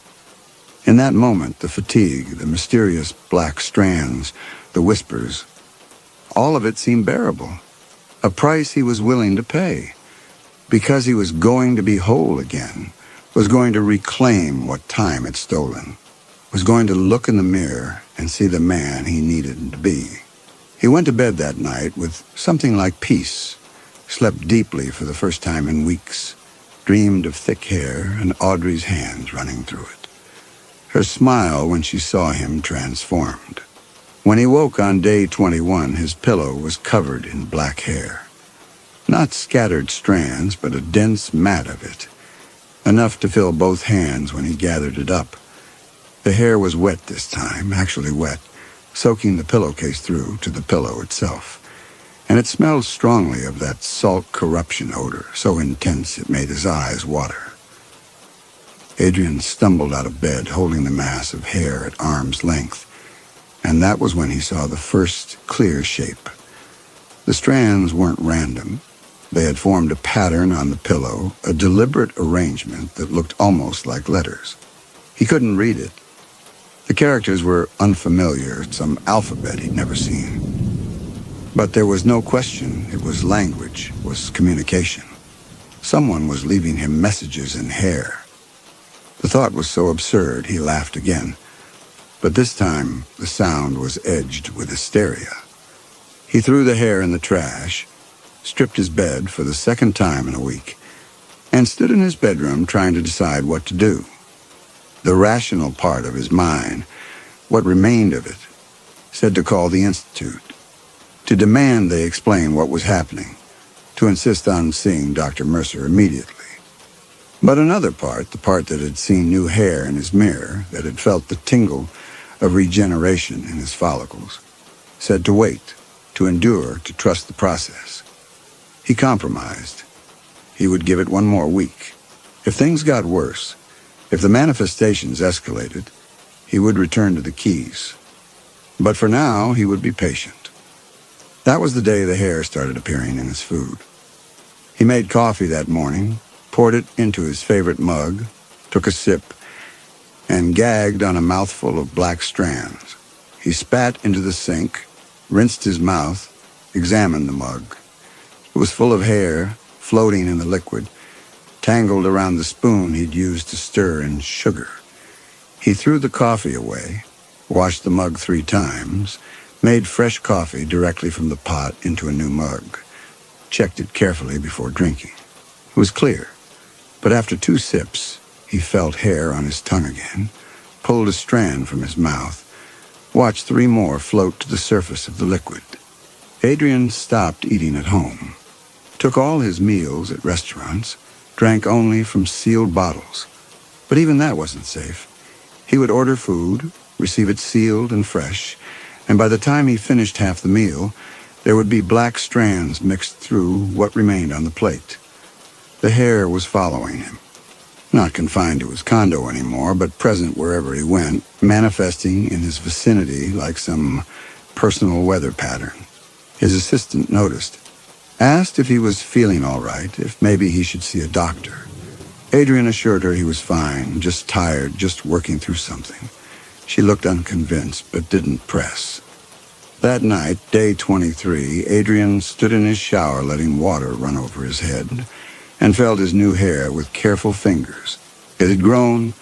In that moment, the fatigue, the mysterious black strands, the whispers, all of it seemed bearable, a price he was willing to pay, because he was going to be whole again, was going to reclaim what time had stolen, was going to look in the mirror and see the man he needed to be. He went to bed that night with something like peace, slept deeply for the first time in weeks, dreamed of thick hair and Audrey's hands running through it. Her smile when she saw him transformed. When he woke on day 21, his pillow was covered in black hair. Not scattered strands, but a dense mat of it, enough to fill both hands when he gathered it up. The hair was wet this time, actually wet, soaking the pillowcase through to the pillow itself. And it smelled strongly of that salt corruption odor, so intense it made his eyes water. Adrian stumbled out of bed, holding the mass of hair at arm's length, and that was when he saw the first clear shape. The strands weren't random. They had formed a pattern on the pillow, a deliberate arrangement that looked almost like letters. He couldn't read it. The characters were unfamiliar, some alphabet he'd never seen. But there was no question it was language, was communication. Someone was leaving him messages in hair. The thought was so absurd he laughed again. But this time the sound was edged with hysteria. He threw the hair in the trash, stripped his bed for the second time in a week, and stood in his bedroom trying to decide what to do. The rational part of his mind, what remained of it, said to call the Institute, to demand they explain what was happening, to insist on seeing Dr. Mercer immediately. But another part, the part that had seen new hair in his mirror, that had felt the tingle of regeneration in his follicles, said to wait, to endure, to trust the process. He compromised. He would give it one more week. If things got worse, if the manifestations escalated, he would return to the keys. But for now, he would be patient. That was the day the hair started appearing in his food. He made coffee that morning, poured it into his favorite mug, took a sip, and gagged on a mouthful of black strands. He spat into the sink, rinsed his mouth, examined the mug. It was full of hair, floating in the liquid, tangled around the spoon he'd used to stir in sugar. He threw the coffee away, washed the mug 3 times, made fresh coffee directly from the pot into a new mug, checked it carefully before drinking. It was clear, but after 2 sips, he felt hair on his tongue again, pulled a strand from his mouth, watched 3 more float to the surface of the liquid. Adrian stopped eating at home, took all his meals at restaurants, drank only from sealed bottles. But even that wasn't safe. He would order food, receive it sealed and fresh, and by the time he finished half the meal, there would be black strands mixed through what remained on the plate. The hair was following him. Not confined to his condo anymore, but present wherever he went, manifesting in his vicinity like some personal weather pattern. His assistant noticed, asked if he was feeling all right, if maybe he should see a doctor. Adrian assured her he was fine, just tired, just working through something. She looked unconvinced, but didn't press. That night, day 23, Adrian stood in his shower letting water run over his head and felt his new hair with careful fingers. It had grown,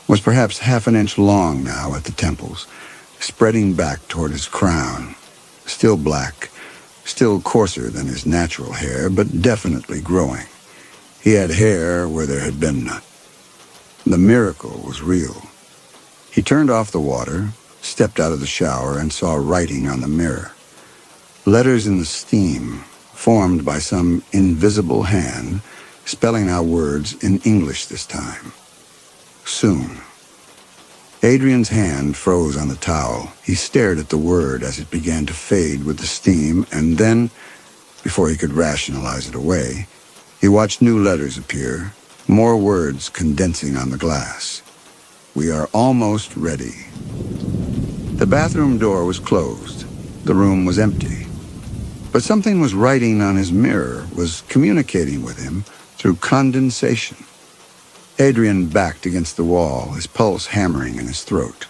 was perhaps half an inch long now at the temples, spreading back toward his crown, still black, still coarser than his natural hair, but definitely growing. He had hair where there had been none. The miracle was real. He turned off the water, stepped out of the shower, and saw writing on the mirror. Letters in the steam, formed by some invisible hand, spelling out words in English this time. Soon. Adrian's hand froze on the towel. He stared at the word as it began to fade with the steam, and then, before he could rationalize it away, he watched new letters appear, more words condensing on the glass. We are almost ready. The bathroom door was closed. The room was empty. But something was writing on his mirror, was communicating with him through condensation. Adrian backed against the wall, his pulse hammering in his throat.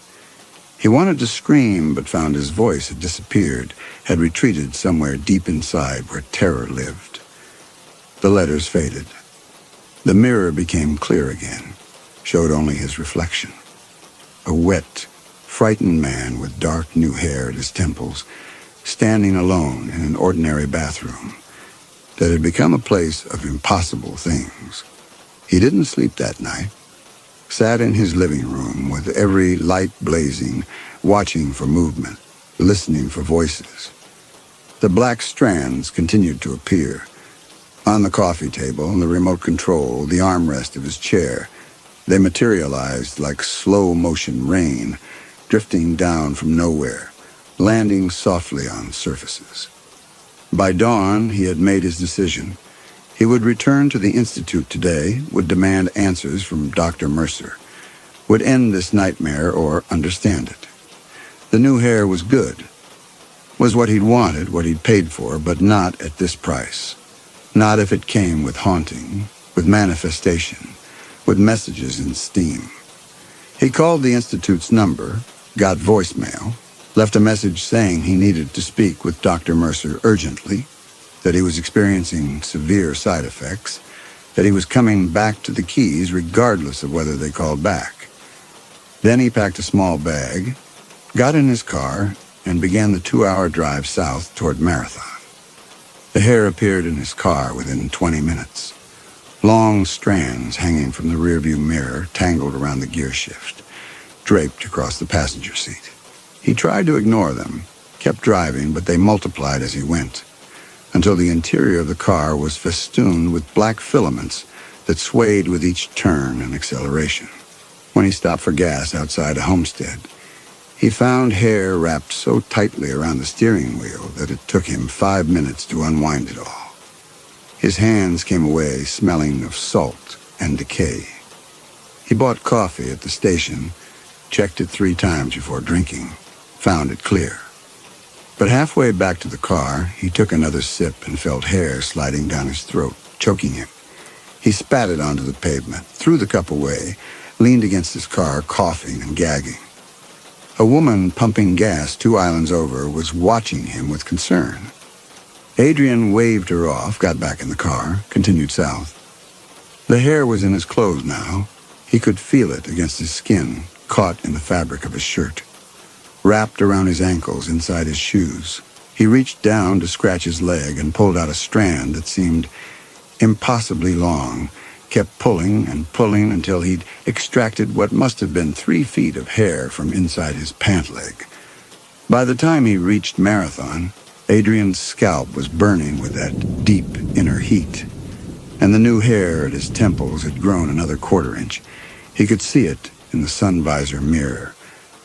He wanted to scream, but found his voice had disappeared, had retreated somewhere deep inside where terror lived. The letters faded. The mirror became clear again, showed only his reflection. A wet, frightened man with dark new hair at his temples, standing alone in an ordinary bathroom that had become a place of impossible things. He didn't sleep that night, sat in his living room with every light blazing, watching for movement, listening for voices. The black strands continued to appear. On the coffee table, the remote control, the armrest of his chair, they materialized like slow-motion rain, drifting down from nowhere, landing softly on surfaces. By dawn, he had made his decision. He would return to the Institute today, would demand answers from Dr. Mercer, would end this nightmare or understand it. The new hair was good, was what he'd wanted, what he'd paid for, but not at this price. Not if it came with haunting, with manifestation, with messages in steam. He called the Institute's number, got voicemail, left a message saying he needed to speak with Dr. Mercer urgently, that he was experiencing severe side effects, that he was coming back to the Keys regardless of whether they called back. Then he packed a small bag, got in his car, and began the 2-hour drive south toward Marathon. The hair appeared in his car within 20 minutes. Long strands hanging from the rearview mirror tangled around the gear shift, draped across the passenger seat. He tried to ignore them, kept driving, but they multiplied as he went, until the interior of the car was festooned with black filaments that swayed with each turn and acceleration. When he stopped for gas outside a homestead, he found hair wrapped so tightly around the steering wheel that it took him 5 minutes to unwind it all. His hands came away smelling of salt and decay. He bought coffee at the station, checked it 3 times before drinking, found it clear. But halfway back to the car, he took another sip and felt hair sliding down his throat, choking him. He spat it onto the pavement, threw the cup away, leaned against his car, coughing and gagging. A woman pumping gas 2 islands over was watching him with concern. Adrian waved her off, got back in the car, continued south. The hair was in his clothes now. He could feel it against his skin, caught in the fabric of his shirt. Wrapped around his ankles inside his shoes. He reached down to scratch his leg and pulled out a strand that seemed impossibly long, kept pulling and pulling until he'd extracted what must have been 3 feet of hair from inside his pant leg. By the time he reached Marathon, Adrian's scalp was burning with that deep inner heat, and the new hair at his temples had grown another 1/4 inch. He could see it in the sun visor mirror,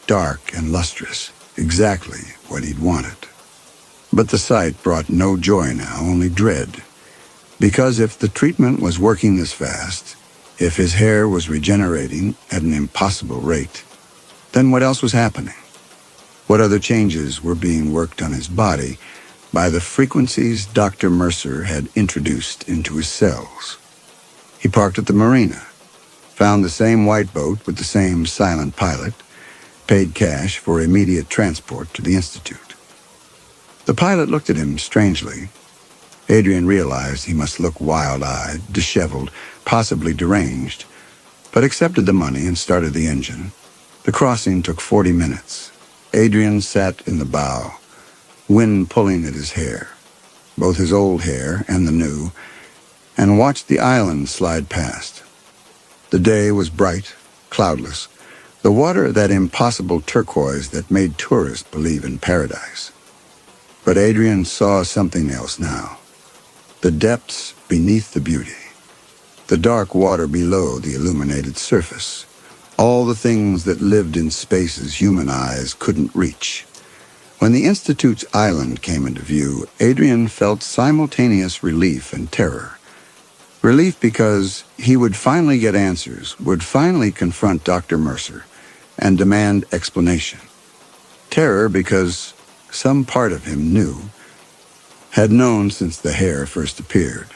dark and lustrous, exactly what he'd wanted. But the sight brought no joy now, only dread. Because if the treatment was working this fast, if his hair was regenerating at an impossible rate, then what else was happening? What other changes were being worked on his body by the frequencies Dr. Mercer had introduced into his cells? He parked at the marina, found the same white boat with the same silent pilot, paid cash for immediate transport to the Institute. The pilot looked at him strangely. Adrian realized he must look wild-eyed, disheveled, possibly deranged, but accepted the money and started the engine. The crossing took 40 minutes. Adrian sat in the bow, wind pulling at his hair, both his old hair and the new, and watched the island slide past. The day was bright, cloudless, the water that impossible turquoise that made tourists believe in paradise. But Adrian saw something else now. The depths beneath the beauty, the dark water below the illuminated surface, all the things that lived in spaces human eyes couldn't reach. When the Institute's island came into view, Adrian felt simultaneous relief and terror. Relief because he would finally get answers, would finally confront Dr. Mercer and demand explanation. Terror because some part of him knew, had known since the hair first appeared,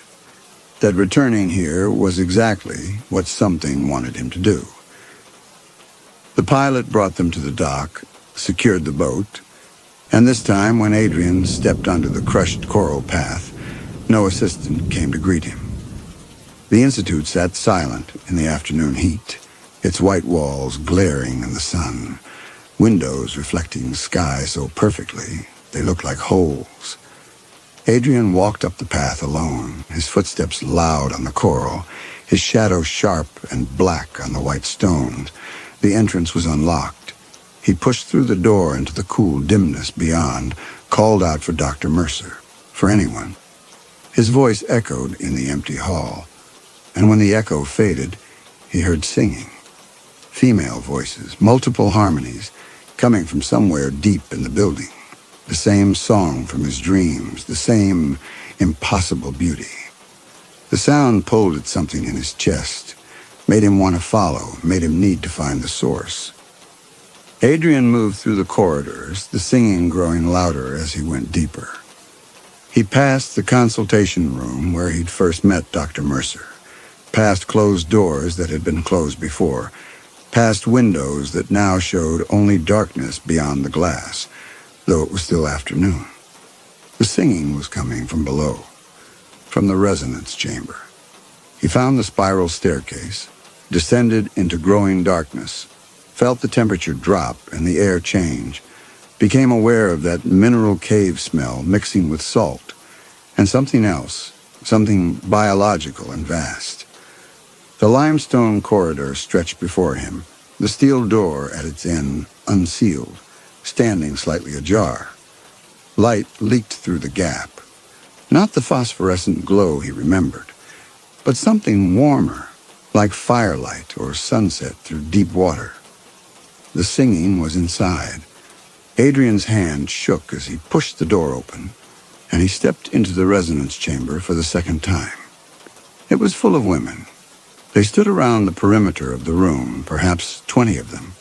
that returning here was exactly what something wanted him to do. The pilot brought them to the dock, secured the boat, and this time when Adrian stepped onto the crushed coral path, no assistant came to greet him. The Institute sat silent in the afternoon heat, its white walls glaring in the sun, windows reflecting sky so perfectly They looked like holes. Adrian walked up the path alone, his footsteps loud on the coral, his shadow sharp and black on the white stones. The entrance was unlocked. He pushed through the door into the cool dimness beyond, called out for Dr. Mercer, for anyone. His voice echoed in the empty hall, and when the echo faded, he heard singing. Female voices, multiple harmonies, coming from somewhere deep in the building. The same song from his dreams, the same impossible beauty. The sound pulled at something in his chest, made him want to follow, made him need to find the source. Adrian moved through the corridors, the singing growing louder as he went deeper. He passed the consultation room where he'd first met Dr. Mercer, past closed doors that had been closed before, past windows that now showed only darkness beyond the glass, though it was still afternoon. The singing was coming from below, from the resonance chamber. He found the spiral staircase, descended into growing darkness, felt the temperature drop and the air change, became aware of that mineral cave smell mixing with salt, and something else, something biological and vast. The limestone corridor stretched before him, the steel door at its end unsealed, standing slightly ajar. Light leaked through the gap. Not the phosphorescent glow he remembered, but something warmer, like firelight or sunset through deep water. The singing was inside. Adrian's hand shook as he pushed the door open, and he stepped into the resonance chamber for the second time. It was full of women. They stood around the perimeter of the room, perhaps 20 of them,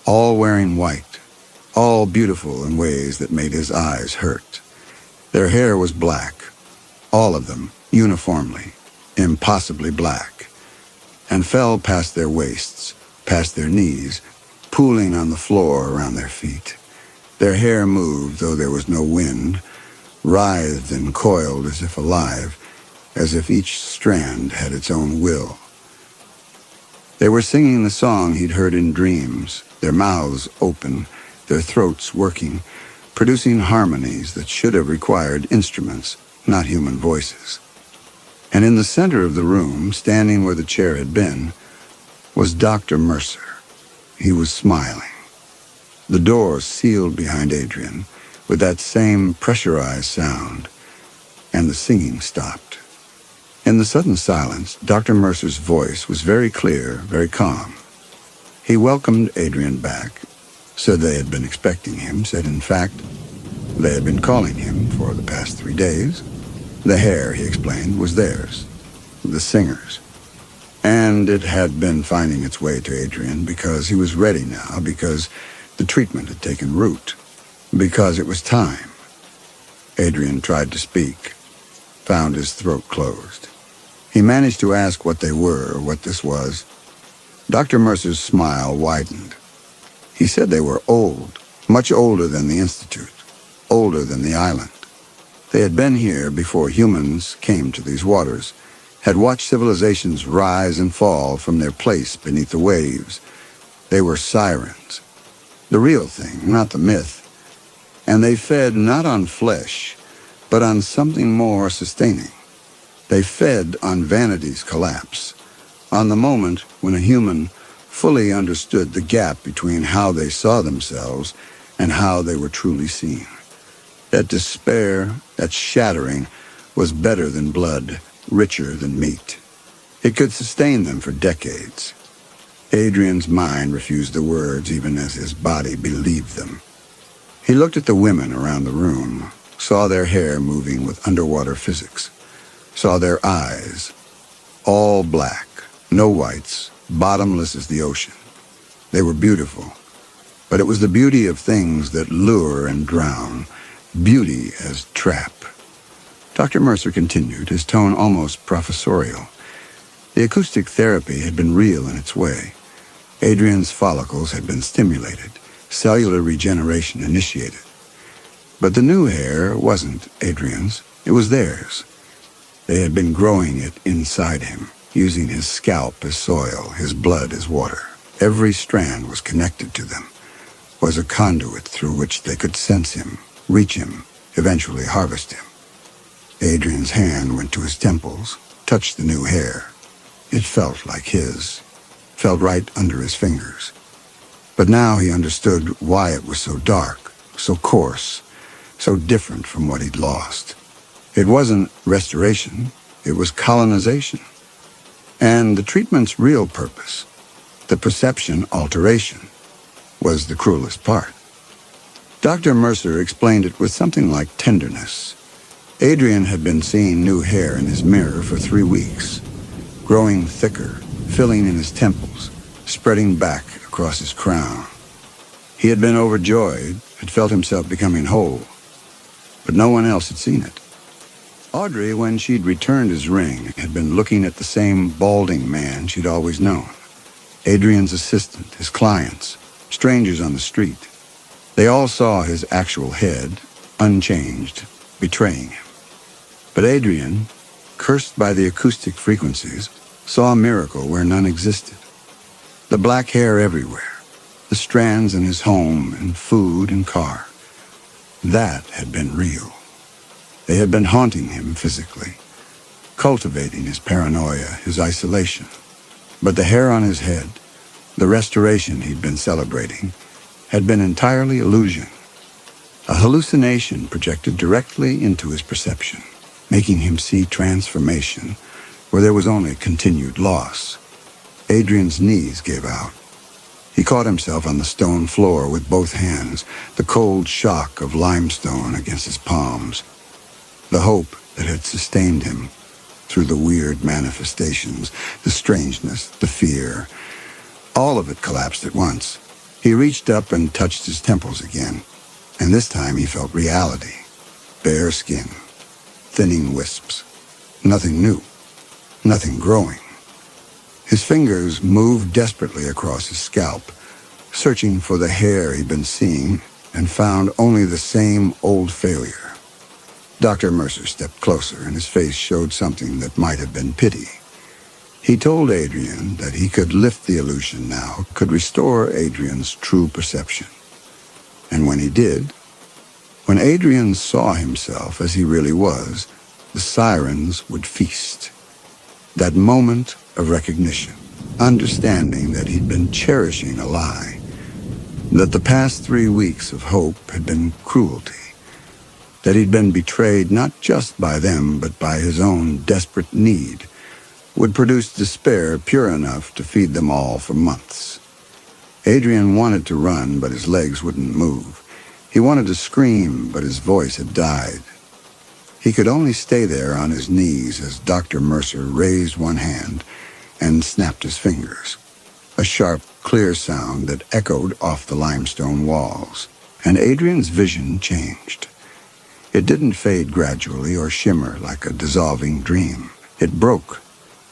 all wearing white, all beautiful in ways that made his eyes hurt. Their hair was black, all of them uniformly, impossibly black, and fell past their waists, past their knees, pooling on the floor around their feet. Their hair moved, though there was no wind, writhed and coiled as if alive, as if each strand had its own will. They were singing the song he'd heard in dreams, their mouths open, their throats working, producing harmonies that should have required instruments, not human voices. And in the center of the room, standing where the chair had been, was Dr. Mercer. He was smiling. The door sealed behind Adrian with that same pressurized sound, and the singing stopped. In the sudden silence, Dr. Mercer's voice was very clear, very calm. He welcomed Adrian back, said they had been expecting him, said in fact they had been calling him for the past 3 days. The hair, he explained, was theirs, the singers. And it had been finding its way to Adrian because he was ready now, because the treatment had taken root, because it was time. Adrian tried to speak, found his throat closed. He managed to ask what they were, or what this was. Dr. Mercer's smile widened. He said they were old, much older than the Institute, older than the island. They had been here before humans came to these waters, had watched civilizations rise and fall from their place beneath the waves. They were sirens, the real thing, not the myth. And they fed not on flesh, but on something more sustaining. They fed on vanity's collapse, on the moment when a human fully understood the gap between how they saw themselves and how they were truly seen. That despair, that shattering, was better than blood, richer than meat. It could sustain them for decades. Adrian's mind refused the words even as his body believed them. He looked at the women around the room, saw their hair moving with underwater physics, saw their eyes, all black, no whites, bottomless as the ocean. They were beautiful, but it was the beauty of things that lure and drown, beauty as trap. Dr. Mercer continued, his tone almost professorial. The acoustic therapy had been real in its way. Adrian's follicles had been stimulated, cellular regeneration initiated. But the new hair wasn't Adrian's, it was theirs. They had been growing it inside him, using his scalp as soil, his blood as water. Every strand was connected to them, was a conduit through which they could sense him, reach him, eventually harvest him. Adrian's hand went to his temples, touched the new hair. It felt like his, felt right under his fingers. But now he understood why it was so dark, so coarse, so different from what he'd lost. It wasn't restoration, it was colonization. And the treatment's real purpose, the perception alteration, was the cruelest part. Dr. Mercer explained it with something like tenderness. Adrian had been seeing new hair in his mirror for 3 weeks, growing thicker, filling in his temples, spreading back across his crown. He had been overjoyed, had felt himself becoming whole, but no one else had seen it. Audrey, when she'd returned his ring, had been looking at the same balding man she'd always known. Adrian's assistant, his clients, strangers on the street. They all saw his actual head, unchanged, betraying him. But Adrian, cursed by the acoustic frequencies, saw a miracle where none existed. The black hair everywhere, the strands in his home and food and car. That had been real. They had been haunting him physically, cultivating his paranoia, his isolation. But the hair on his head, the restoration he'd been celebrating, had been entirely illusion. A hallucination projected directly into his perception, making him see transformation where there was only continued loss. Adrian's knees gave out. He caught himself on the stone floor with both hands, the cold shock of limestone against his palms. The hope that had sustained him through the weird manifestations, the strangeness, the fear, all of it collapsed at once. He reached up and touched his temples again, and this time he felt reality. Bare skin, thinning wisps, nothing new, nothing growing. His fingers moved desperately across his scalp, searching for the hair he'd been seeing, and found only the same old failure. Dr. Mercer stepped closer, and his face showed something that might have been pity. He told Adrian that he could lift the illusion now, could restore Adrian's true perception. And when he did, when Adrian saw himself as he really was, the sirens would feast. That moment of recognition, understanding that he'd been cherishing a lie, that the past 3 weeks of hope had been cruelty, that he'd been betrayed not just by them but by his own desperate need, would produce despair pure enough to feed them all for months. Adrian wanted to run, but his legs wouldn't move. He wanted to scream, but his voice had died. He could only stay there on his knees as Dr. Mercer raised one hand and snapped his fingers. A sharp, clear sound that echoed off the limestone walls, and Adrian's vision changed. It didn't fade gradually or shimmer like a dissolving dream. It broke,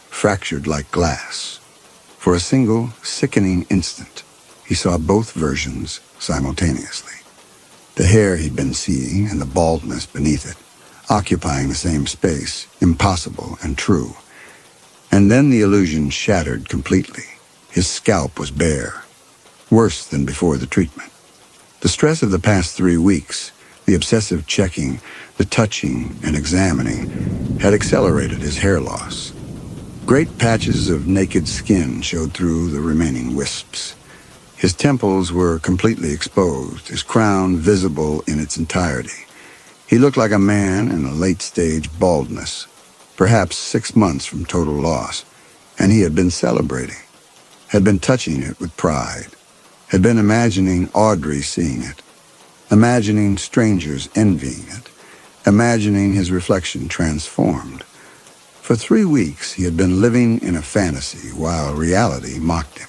fractured like glass. For a single, sickening instant, he saw both versions simultaneously. The hair he'd been seeing and the baldness beneath it, occupying the same space, impossible and true. And then the illusion shattered completely. His scalp was bare, worse than before the treatment. The stress of the past 3 weeks, the obsessive checking, the touching and examining, had accelerated his hair loss. Great patches of naked skin showed through the remaining wisps. His temples were completely exposed, his crown visible in its entirety. He looked like a man in a late-stage baldness, perhaps 6 months from total loss, and he had been celebrating, had been touching it with pride, had been imagining Audrey seeing it, imagining strangers envying it, imagining his reflection transformed. For 3 weeks, he had been living in a fantasy while reality mocked him.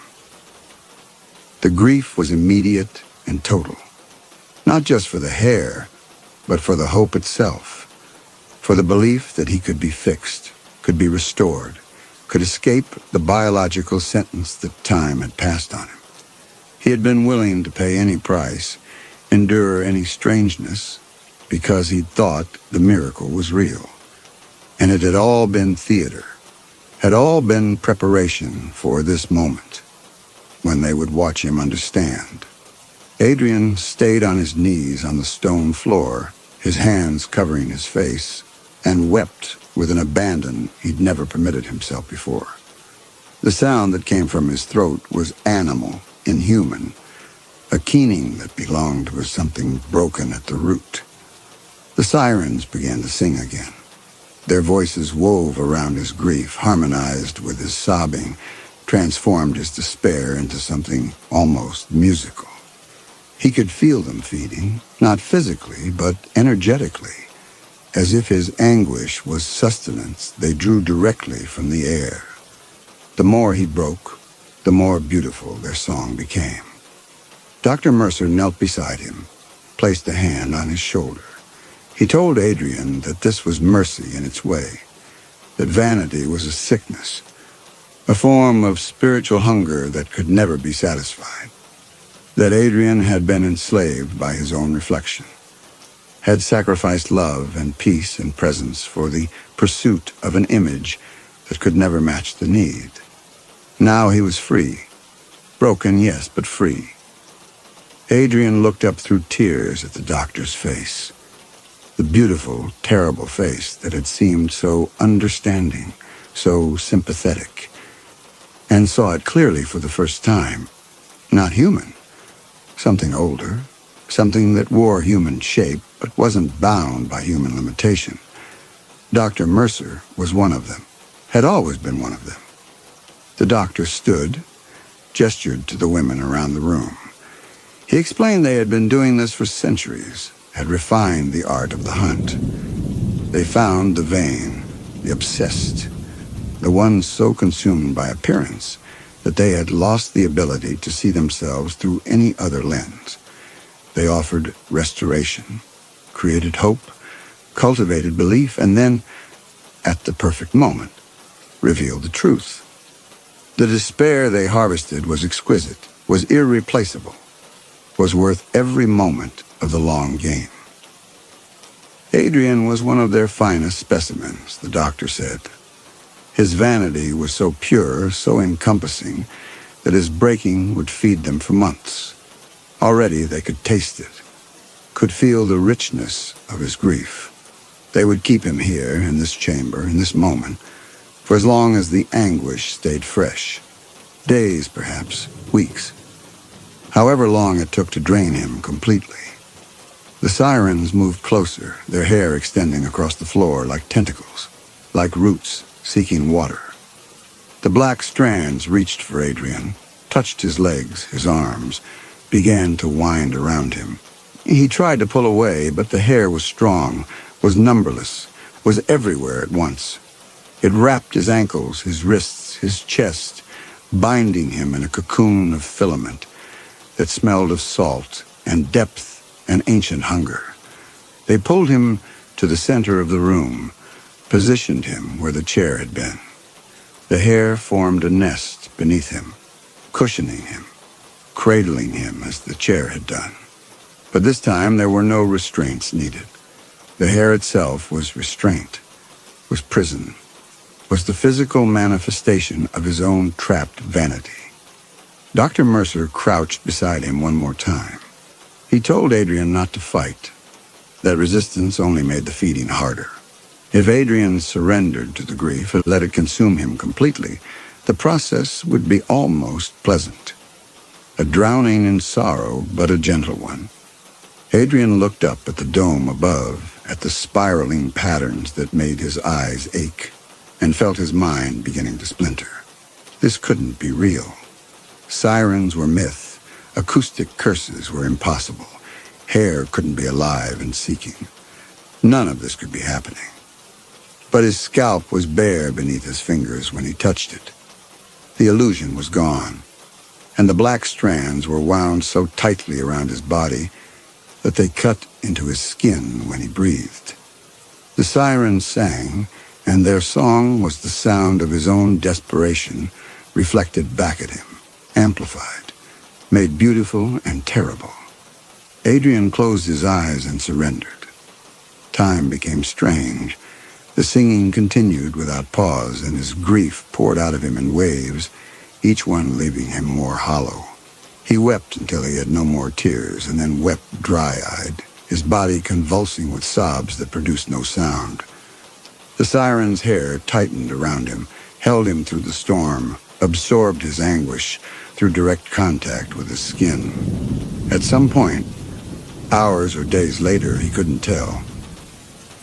The grief was immediate and total, not just for the hair, but for the hope itself, for the belief that he could be fixed, could be restored, could escape the biological sentence that time had passed on him. He had been willing to pay any price, endure any strangeness, because he'd thought the miracle was real. And it had all been theater, had all been preparation for this moment, when they would watch him understand. Adrian stayed on his knees on the stone floor, his hands covering his face, and wept with an abandon he'd never permitted himself before. The sound that came from his throat was animal, inhuman, a keening that belonged to something broken at the root. The sirens began to sing again. Their voices wove around his grief, harmonized with his sobbing, transformed his despair into something almost musical. He could feel them feeding, not physically, but energetically. As if his anguish was sustenance they drew directly from the air. The more he broke, the more beautiful their song became. Dr. Mercer knelt beside him, placed a hand on his shoulder. He told Adrian that this was mercy in its way, that vanity was a sickness, a form of spiritual hunger that could never be satisfied, that Adrian had been enslaved by his own reflection, had sacrificed love and peace and presence for the pursuit of an image that could never match the need. Now he was free. Broken, yes, but free. Adrian looked up through tears at the doctor's face. The beautiful, terrible face that had seemed so understanding, so sympathetic, and saw it clearly for the first time. Not human. Something older, something that wore human shape but wasn't bound by human limitation. Dr. Mercer was one of them, had always been one of them. The doctor stood, gestured to the women around the room. He explained they had been doing this for centuries, had refined the art of the hunt. They found the vain, the obsessed, the ones so consumed by appearance that they had lost the ability to see themselves through any other lens. They offered restoration, created hope, cultivated belief, and then, at the perfect moment, revealed the truth. The despair they harvested was exquisite, was irreplaceable, was worth every moment of the long game. Adrian was one of their finest specimens, the doctor said. His vanity was so pure, so encompassing, that his breaking would feed them for months. Already they could taste it, could feel the richness of his grief. They would keep him here, in this chamber, in this moment, for as long as the anguish stayed fresh. Days, perhaps, weeks. However long it took to drain him completely. The sirens moved closer, their hair extending across the floor like tentacles, like roots seeking water. The black strands reached for Adrian, touched his legs, his arms, began to wind around him. He tried to pull away, but the hair was strong, was numberless, was everywhere at once. It wrapped his ankles, his wrists, his chest, binding him in a cocoon of filament that smelled of salt and depth and ancient hunger. They pulled him to the center of the room, positioned him where the chair had been. The hair formed a nest beneath him, cushioning him, cradling him as the chair had done. But this time there were no restraints needed. The hair itself was restraint, was prison, was the physical manifestation of his own trapped vanity. Dr. Mercer crouched beside him one more time. He told Adrian not to fight. That resistance only made the feeding harder. If Adrian surrendered to the grief and let it consume him completely, the process would be almost pleasant. A drowning in sorrow, but a gentle one. Adrian looked up at the dome above, at the spiraling patterns that made his eyes ache, and felt his mind beginning to splinter. This couldn't be real. Sirens were myth. Acoustic curses were impossible. Hair couldn't be alive and seeking. None of this could be happening. But his scalp was bare beneath his fingers when he touched it. The illusion was gone, and the black strands were wound so tightly around his body that they cut into his skin when he breathed. The sirens sang, and their song was the sound of his own desperation reflected back at him, amplified, made beautiful and terrible. Adrian closed his eyes and surrendered. Time became strange. The singing continued without pause, and his grief poured out of him in waves, each one leaving him more hollow. He wept until he had no more tears, and then wept dry-eyed, his body convulsing with sobs that produced no sound. The siren's hair tightened around him, held him through the storm, absorbed his anguish through direct contact with his skin. At some point, hours or days later, he couldn't tell,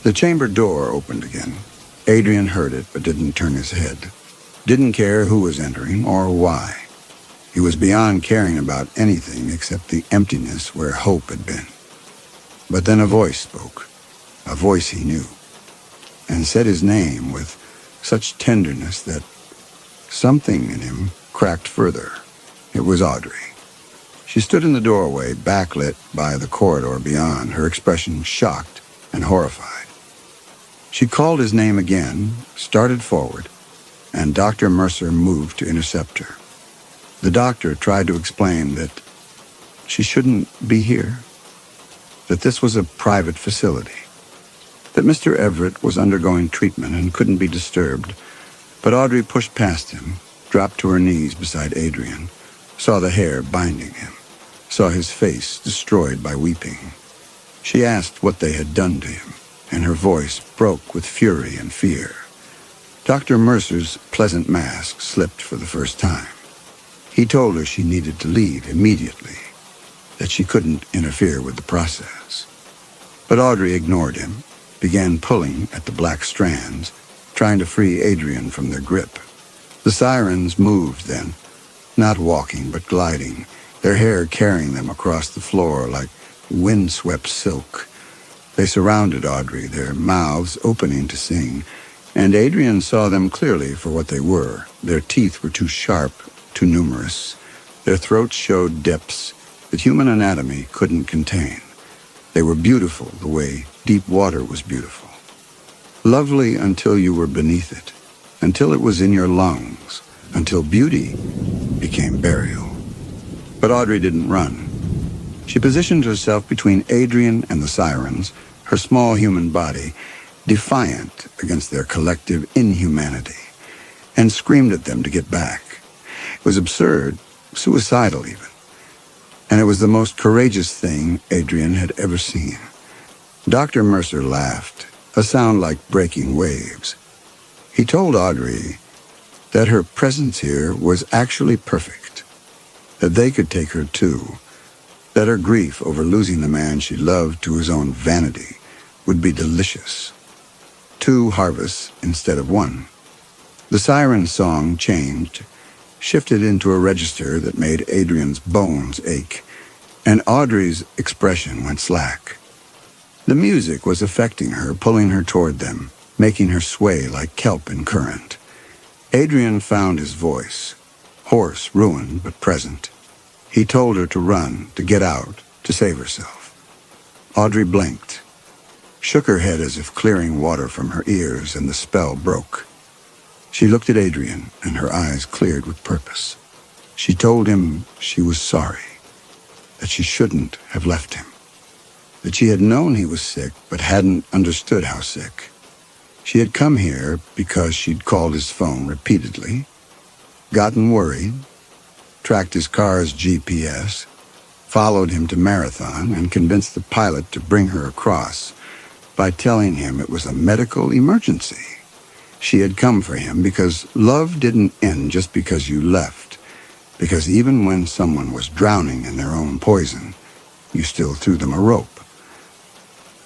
the chamber door opened again. Adrian heard it but didn't turn his head. Didn't care who was entering or why. He was beyond caring about anything except the emptiness where hope had been. But then a voice spoke, a voice he knew, and said his name with such tenderness that something in him cracked further. It was Audrey. She stood in the doorway, backlit by the corridor beyond, her expression shocked and horrified. She called his name again, started forward, and Dr. Mercer moved to intercept her. The doctor tried to explain that she shouldn't be here, that this was a private facility, that Mr. Everett was undergoing treatment and couldn't be disturbed. But Audrey pushed past him, dropped to her knees beside Adrian, saw the hair binding him, saw his face destroyed by weeping. She asked what they had done to him, and her voice broke with fury and fear. Dr. Mercer's pleasant mask slipped for the first time. He told her she needed to leave immediately, that she couldn't interfere with the process. But Audrey ignored him, began pulling at the black strands, trying to free Adrian from their grip. The sirens moved then, not walking but gliding, their hair carrying them across the floor like wind-swept silk. They surrounded Audrey, their mouths opening to sing, and Adrian saw them clearly for what they were. Their teeth were too sharp, too numerous. Their throats showed depths that human anatomy couldn't contain. They were beautiful the way deep water was beautiful. Lovely until you were beneath it, until it was in your lungs, until beauty became burial. But Audrey didn't run. She positioned herself between Adrian and the sirens, her small human body, defiant against their collective inhumanity, and screamed at them to get back. It was absurd, suicidal even, and it was the most courageous thing Adrian had ever seen. Dr. Mercer laughed, a sound like breaking waves. He told Audrey that her presence here was actually perfect, that they could take her too, that her grief over losing the man she loved to his own vanity would be delicious. 2 harvests instead of 1. The siren song changed, shifted into a register that made Adrian's bones ache, and Audrey's expression went slack. The music was affecting her, pulling her toward them, making her sway like kelp in current. Adrian found his voice, hoarse, ruined, but present. He told her to run, to get out, to save herself. Audrey blinked, shook her head as if clearing water from her ears, and the spell broke. She looked at Adrian, and her eyes cleared with purpose. She told him she was sorry, that she shouldn't have left him, that she had known he was sick but hadn't understood how sick. She had come here because she'd called his phone repeatedly, gotten worried, tracked his car's GPS, followed him to Marathon, and convinced the pilot to bring her across by telling him it was a medical emergency. She had come for him because love didn't end just because you left, because even when someone was drowning in their own poison, you still threw them a rope.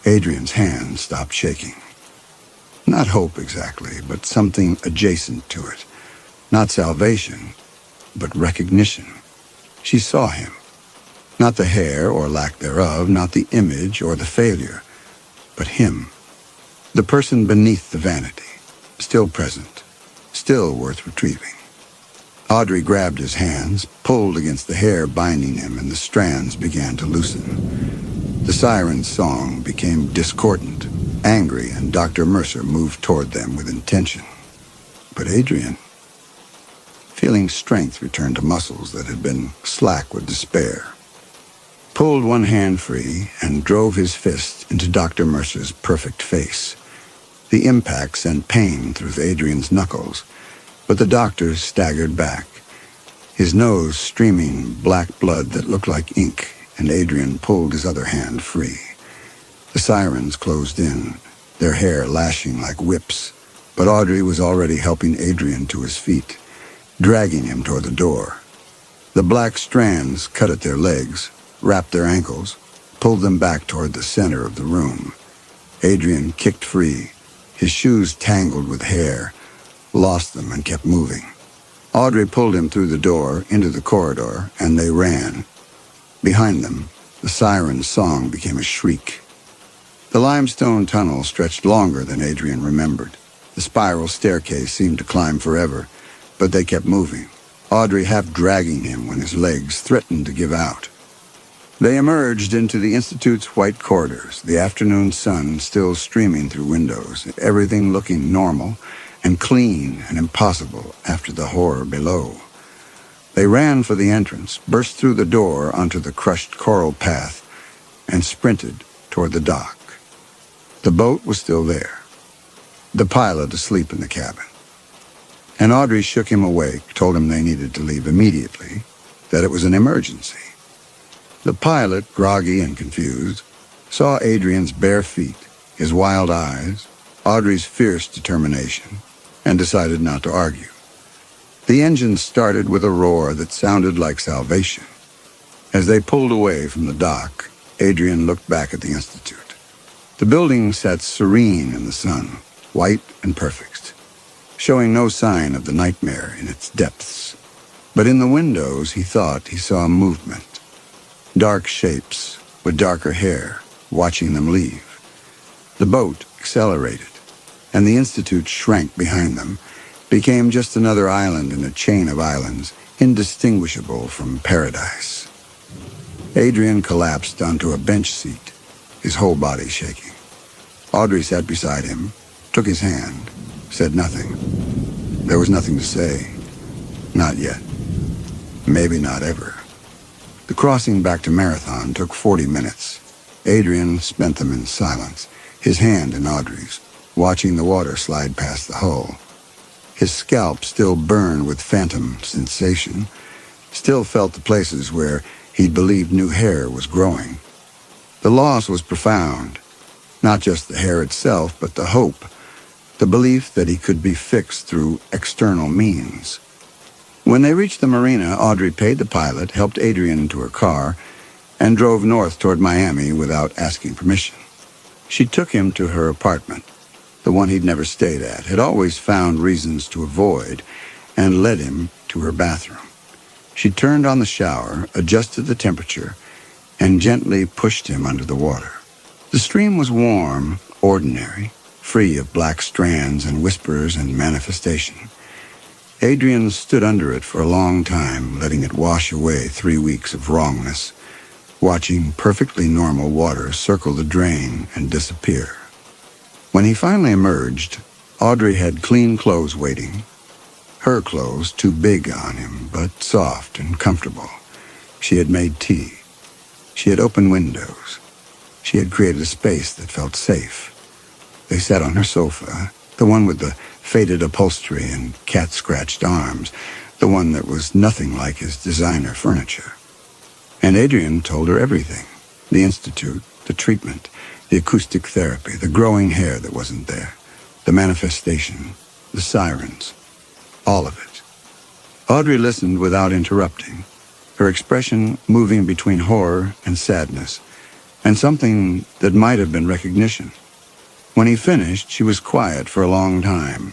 Adrian's hand stopped shaking. Not hope exactly, but something adjacent to it. Not salvation, but recognition. She saw him. Not the hair or lack thereof, not the image or the failure, but him. The person beneath the vanity, still present, still worth retrieving. Audrey grabbed his hands, pulled against the hair binding him, and the strands began to loosen. The siren's song became discordant, angry, and Dr. Mercer moved toward them with intention. But Adrian, feeling strength return to muscles that had been slack with despair, pulled one hand free and drove his fist into Dr. Mercer's perfect face. The impact sent pain through Adrian's knuckles, but the doctor staggered back. his nose streaming black blood that looked like ink, and Adrian pulled his other hand free. The sirens closed in, their hair lashing like whips, but Audrey was already helping Adrian to his feet, dragging him toward the door. The black strands cut at their legs, wrapped their ankles, pulled them back toward the center of the room. Adrian kicked free, his shoes tangled with hair, lost them and kept moving. Audrey pulled him through the door into the corridor, and they ran. Behind them, the siren's song became a shriek. The limestone tunnel stretched longer than Adrian remembered. The spiral staircase seemed to climb forever, but they kept moving, Audrey half dragging him when his legs threatened to give out. They emerged into the Institute's white corridors, the afternoon sun still streaming through windows, everything looking normal and clean and impossible after the horror below. They ran for the entrance, burst through the door onto the crushed coral path, and sprinted toward the dock. The boat was still there, the pilot asleep in the cabin. And Audrey shook him awake, told him they needed to leave immediately, that it was an emergency. The pilot, groggy and confused, saw Adrian's bare feet, his wild eyes, Audrey's fierce determination, and decided not to argue. The engine started with a roar that sounded like salvation. As they pulled away from the dock, Adrian looked back at the Institute. The building sat serene in the sun, white and perfect, showing no sign of the nightmare in its depths. But in the windows, he thought he saw movement. Dark shapes with darker hair, watching them leave. The boat accelerated, and the Institute shrank behind them, became just another island in a chain of islands, indistinguishable from paradise. Adrian collapsed onto a bench seat, his whole body shaking. Audrey sat beside him, took his hand, said nothing. There was nothing to say. Not yet. Maybe not ever. The crossing back to Marathon took 40 minutes. Adrian spent them in silence, his hand in Audrey's, watching the water slide past the hull. His scalp still burned with phantom sensation, still felt the places where he'd believed new hair was growing. The loss was profound, not just the hair itself, but the hope, the belief that he could be fixed through external means. When they reached the marina, Audrey paid the pilot, helped Adrian into her car, and drove north toward Miami without asking permission. She took him to her apartment, the one he'd never stayed at, had always found reasons to avoid, and led him to her bathroom. She turned on the shower, adjusted the temperature, and gently pushed him under the water. The stream was warm, ordinary, free of black strands and whispers and manifestation. Adrian stood under it for a long time, letting it wash away 3 weeks of wrongness, watching perfectly normal water circle the drain and disappear. When he finally emerged, Audrey had clean clothes waiting. Her clothes too big on him, but soft and comfortable. She had made tea. She had opened windows. She had created a space that felt safe. They sat on her sofa, the one with the faded upholstery and cat-scratched arms, the one that was nothing like his designer furniture. And Adrian told her everything. The Institute, the treatment, the acoustic therapy, the growing hair that wasn't there, the manifestation, the sirens, all of it. Audrey listened without interrupting, her expression moving between horror and sadness, and something that might have been recognition. When he finished, she was quiet for a long time.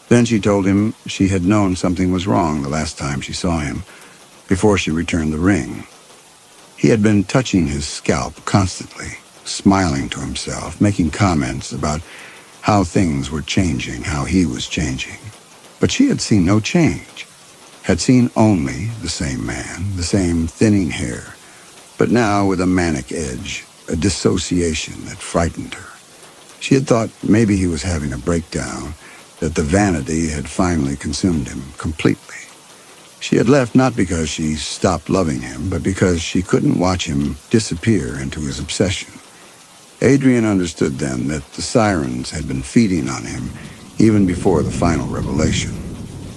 Then she told him she had known something was wrong the last time she saw him, before she returned the ring. He had been touching his scalp constantly, smiling to himself, making comments about how things were changing, how he was changing. But she had seen no change, had seen only the same man, the same thinning hair, but now with a manic edge, a dissociation that frightened her. She had thought maybe he was having a breakdown, that the vanity had finally consumed him completely. She had left not because she stopped loving him, but because she couldn't watch him disappear into his obsession. Adrian understood then that the sirens had been feeding on him even before the final revelation.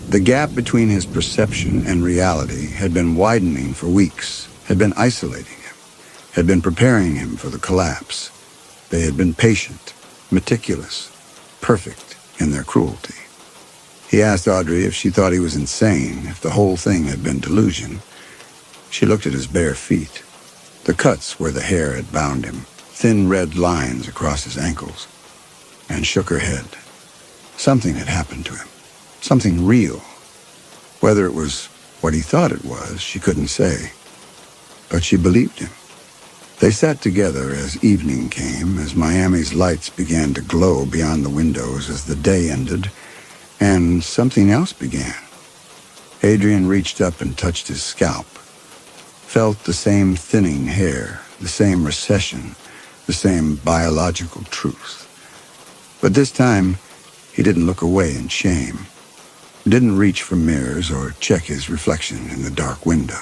The gap between his perception and reality had been widening for weeks, had been isolating him, had been preparing him for the collapse. They had been patient, meticulous, perfect in their cruelty. He asked Audrey if she thought he was insane, if the whole thing had been delusion. She looked at his bare feet, the cuts where the hair had bound him, thin red lines across his ankles, and shook her head. Something had happened to him, something real. Whether it was what he thought it was, she couldn't say, but she believed him. They sat together as evening came, as Miami's lights began to glow beyond the windows as the day ended, and something else began. Adrian reached up and touched his scalp, felt the same thinning hair, the same recession, the same biological truth. But this time, he didn't look away in shame, didn't reach for mirrors or check his reflection in the dark window.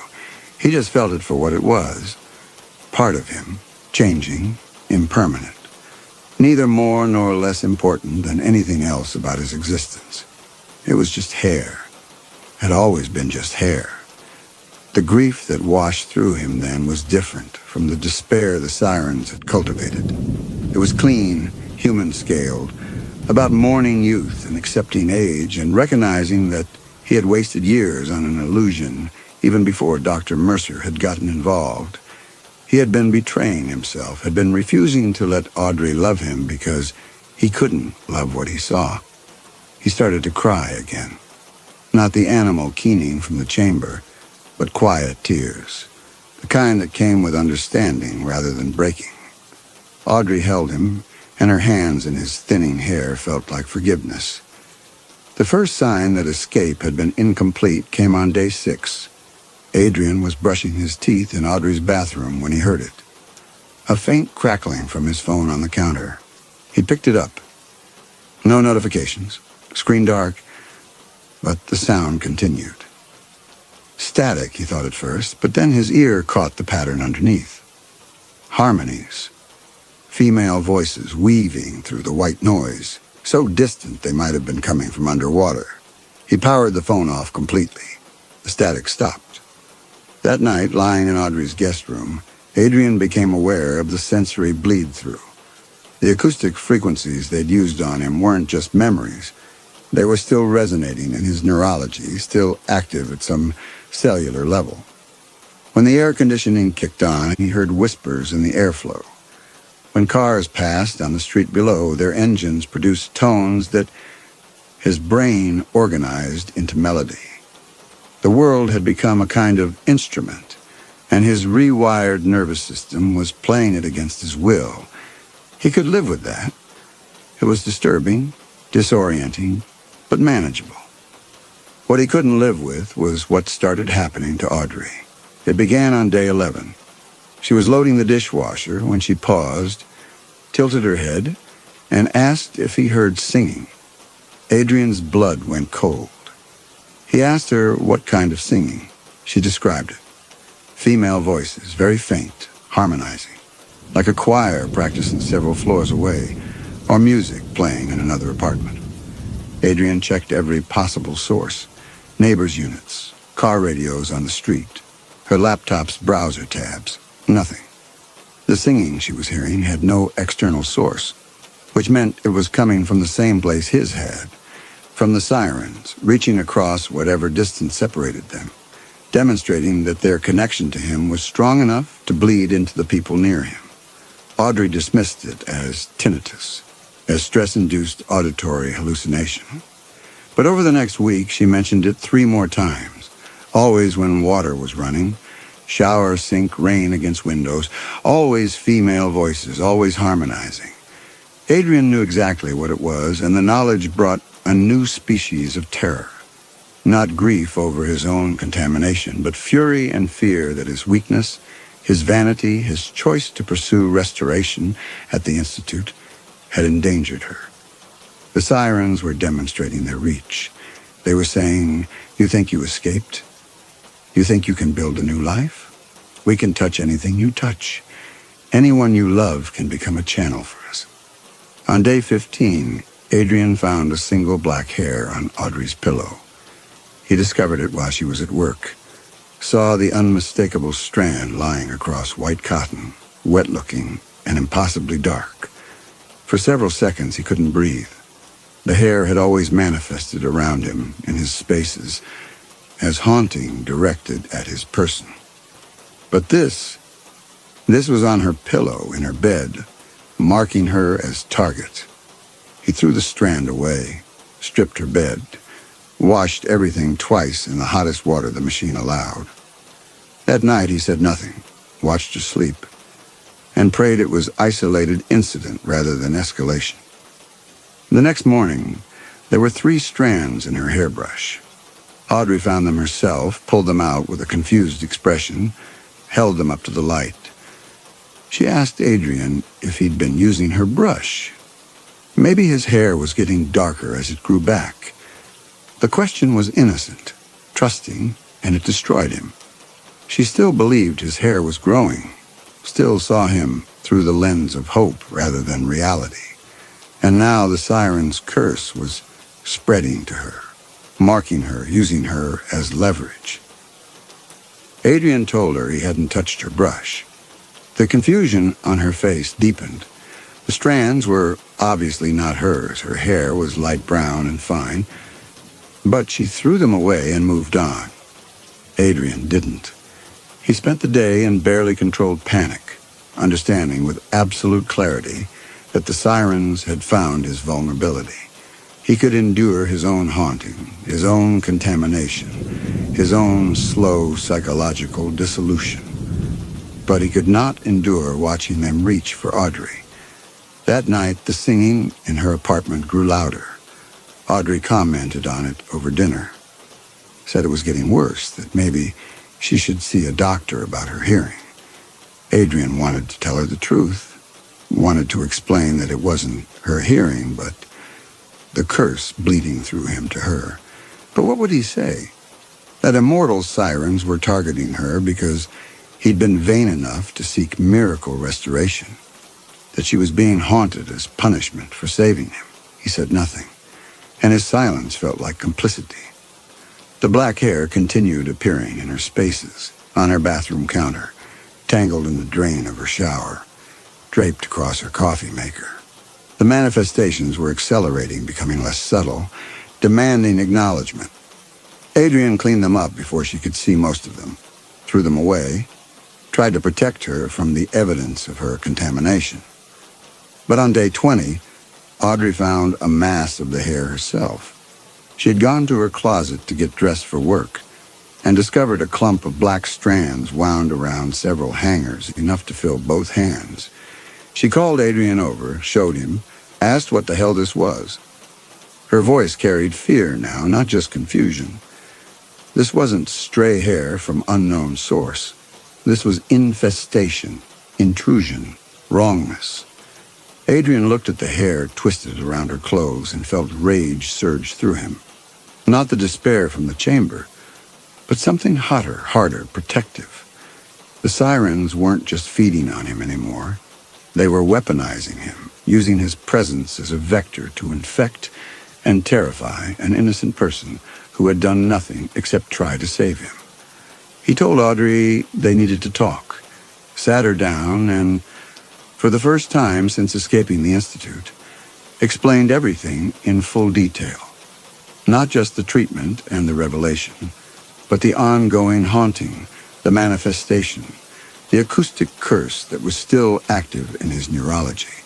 He just felt it for what it was, part of him, changing, impermanent, neither more nor less important than anything else about his existence. It was just hair, had always been just hair. The grief that washed through him then was different from the despair the sirens had cultivated. It was clean, human-scaled, about mourning youth and accepting age and recognizing that he had wasted years on an illusion even before Dr. Mercer had gotten involved. He had been betraying himself, had been refusing to let Audrey love him because he couldn't love what he saw. He started to cry again. Not the animal keening from the chamber, but quiet tears, the kind that came with understanding rather than breaking. Audrey held him, and her hands in his thinning hair felt like forgiveness. The first sign that escape had been incomplete came on day 6. Adrian was brushing his teeth in Audrey's bathroom when he heard it. A faint crackling from his phone on the counter. He picked it up. No notifications. Screen dark, but the sound continued. Static, he thought at first, but then his ear caught the pattern underneath. Harmonies. Female voices weaving through the white noise, so distant they might have been coming from underwater. He powered the phone off completely. The static stopped. That night, lying in Audrey's guest room, Adrian became aware of the sensory bleed-through. The acoustic frequencies they'd used on him weren't just memories. They were still resonating in his neurology, still active at some cellular level. When the air conditioning kicked on, he heard whispers in the airflow. When cars passed on the street below, their engines produced tones that his brain organized into melody. The world had become a kind of instrument, and his rewired nervous system was playing it against his will. He could live with that. It was disturbing, disorienting, but manageable. What he couldn't live with was what started happening to Audrey. It began on day 11. She was loading the dishwasher when she paused, tilted her head, and asked if he heard singing. Adrian's blood went cold. He asked her what kind of singing. She described it. Female voices, very faint, harmonizing, like a choir practicing several floors away, or music playing in another apartment. Adrian checked every possible source. Neighbors' units, car radios on the street, her laptop's browser tabs. Nothing. The singing she was hearing had no external source, which meant it was coming from the same place his had, from the sirens, reaching across whatever distance separated them, demonstrating that their connection to him was strong enough to bleed into the people near him. Audrey dismissed it as tinnitus, as stress-induced auditory hallucination. But over the next week, she mentioned it 3 more times, always when water was running, shower, sink, rain against windows, always female voices, always harmonizing. Adrian knew exactly what it was, and the knowledge brought a new species of terror. Not grief over his own contamination, but fury and fear that his weakness, his vanity, his choice to pursue restoration at the Institute had endangered her. The sirens were demonstrating their reach. They were saying, "You think you escaped? You think you can build a new life? We can touch anything you touch. Anyone you love can become a channel for us." On day 15, Adrian found a single black hair on Audrey's pillow. He discovered it while she was at work, saw the unmistakable strand lying across white cotton, wet-looking and impossibly dark. For several seconds he couldn't breathe. The hair had always manifested around him in his spaces, as haunting directed at his person. But this was on her pillow in her bed, marking her as target. He threw the strand away, stripped her bed, washed everything twice in the hottest water the machine allowed. That night he said nothing, watched her sleep, and prayed it was isolated incident rather than escalation. The next morning, there were 3 strands in her hairbrush. Audrey found them herself, pulled them out with a confused expression, held them up to the light. She asked Adrian if he'd been using her brush. Maybe his hair was getting darker as it grew back. The question was innocent, trusting, and it destroyed him. She still believed his hair was growing, still saw him through the lens of hope rather than reality. And now the siren's curse was spreading to her, marking her, using her as leverage. Adrian told her he hadn't touched her brush. The confusion on her face deepened. The strands were obviously not hers. Her hair was light brown and fine, but she threw them away and moved on. Adrian didn't. He spent the day in barely controlled panic, understanding with absolute clarity that the sirens had found his vulnerability. He could endure his own haunting, his own contamination, his own slow psychological dissolution. But he could not endure watching them reach for Audrey. That night, the singing in her apartment grew louder. Audrey commented on it over dinner, said it was getting worse, that maybe she should see a doctor about her hearing. Adrian wanted to tell her the truth, wanted to explain that it wasn't her hearing, but the curse bleeding through him to her. But what would he say? That immortal sirens were targeting her because he'd been vain enough to seek miracle restoration, that she was being haunted as punishment for saving him. He said nothing, and his silence felt like complicity. The black hair continued appearing in her spaces, on her bathroom counter, tangled in the drain of her shower, draped across her coffee maker. The manifestations were accelerating, becoming less subtle, demanding acknowledgement. Adrian cleaned them up before she could see most of them, threw them away, tried to protect her from the evidence of her contamination. But on day 20, Audrey found a mass of the hair herself. She had gone to her closet to get dressed for work and discovered a clump of black strands wound around several hangers, enough to fill both hands. She called Adrian over, showed him, asked what the hell this was. Her voice carried fear now, not just confusion. This wasn't stray hair from unknown source. This was infestation, intrusion, wrongness. Adrian looked at the hair twisted around her clothes and felt rage surge through him. Not the despair from the chamber, but something hotter, harder, protective. The sirens weren't just feeding on him anymore. They were weaponizing him, using his presence as a vector to infect and terrify an innocent person who had done nothing except try to save him. He told Audrey they needed to talk, sat her down, and, for the first time since escaping the Institute, explained everything in full detail. Not just the treatment and the revelation, but the ongoing haunting, the manifestation, the acoustic curse that was still active in his neurology.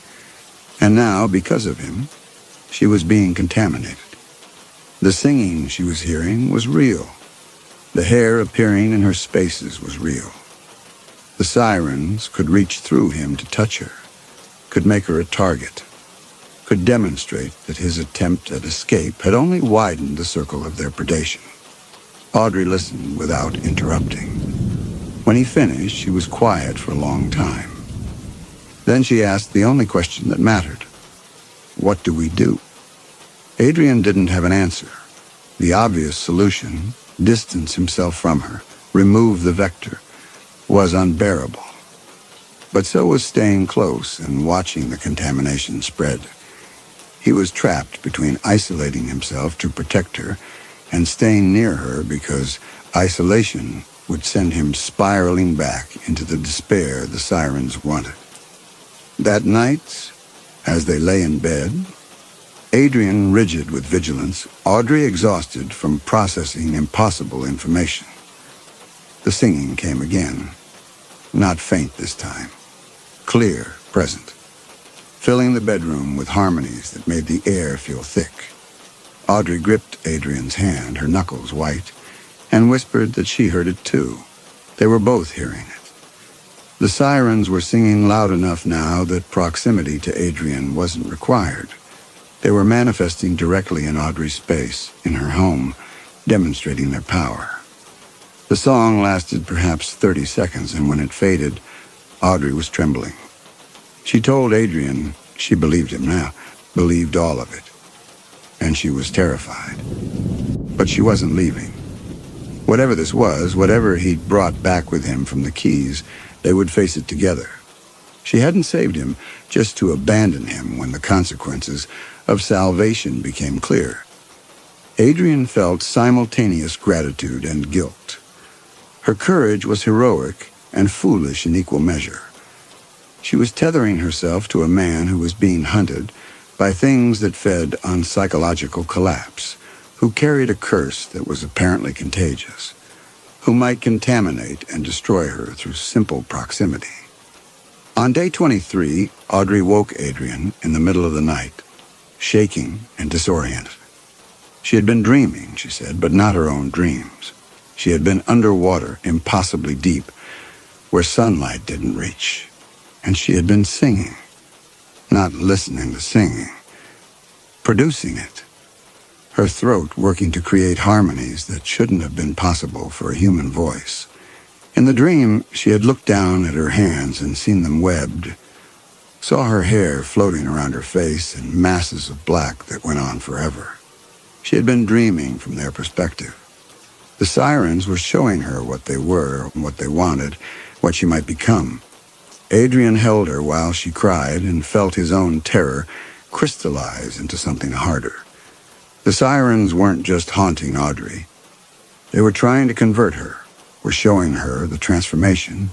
And now, because of him, she was being contaminated. The singing she was hearing was real. The hair appearing in her spaces was real. The sirens could reach through him to touch her, could make her a target, could demonstrate that his attempt at escape had only widened the circle of their predation. Audrey listened without interrupting. When he finished, she was quiet for a long time. Then she asked the only question that mattered. What do we do? Adrian didn't have an answer. The obvious solution, distance himself from her, remove the vector, was unbearable. But so was staying close and watching the contamination spread. He was trapped between isolating himself to protect her and staying near her because isolation would send him spiraling back into the despair the sirens wanted. That night, as they lay in bed, Adrian rigid with vigilance, Audrey exhausted from processing impossible information. The singing came again, not faint this time, clear, present, filling the bedroom with harmonies that made the air feel thick. Audrey gripped Adrian's hand, her knuckles white, and whispered that she heard it too. They were both hearing it. The sirens were singing loud enough now that proximity to Adrian wasn't required. They were manifesting directly in Audrey's space, in her home, demonstrating their power. The song lasted perhaps 30 seconds, and when it faded, Audrey was trembling. She told Adrian she believed him now, believed all of it, and she was terrified. But she wasn't leaving. Whatever this was, whatever he'd brought back with him from the Keys, they would face it together. She hadn't saved him just to abandon him when the consequences of salvation became clear. Adrian felt simultaneous gratitude and guilt. Her courage was heroic and foolish in equal measure. She was tethering herself to a man who was being hunted by things that fed on psychological collapse, who carried a curse that was apparently contagious, who might contaminate and destroy her through simple proximity. On day 23, Audrey woke Adrian in the middle of the night, shaking and disoriented. She had been dreaming, she said, but not her own dreams. She had been underwater, impossibly deep, where sunlight didn't reach. And she had been singing, not listening to singing, producing it. Her throat working to create harmonies that shouldn't have been possible for a human voice. In the dream, she had looked down at her hands and seen them webbed, saw her hair floating around her face in masses of black that went on forever. She had been dreaming from their perspective. The sirens were showing her what they were, what they wanted, what she might become. Adrian held her while she cried and felt his own terror crystallize into something harder. The sirens weren't just haunting Audrey. They were trying to convert her, were showing her the transformation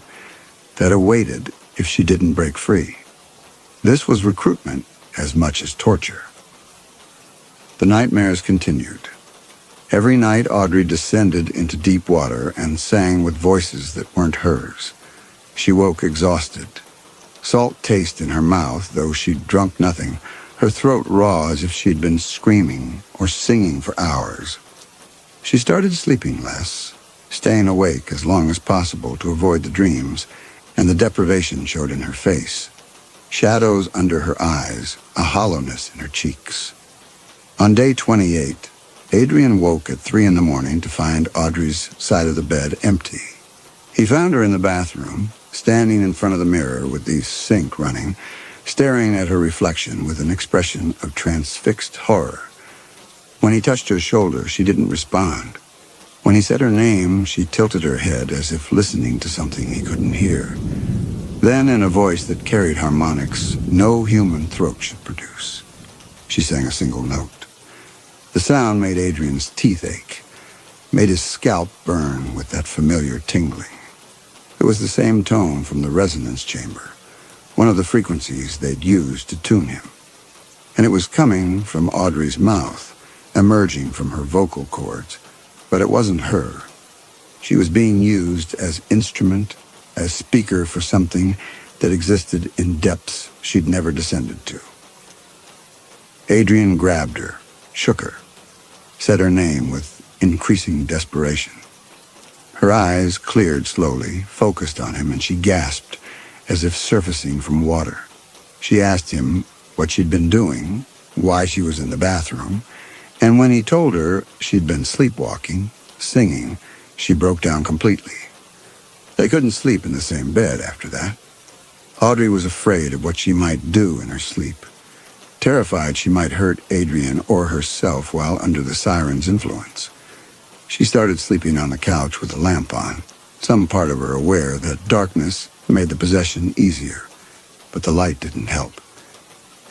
that awaited if she didn't break free. This was recruitment as much as torture. The nightmares continued. Every night Audrey descended into deep water and sang with voices that weren't hers. She woke exhausted. Salt taste in her mouth, though she'd drunk nothing, her throat raw as if she'd been screaming or singing for hours. She started sleeping less, staying awake as long as possible to avoid the dreams, and the deprivation showed in her face. Shadows under her eyes, a hollowness in her cheeks. On day 28, Adrian woke at 3 a.m. to find Audrey's side of the bed empty. He found her in the bathroom, standing in front of the mirror with the sink running, staring at her reflection with an expression of transfixed horror. When he touched her shoulder, she didn't respond. When he said her name, she tilted her head as if listening to something he couldn't hear. Then, in a voice that carried harmonics no human throat should produce, she sang a single note. The sound made Adrian's teeth ache, made his scalp burn with that familiar tingling. It was the same tone from the resonance chamber, one of the frequencies they'd used to tune him. And it was coming from Audrey's mouth, emerging from her vocal cords, but it wasn't her. She was being used as instrument, as speaker for something that existed in depths she'd never descended to. Adrian grabbed her, shook her, said her name with increasing desperation. Her eyes cleared slowly, focused on him, and she gasped, as if surfacing from water. She asked him what she'd been doing, why she was in the bathroom, and when he told her she'd been sleepwalking, singing, she broke down completely. They couldn't sleep in the same bed after that. Audrey was afraid of what she might do in her sleep, terrified she might hurt Adrian or herself while under the siren's influence. She started sleeping on the couch with the lamp on, some part of her aware that darkness made the possession easier, but the light didn't help.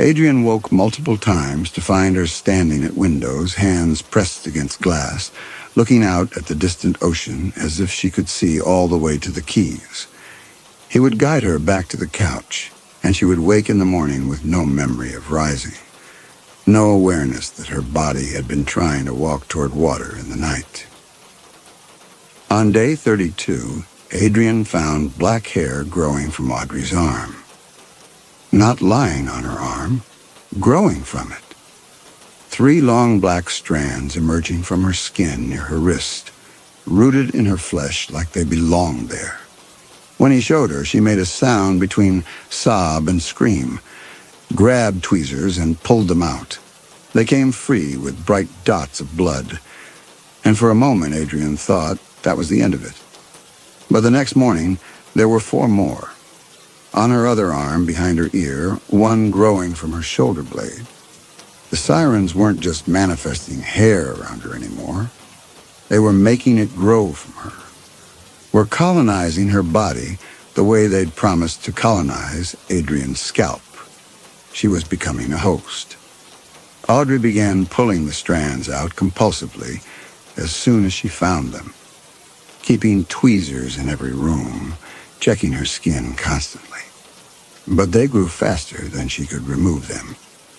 Adrian woke multiple times to find her standing at windows, hands pressed against glass, looking out at the distant ocean as if she could see all the way to the Keys. He would guide her back to the couch, and she would wake in the morning with no memory of rising, no awareness that her body had been trying to walk toward water in the night. On day 32, Adrian found black hair growing from Audrey's arm. Not lying on her arm, growing from it. 3 long black strands emerging from her skin near her wrist, rooted in her flesh like they belonged there. When he showed her, she made a sound between sob and scream, grabbed tweezers and pulled them out. They came free with bright dots of blood, and for a moment Adrian thought that was the end of it. But the next morning, there were 4 more. On her other arm, behind her ear, one growing from her shoulder blade. The sirens weren't just manifesting hair around her anymore. They were making it grow from her. Were colonizing her body the way they'd promised to colonize Adrian's scalp. She was becoming a host. Audrey began pulling the strands out compulsively as soon as she found them, keeping tweezers in every room, checking her skin constantly. But they grew faster than she could remove them,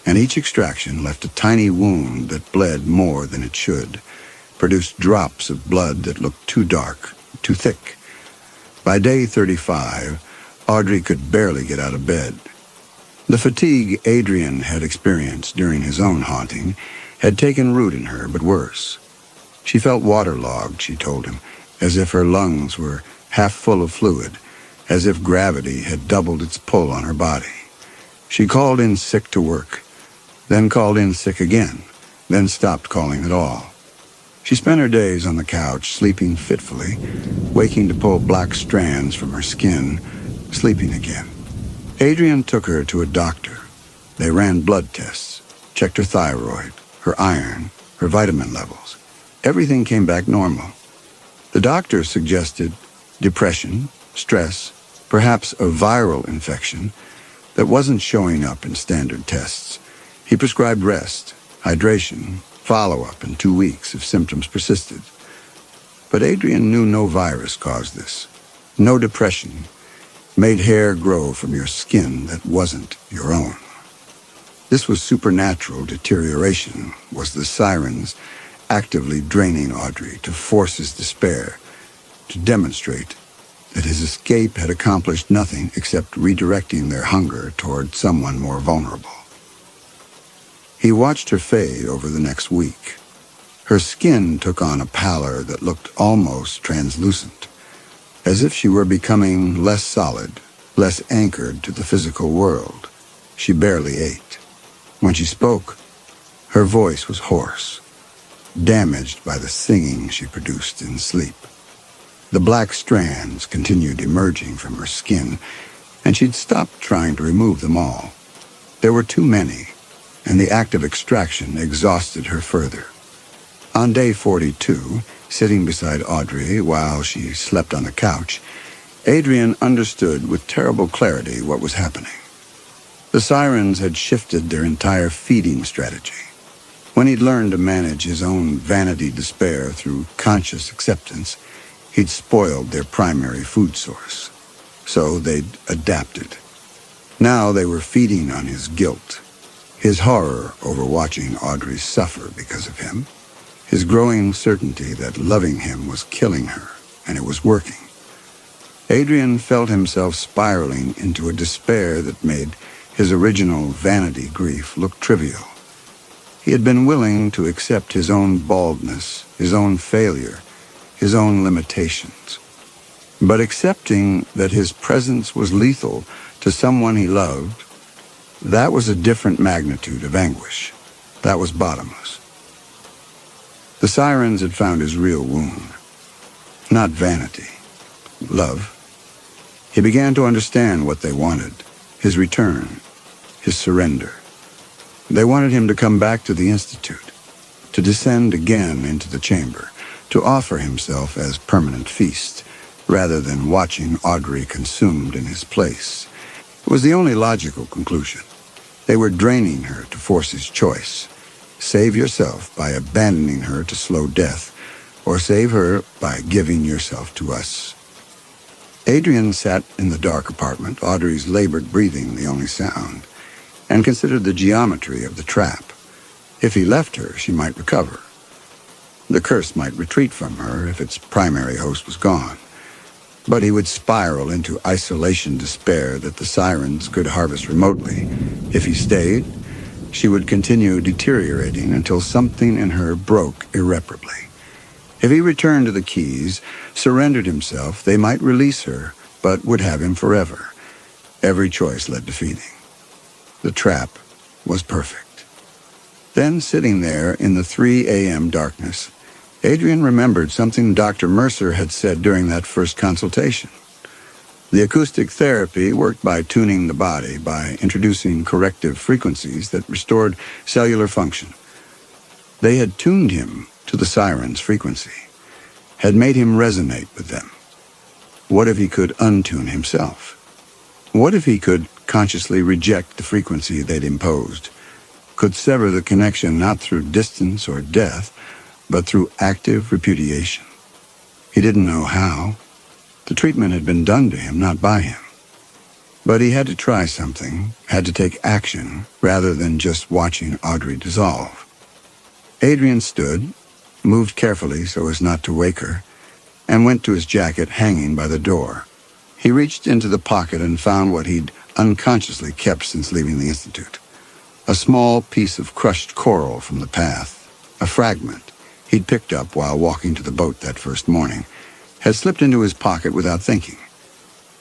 and each extraction left a tiny wound that bled more than it should, produced drops of blood that looked too dark, too thick. By day 35, Audrey could barely get out of bed. The fatigue Adrian had experienced during his own haunting had taken root in her, but worse. She felt waterlogged, she told him, as if her lungs were half full of fluid, as if gravity had doubled its pull on her body. She called in sick to work, then called in sick again, then stopped calling at all. She spent her days on the couch, sleeping fitfully, waking to pull black strands from her skin, sleeping again. Adrian took her to a doctor. They ran blood tests, checked her thyroid, her iron, her vitamin levels. Everything came back normal. The doctor suggested depression, stress, perhaps a viral infection that wasn't showing up in standard tests. He prescribed rest, hydration, follow-up in 2 weeks if symptoms persisted. But Adrian knew no virus caused this. No depression made hair grow from your skin that wasn't your own. This was supernatural deterioration, was the sirens actively draining Audrey to force his despair, to demonstrate that his escape had accomplished nothing except redirecting their hunger toward someone more vulnerable. He watched her fade over the next week. Her skin took on a pallor that looked almost translucent, as if she were becoming less solid, less anchored to the physical world. She barely ate. When she spoke, her voice was hoarse, damaged by the singing she produced in sleep. The black strands continued emerging from her skin, and she'd stopped trying to remove them all. There were too many, and the act of extraction exhausted her further. On day 42, sitting beside Audrey while she slept on the couch, Adrian understood with terrible clarity what was happening. The sirens had shifted their entire feeding strategy. When he'd learned to manage his own vanity despair through conscious acceptance, he'd spoiled their primary food source. So they'd adapted. Now they were feeding on his guilt, his horror over watching Audrey suffer because of him, his growing certainty that loving him was killing her, and it was working. Adrian felt himself spiraling into a despair that made his original vanity grief look trivial. He had been willing to accept his own baldness, his own failure, his own limitations. But accepting that his presence was lethal to someone he loved, that was a different magnitude of anguish. That was bottomless. The sirens had found his real wound. Not vanity. Love. He began to understand what they wanted. His return. His surrender. They wanted him to come back to the Institute, to descend again into the chamber, to offer himself as permanent feast, rather than watching Audrey consumed in his place. It was the only logical conclusion. They were draining her to force his choice. Save yourself by abandoning her to slow death, or save her by giving yourself to us. Adrian sat in the dark apartment, Audrey's labored breathing the only sound, and considered the geometry of the trap. If he left her, she might recover. The curse might retreat from her if its primary host was gone. But he would spiral into isolation despair that the sirens could harvest remotely. If he stayed, she would continue deteriorating until something in her broke irreparably. If he returned to the keys, surrendered himself, they might release her, but would have him forever. Every choice led to feeding. The trap was perfect. Then, sitting there in the 3 a.m. darkness, Adrian remembered something Dr. Mercer had said during that first consultation. The acoustic therapy worked by tuning the body, by introducing corrective frequencies that restored cellular function. They had tuned him to the siren's frequency, had made him resonate with them. What if he could untune himself? What if he could consciously reject the frequency they'd imposed, could sever the connection not through distance or death, but through active repudiation? He didn't know how. The treatment had been done to him, not by him. But he had to try something, had to take action, rather than just watching Audrey dissolve. Adrian stood, moved carefully so as not to wake her, and went to his jacket hanging by the door. He reached into the pocket and found what he'd unconsciously kept since leaving the Institute. A small piece of crushed coral from the path, a fragment he'd picked up while walking to the boat that first morning, had slipped into his pocket without thinking.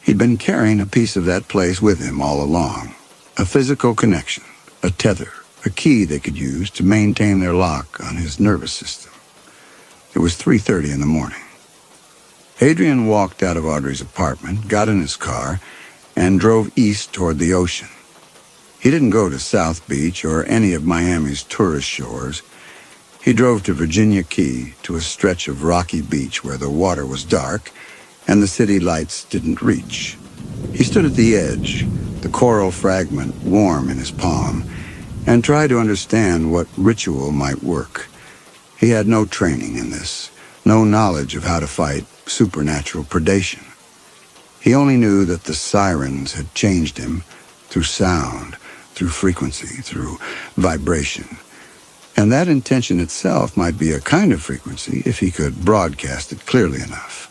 He'd been carrying a piece of that place with him all along, a physical connection, a tether, a key they could use to maintain their lock on his nervous system. It was 3:30 in the morning. Adrian walked out of Audrey's apartment, got in his car, and drove east toward the ocean. He didn't go to South Beach or any of Miami's tourist shores. He drove to Virginia Key, to a stretch of rocky beach where the water was dark and the city lights didn't reach. He stood at the edge, the coral fragment warm in his palm, and tried to understand what ritual might work. He had no training in this, no knowledge of how to fight supernatural predation. He only knew that the sirens had changed him through sound, through frequency, through vibration. And that intention itself might be a kind of frequency if he could broadcast it clearly enough.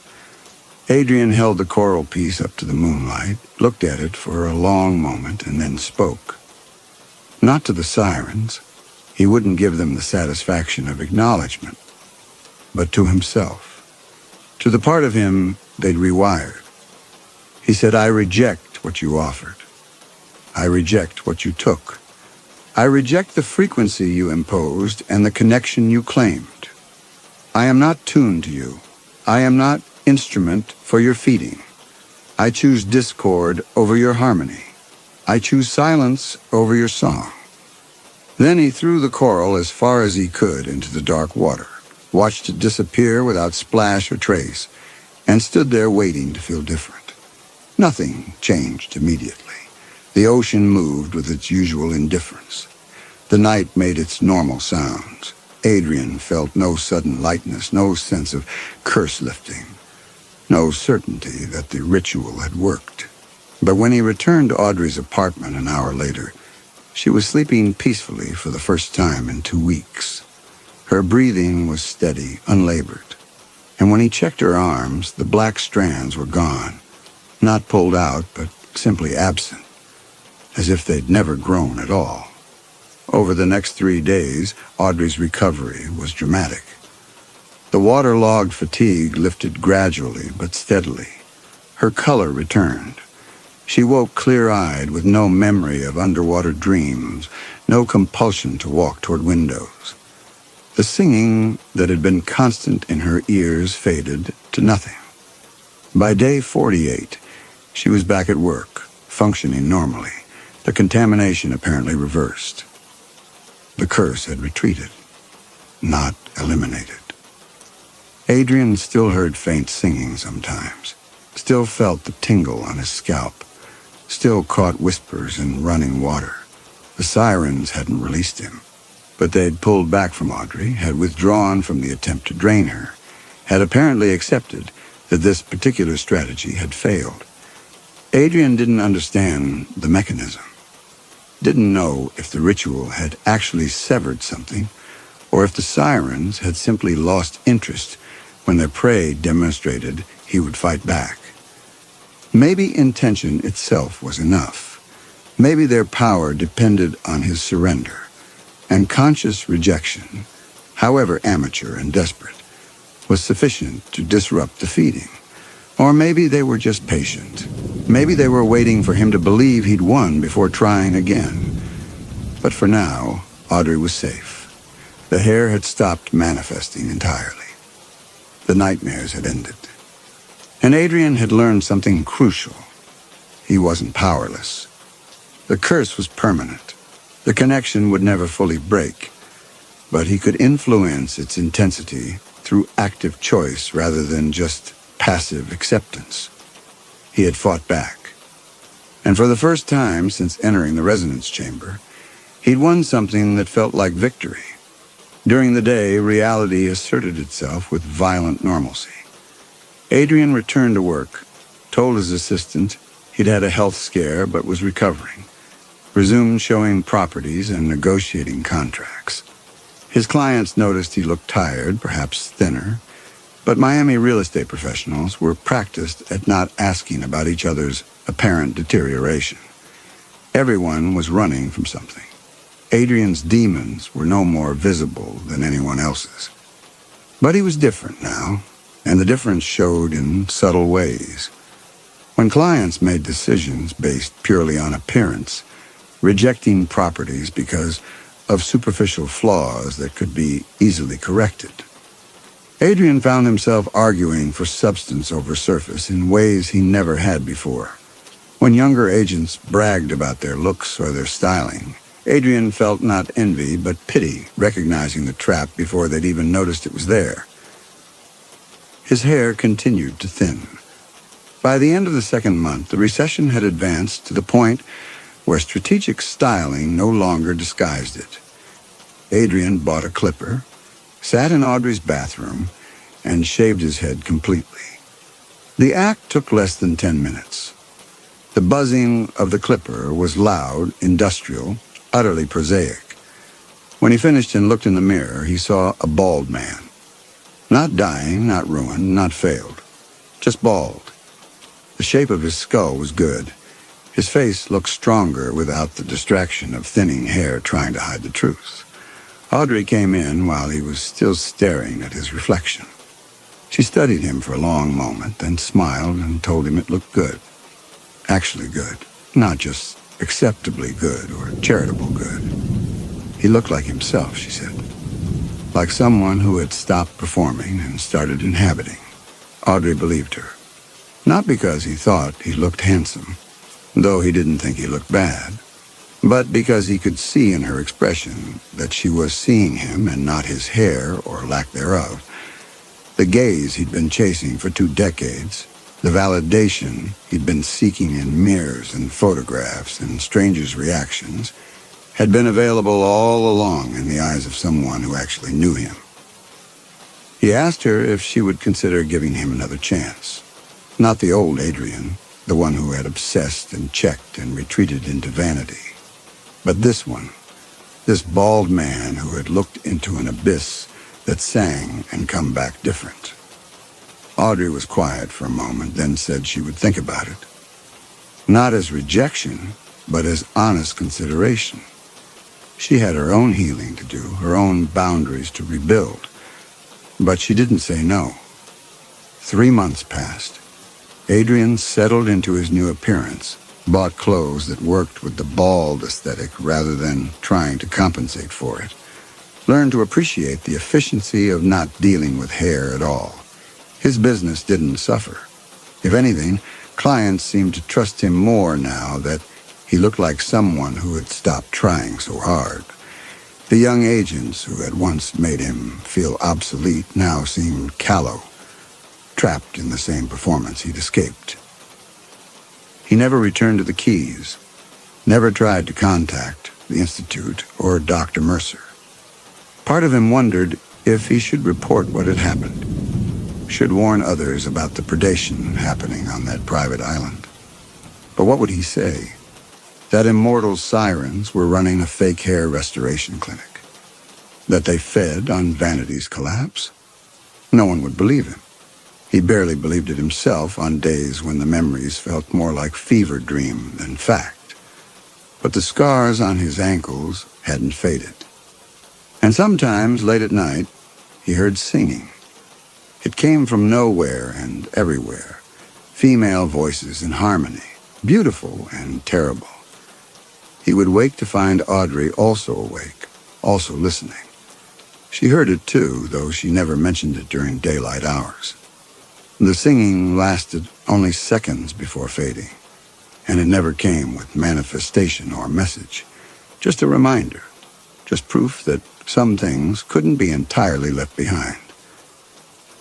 Adrian held the coral piece up to the moonlight, looked at it for a long moment, and then spoke. Not to the sirens. He wouldn't give them the satisfaction of acknowledgement, but to himself, to the part of him they'd rewired. He said, "I reject what you offered. I reject what you took. I reject the frequency you imposed and the connection you claimed. I am not tuned to you. I am not instrument for your feeding. I choose discord over your harmony. I choose silence over your song." Then he threw the coral as far as he could into the dark water, watched it disappear without splash or trace, and stood there waiting to feel different. Nothing changed immediately. The ocean moved with its usual indifference. The night made its normal sounds. Adrian felt no sudden lightness, no sense of curse lifting, no certainty that the ritual had worked. But when he returned to Audrey's apartment an hour later, she was sleeping peacefully for the first time in 2 weeks. Her breathing was steady, unlabored. And when he checked her arms, the black strands were gone, not pulled out, but simply absent, as if they'd never grown at all. Over the next 3 days, Audrey's recovery was dramatic. The waterlogged fatigue lifted gradually but steadily. Her color returned. She woke clear-eyed with no memory of underwater dreams, no compulsion to walk toward windows. The singing that had been constant in her ears faded to nothing. By day 48, she was back at work, functioning normally, the contamination apparently reversed. The curse had retreated, not eliminated. Adrian still heard faint singing sometimes, still felt the tingle on his scalp, still caught whispers in running water, The sirens hadn't released him, but they'd pulled back from Audrey, had withdrawn from the attempt to drain her, had apparently accepted that this particular strategy had failed. Adrian didn't understand the mechanism, didn't know if the ritual had actually severed something, or if the sirens had simply lost interest when their prey demonstrated he would fight back. Maybe intention itself was enough. Maybe their power depended on his surrender, and conscious rejection, however amateur and desperate, was sufficient to disrupt the feeding. Or maybe they were just patient. Maybe they were waiting for him to believe he'd won before trying again. But for now, Audrey was safe. The hair had stopped manifesting entirely. The nightmares had ended. And Adrian had learned something crucial. He wasn't powerless. The curse was permanent. The connection would never fully break, but he could influence its intensity through active choice rather than just passive acceptance. He had fought back. And for the first time since entering the resonance chamber, he'd won something that felt like victory. During the day, reality asserted itself with violent normalcy. Adrian returned to work, told his assistant he'd had a health scare but was recovering, resumed showing properties and negotiating contracts. His clients noticed he looked tired, perhaps thinner, but Miami real estate professionals were practiced at not asking about each other's apparent deterioration. Everyone was running from something. Adrian's demons were no more visible than anyone else's. But he was different now, and the difference showed in subtle ways. When clients made decisions based purely on appearance, rejecting properties because of superficial flaws that could be easily corrected, Adrian found himself arguing for substance over surface in ways he never had before. When younger agents bragged about their looks or their styling, Adrian felt not envy but pity, recognizing the trap before they'd even noticed it was there. His hair continued to thin. By the end of the second month, the recession had advanced to the point where strategic styling no longer disguised it. Adrian bought a clipper, sat in Audrey's bathroom, and shaved his head completely. The act took less than 10 minutes. The buzzing of the clipper was loud, industrial, utterly prosaic. When he finished and looked in the mirror, he saw a bald man. Not dying, not ruined, not failed. Just bald. The shape of his skull was good. His face looked stronger without the distraction of thinning hair trying to hide the truth. Audrey came in while he was still staring at his reflection. She studied him for a long moment, then smiled and told him it looked good. Actually good, not just acceptably good or charitable good. He looked like himself, she said. Like someone who had stopped performing and started inhabiting. Audrey believed her. Not because he thought he looked handsome, though he didn't think he looked bad, but because he could see in her expression that she was seeing him and not his hair or lack thereof. The gaze he'd been chasing for 2 decades, the validation he'd been seeking in mirrors and photographs and strangers' reactions, had been available all along in the eyes of someone who actually knew him. He asked her if she would consider giving him another chance. Not the old Adrian, the one who had obsessed and checked and retreated into vanity, but this one, this bald man who had looked into an abyss that sang and come back different. Audrey was quiet for a moment, then said she would think about it. Not as rejection, but as honest consideration. She had her own healing to do, her own boundaries to rebuild. But she didn't say no. 3 months passed. Adrian settled into his new appearance, bought clothes that worked with the bald aesthetic rather than trying to compensate for it. Learned to appreciate the efficiency of not dealing with hair at all. His business didn't suffer. If anything, clients seemed to trust him more now that he looked like someone who had stopped trying so hard. The young agents who had once made him feel obsolete now seemed callow, trapped in the same performance he'd escaped. He never returned to the Keys, never tried to contact the Institute, or Dr. Mercer. Part of him wondered if he should report what had happened, should warn others about the predation happening on that private island. But what would he say? That immortal sirens were running a fake hair restoration clinic? That they fed on vanity's collapse? No one would believe him. He barely believed it himself on days when the memories felt more like fever dream than fact. But the scars on his ankles hadn't faded. And sometimes, late at night, he heard singing. It came from nowhere and everywhere. Female voices in harmony, beautiful and terrible. He would wake to find Audrey also awake, also listening. She heard it too, though she never mentioned it during daylight hours. The singing lasted only seconds before fading, and it never came with manifestation or message. Just a reminder, just proof that some things couldn't be entirely left behind.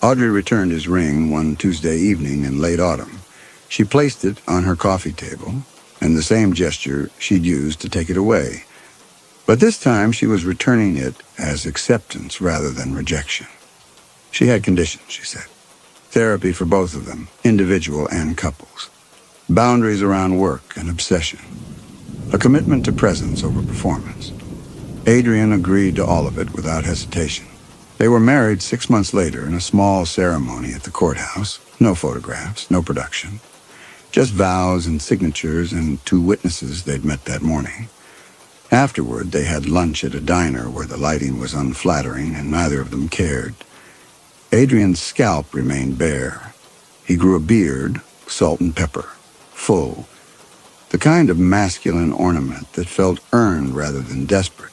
Audrey returned his ring one Tuesday evening in late autumn. She placed it on her coffee table, and the same gesture she'd used to take it away. But this time she was returning it as acceptance rather than rejection. She had conditions, she said. Therapy for both of them, individual and couples. Boundaries around work and obsession. A commitment to presence over performance. Adrian agreed to all of it without hesitation. They were married 6 months later in a small ceremony at the courthouse. No photographs, no production. Just vows and signatures and 2 witnesses they'd met that morning. Afterward, they had lunch at a diner where the lighting was unflattering and neither of them cared. Adrian's scalp remained bare. He grew a beard, salt and pepper, full. The kind of masculine ornament that felt earned rather than desperate.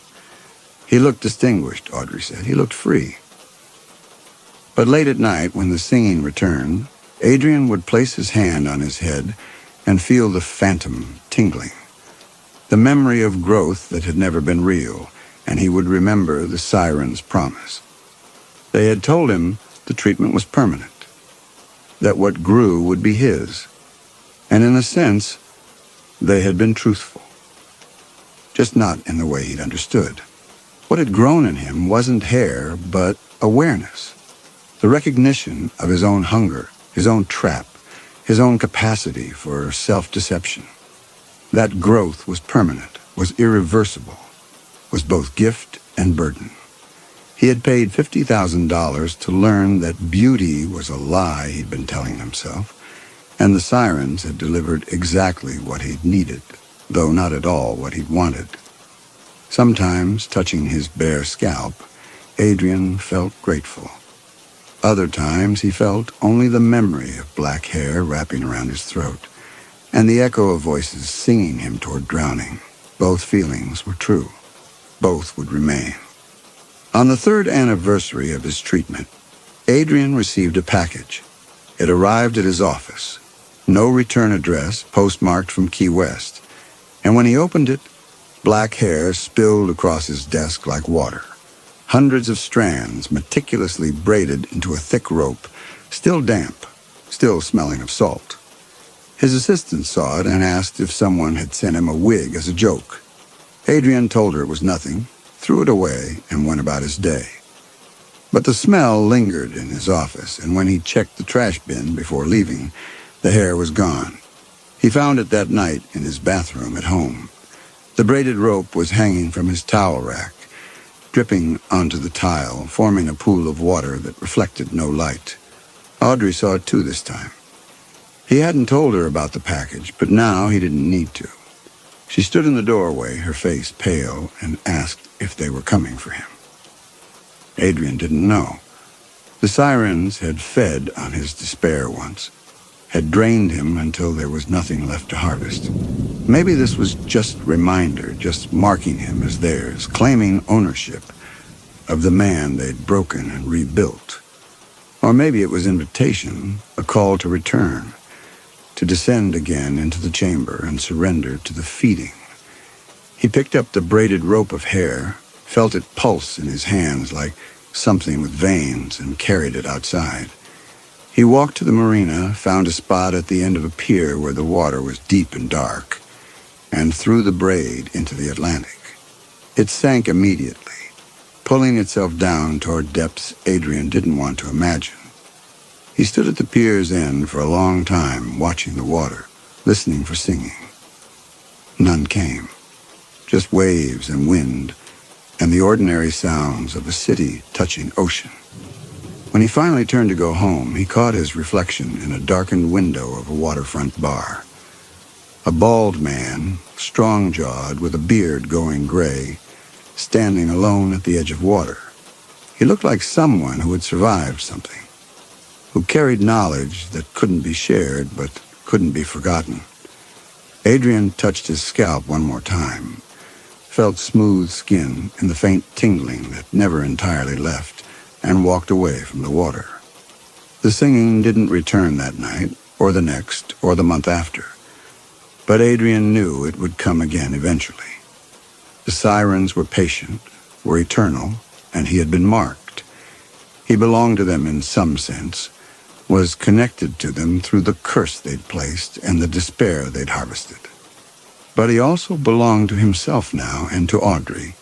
He looked distinguished, Audrey said. He looked free. But late at night, when the singing returned, Adrian would place his hand on his head and feel the phantom tingling. The memory of growth that had never been real, and he would remember the siren's promise. They had told him the treatment was permanent, that what grew would be his. And in a sense, they had been truthful. Just not in the way he'd understood. What had grown in him wasn't hair, but awareness. The recognition of his own hunger, his own trap, his own capacity for self-deception. That growth was permanent, was irreversible, was both gift and burden. He had paid $50,000 to learn that beauty was a lie he'd been telling himself, and the sirens had delivered exactly what he'd needed, though not at all what he'd wanted. Sometimes, touching his bare scalp, Adrian felt grateful. Other times, he felt only the memory of black hair wrapping around his throat, and the echo of voices singing him toward drowning. Both feelings were true. Both would remain. On the 3rd anniversary of his treatment, Adrian received a package. It arrived at his office. No return address, postmarked from Key West. And when he opened it, black hair spilled across his desk like water. Hundreds of strands meticulously braided into a thick rope, still damp, still smelling of salt. His assistant saw it and asked if someone had sent him a wig as a joke. Adrian told her it was nothing, threw it away, and went about his day. But the smell lingered in his office, and when he checked the trash bin before leaving, the hair was gone. He found it that night in his bathroom at home. The braided rope was hanging from his towel rack, dripping onto the tile, forming a pool of water that reflected no light. Audrey saw it too this time. He hadn't told her about the package, but now he didn't need to. She stood in the doorway, her face pale, and asked if they were coming for him. Adrian didn't know. The sirens had fed on his despair once, had drained him until there was nothing left to harvest. Maybe this was just reminder, just marking him as theirs, claiming ownership of the man they'd broken and rebuilt. Or maybe it was invitation, a call to return, to descend again into the chamber and surrender to the feeding. He picked up the braided rope of hair, felt it pulse in his hands like something with veins, and carried it outside. He walked to the marina, found a spot at the end of a pier where the water was deep and dark, and threw the braid into the Atlantic. It sank immediately, pulling itself down toward depths Adrian didn't want to imagine. He stood at the pier's end for a long time, watching the water, listening for singing. None came, just waves and wind, and the ordinary sounds of a city touching ocean. When he finally turned to go home, he caught his reflection in a darkened window of a waterfront bar. A bald man, strong-jawed, with a beard going gray, standing alone at the edge of water. He looked like someone who had survived something, who carried knowledge that couldn't be shared but couldn't be forgotten. Adrian touched his scalp one more time, felt smooth skin and the faint tingling that never entirely left, and walked away from the water. The singing didn't return that night, or the next, or the month after, but Adrian knew it would come again eventually. The sirens were patient, were eternal, and he had been marked. He belonged to them in some sense, was connected to them through the curse they'd placed and the despair they'd harvested. But he also belonged to himself now and to Audrey,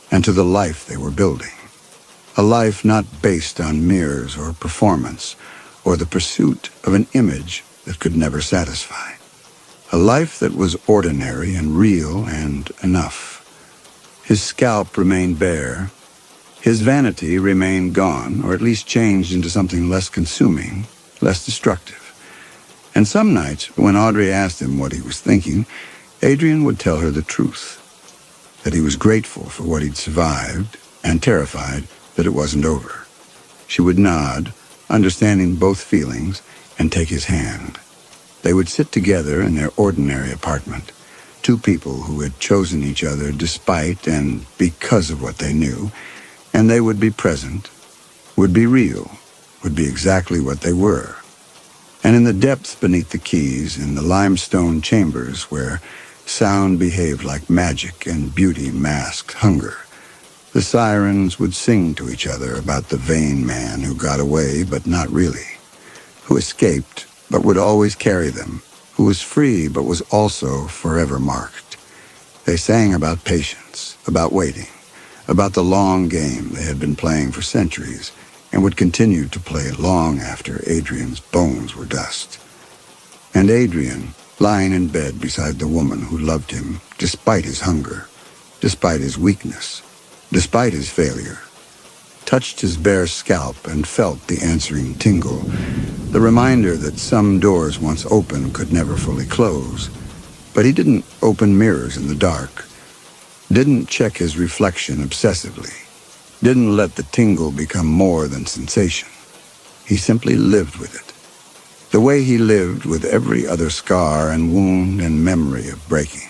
and to the life they were building. A life not based on mirrors or performance, or the pursuit of an image that could never satisfy. A life that was ordinary and real and enough. His scalp remained bare. His vanity remained gone, or at least changed into something less consuming, less destructive. And some nights, when Audrey asked him what he was thinking, Adrian would tell her the truth, that he was grateful for what he'd survived and terrified that it wasn't over. She would nod, understanding both feelings, and take his hand. They would sit together in their ordinary apartment, two people who had chosen each other despite and because of what they knew, and they would be present, would be real, would be exactly what they were. And in the depths beneath the quays, in the limestone chambers where sound behaved like magic and beauty masked hunger, the sirens would sing to each other about the vain man who got away but not really, who escaped but would always carry them, who was free but was also forever marked. They sang about patience, about waiting, about the long game they had been playing for centuries and would continue to play long after Adrian's bones were dust. And Adrian, lying in bed beside the woman who loved him, despite his hunger, despite his weakness, despite his failure, touched his bare scalp and felt the answering tingle, the reminder that some doors once open could never fully close. But he didn't open mirrors in the dark, didn't check his reflection obsessively, didn't let the tingle become more than sensation. He simply lived with it, the way he lived with every other scar and wound and memory of breaking.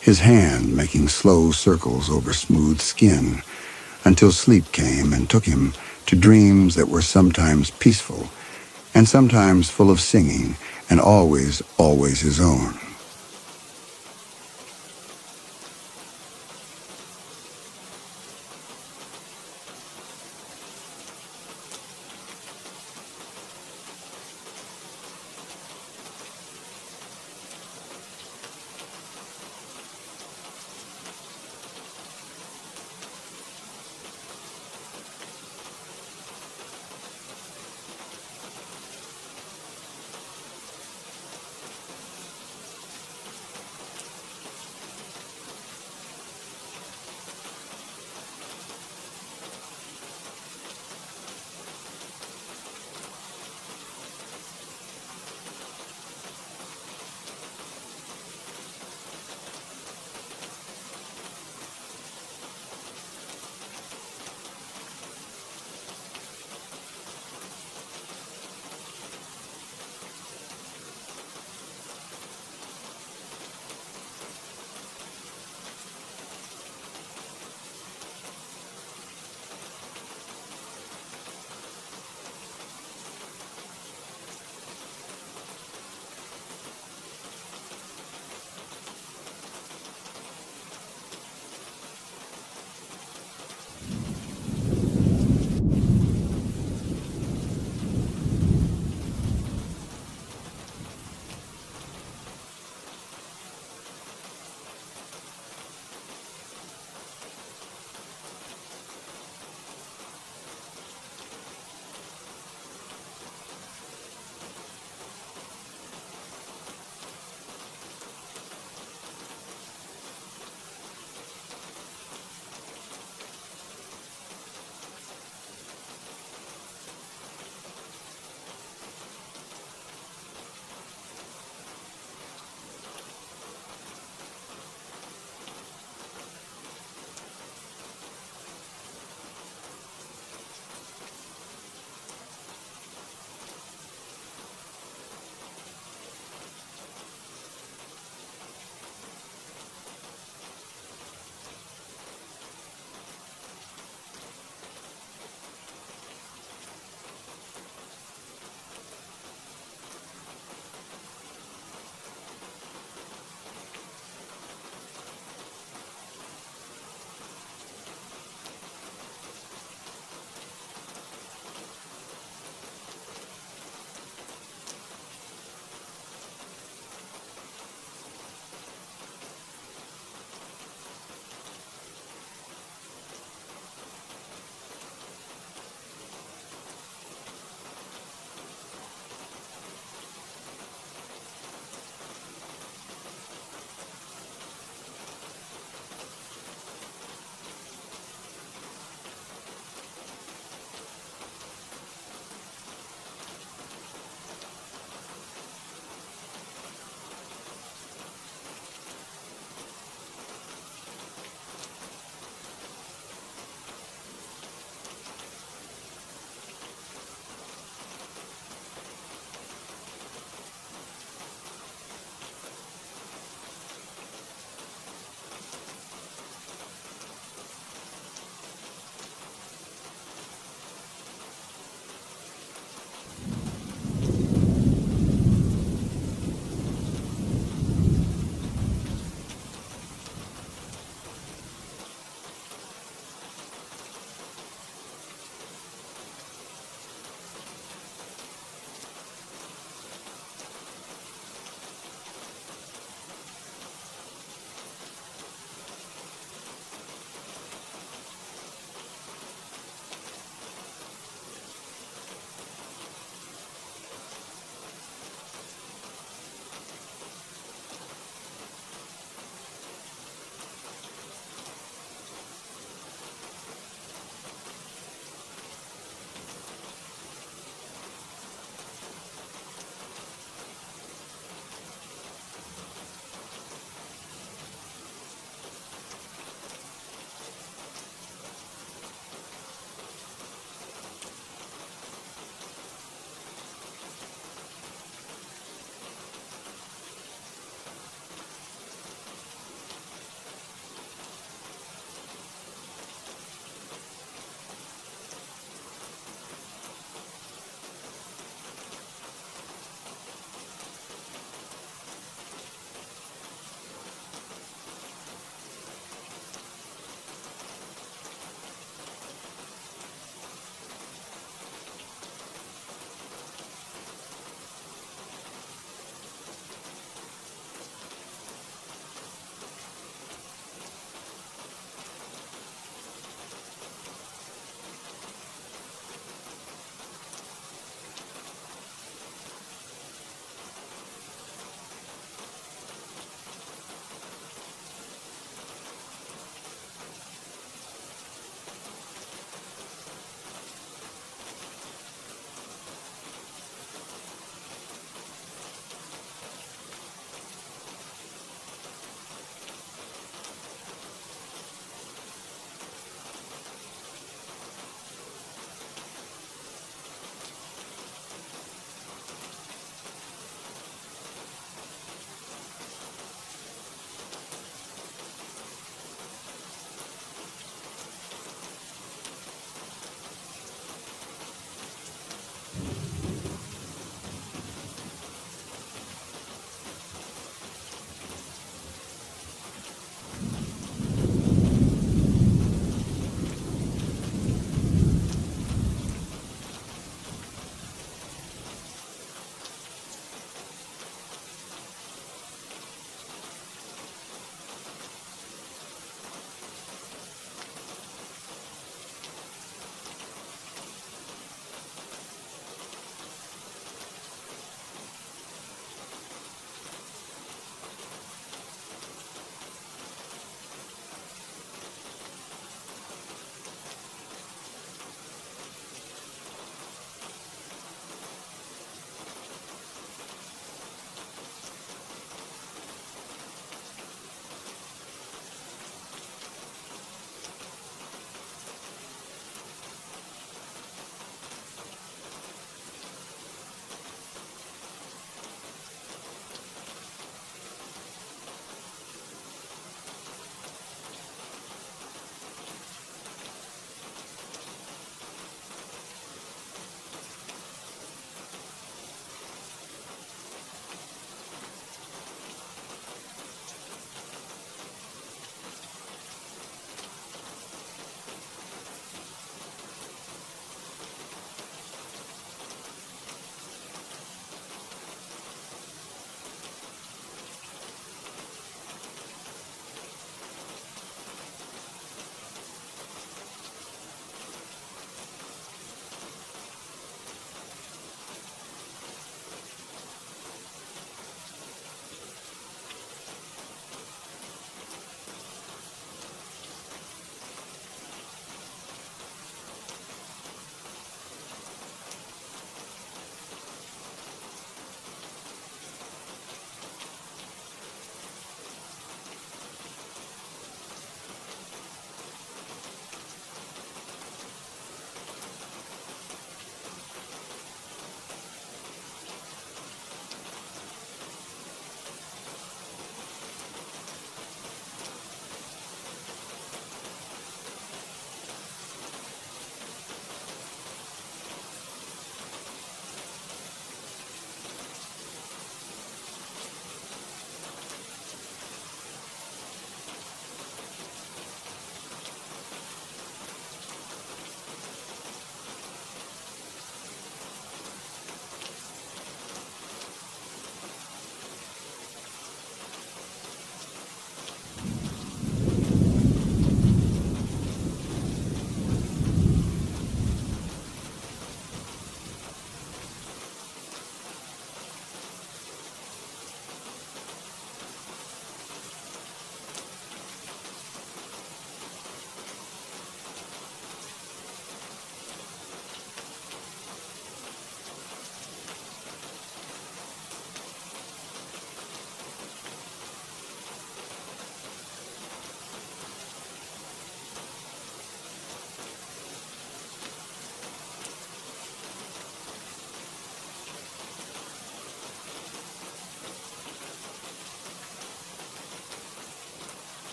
His hand making slow circles over smooth skin until sleep came and took him to dreams that were sometimes peaceful and sometimes full of singing and always, always his own.